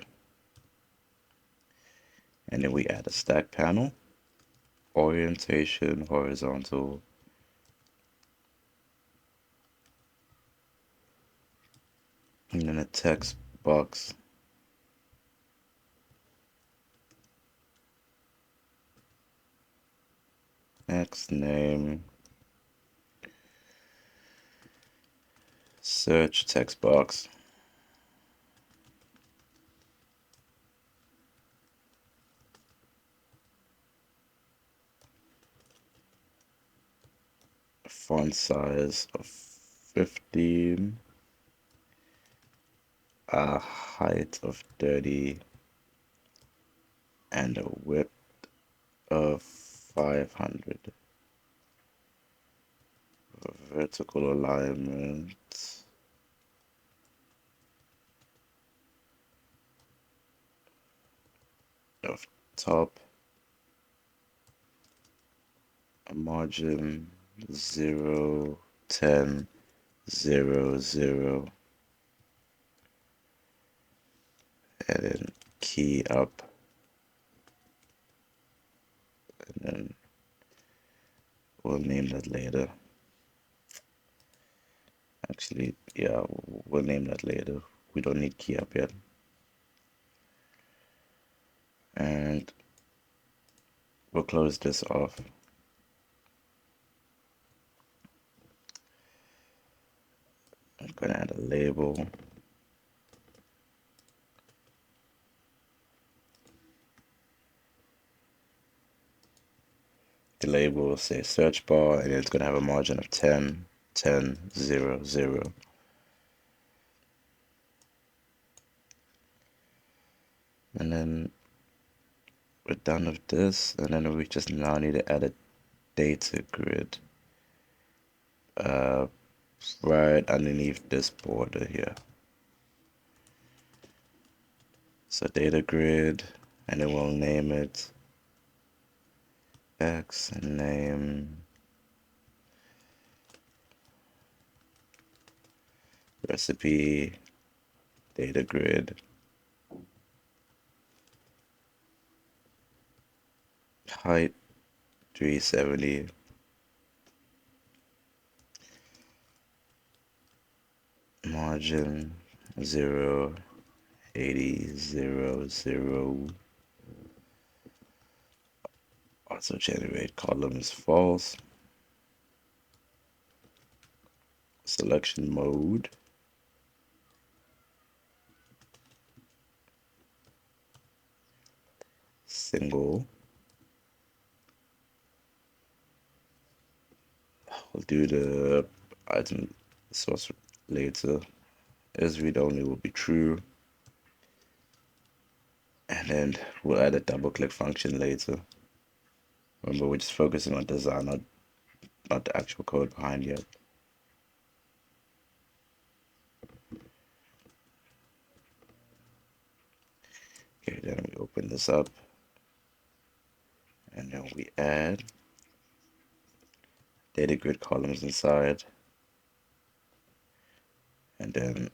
And then we add a stack panel, orientation, horizontal, and then a text box. Next name, search text box. Font size of 15, a height of 30, and a width of 500. Vertical alignment of top, a margin 0, 10, 0, 0, and then key up, and then we'll name that later. Actually, yeah, we'll name that later. We don't need key up yet. And we'll close this off. I'm gonna add a label. The label will say search bar, and it's gonna have a margin of 10, 10, 0, 0. And then we're done with this, and then we just now need to add a data grid right underneath this border here. So data grid, and then we'll name it X name recipe data grid height 370 margin 0 80 0 0 auto generate columns false selection mode single. We'll do the item source later. Is read only will be true, and then we'll add a double click function later. Remember, we're just focusing on design, not the actual code behind yet. Okay, then we open this up, and then we add data grid columns inside, and then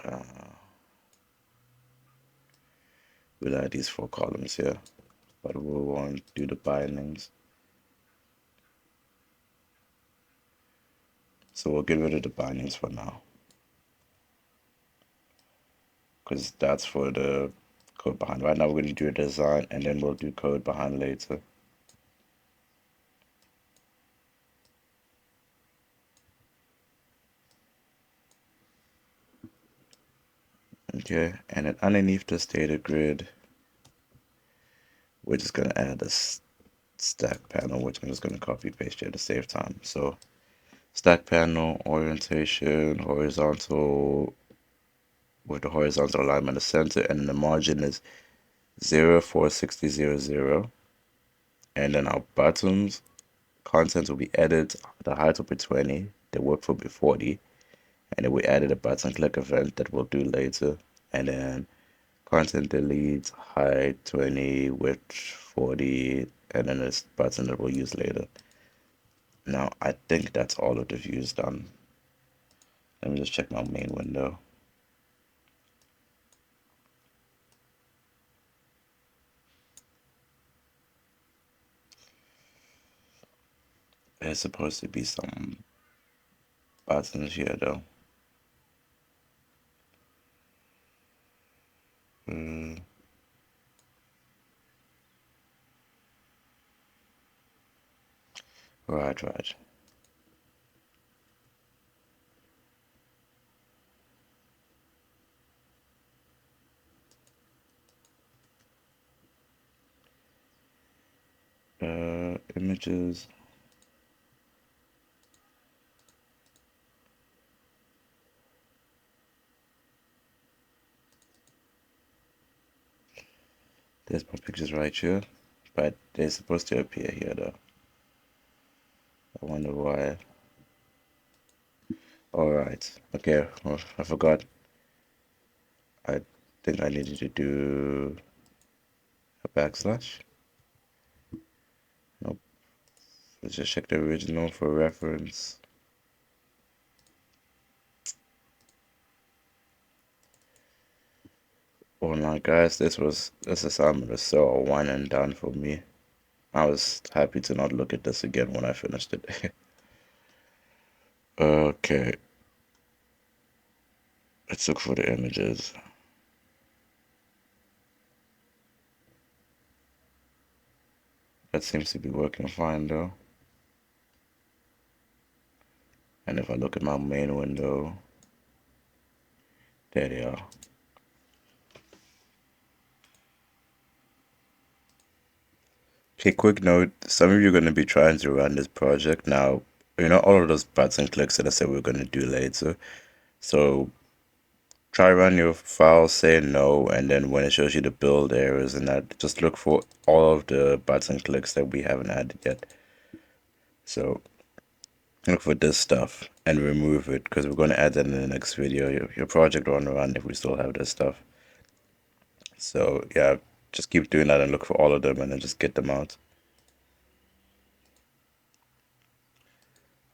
uh, we'll add these 4 columns here, but we'll want to do the bindings. So we'll get rid of the bindings for now, because that's for the code behind. Right now we're going to do a design, and then we'll do code behind later. Okay, and then underneath this data grid, we're just going to add a stack panel, which I'm just going to copy paste here to save time. So stack panel orientation horizontal with the horizontal alignment in the center, and the margin is 0 4 60 0 0. And then our bottoms content will be added. The height will be 20, the width will be 40, and then we added a button click event that we'll do later. And then content delete height 20, width 40, and then this button that we'll use later. Now I think that's all of the views done. Let me just check my main window. There's supposed to be some buttons here though. Right. Images. There's my pictures right here, but they're supposed to appear here though. I wonder why. Alright, okay, well, I forgot. I think I needed to do a backslash. Nope. Let's just check the original for reference. Oh my guys, this assignment was so a one and done for me. I was happy to not look at this again when I finished it. Okay, let's look for the images. That seems to be working fine though. And if I look at my main window, there they are. Okay, quick note, some of you are going to be trying to run this project. Now, all of those button clicks that I said we are going to do later. So try run your file, say no, and then when it shows you the build errors and that, just look for all of the button clicks that we haven't added yet. So look for this stuff and remove it, because we're going to add that in the next video. Your project won't run if we still have this stuff. So yeah, just keep doing that and look for all of them and then just get them out.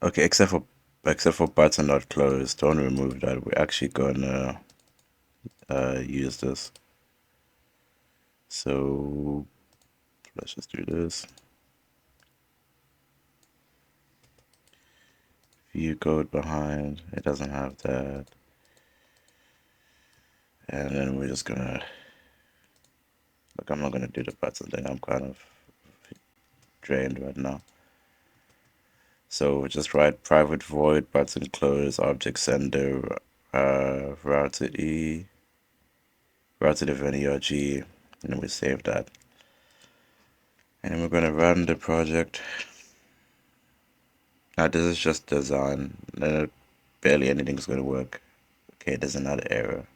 Okay, except for button not closed. Don't remove that. We're actually gonna use this. So let's just do this. View code behind. It doesn't have that. And then we're just gonna like I'm not gonna do the button thing. I'm kind of drained right now. So just write private void button close object sender routed E routed event ERG, and then we save that. And we're gonna run the project. Now this is just design. Barely anything's gonna work. Okay, there's another error.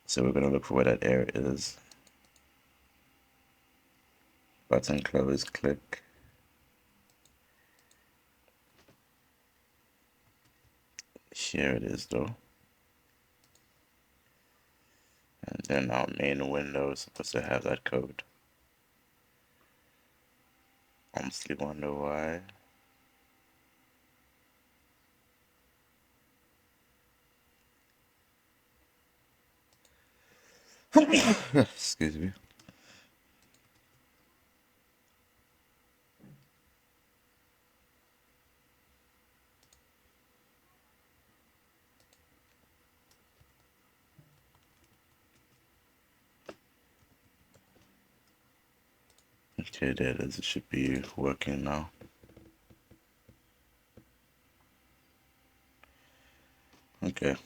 So we're gonna look for where that error is. Button close, click. Here it is though. And then our main window is supposed to have that code. Honestly wonder why. Excuse me. Okay, there it is. It should be working now. Okay.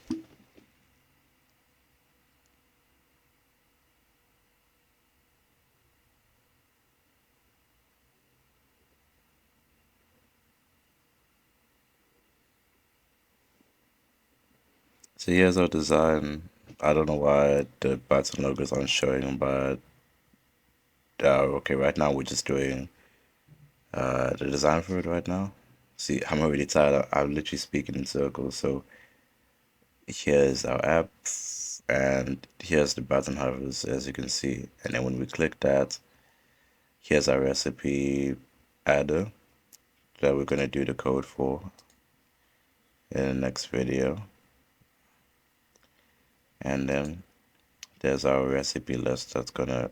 So here's our design. I don't know why the button logos aren't showing, but okay, right now we're just doing the design for it right now. See, I'm already tired. I'm literally speaking in circles. So here's our app, and here's the button hovers, as you can see. And then when we click that, here's our recipe adder that we're gonna do the code for in the next video. And then there's our recipe list that's gonna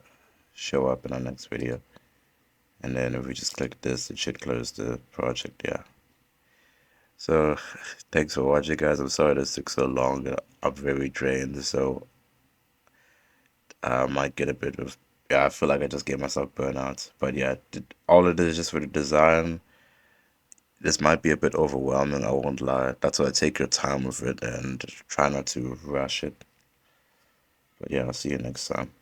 show up in our next video. And then if we just click this, it should close the project. Yeah. So thanks for watching, guys. I'm sorry this took so long. I'm very drained, so I might get a bit of, yeah, I feel like I just gave myself burnout. But yeah, all of this is just for the design. This might be a bit overwhelming, I won't lie. That's why take your time with it and try not to rush it. But yeah, I'll see you next time.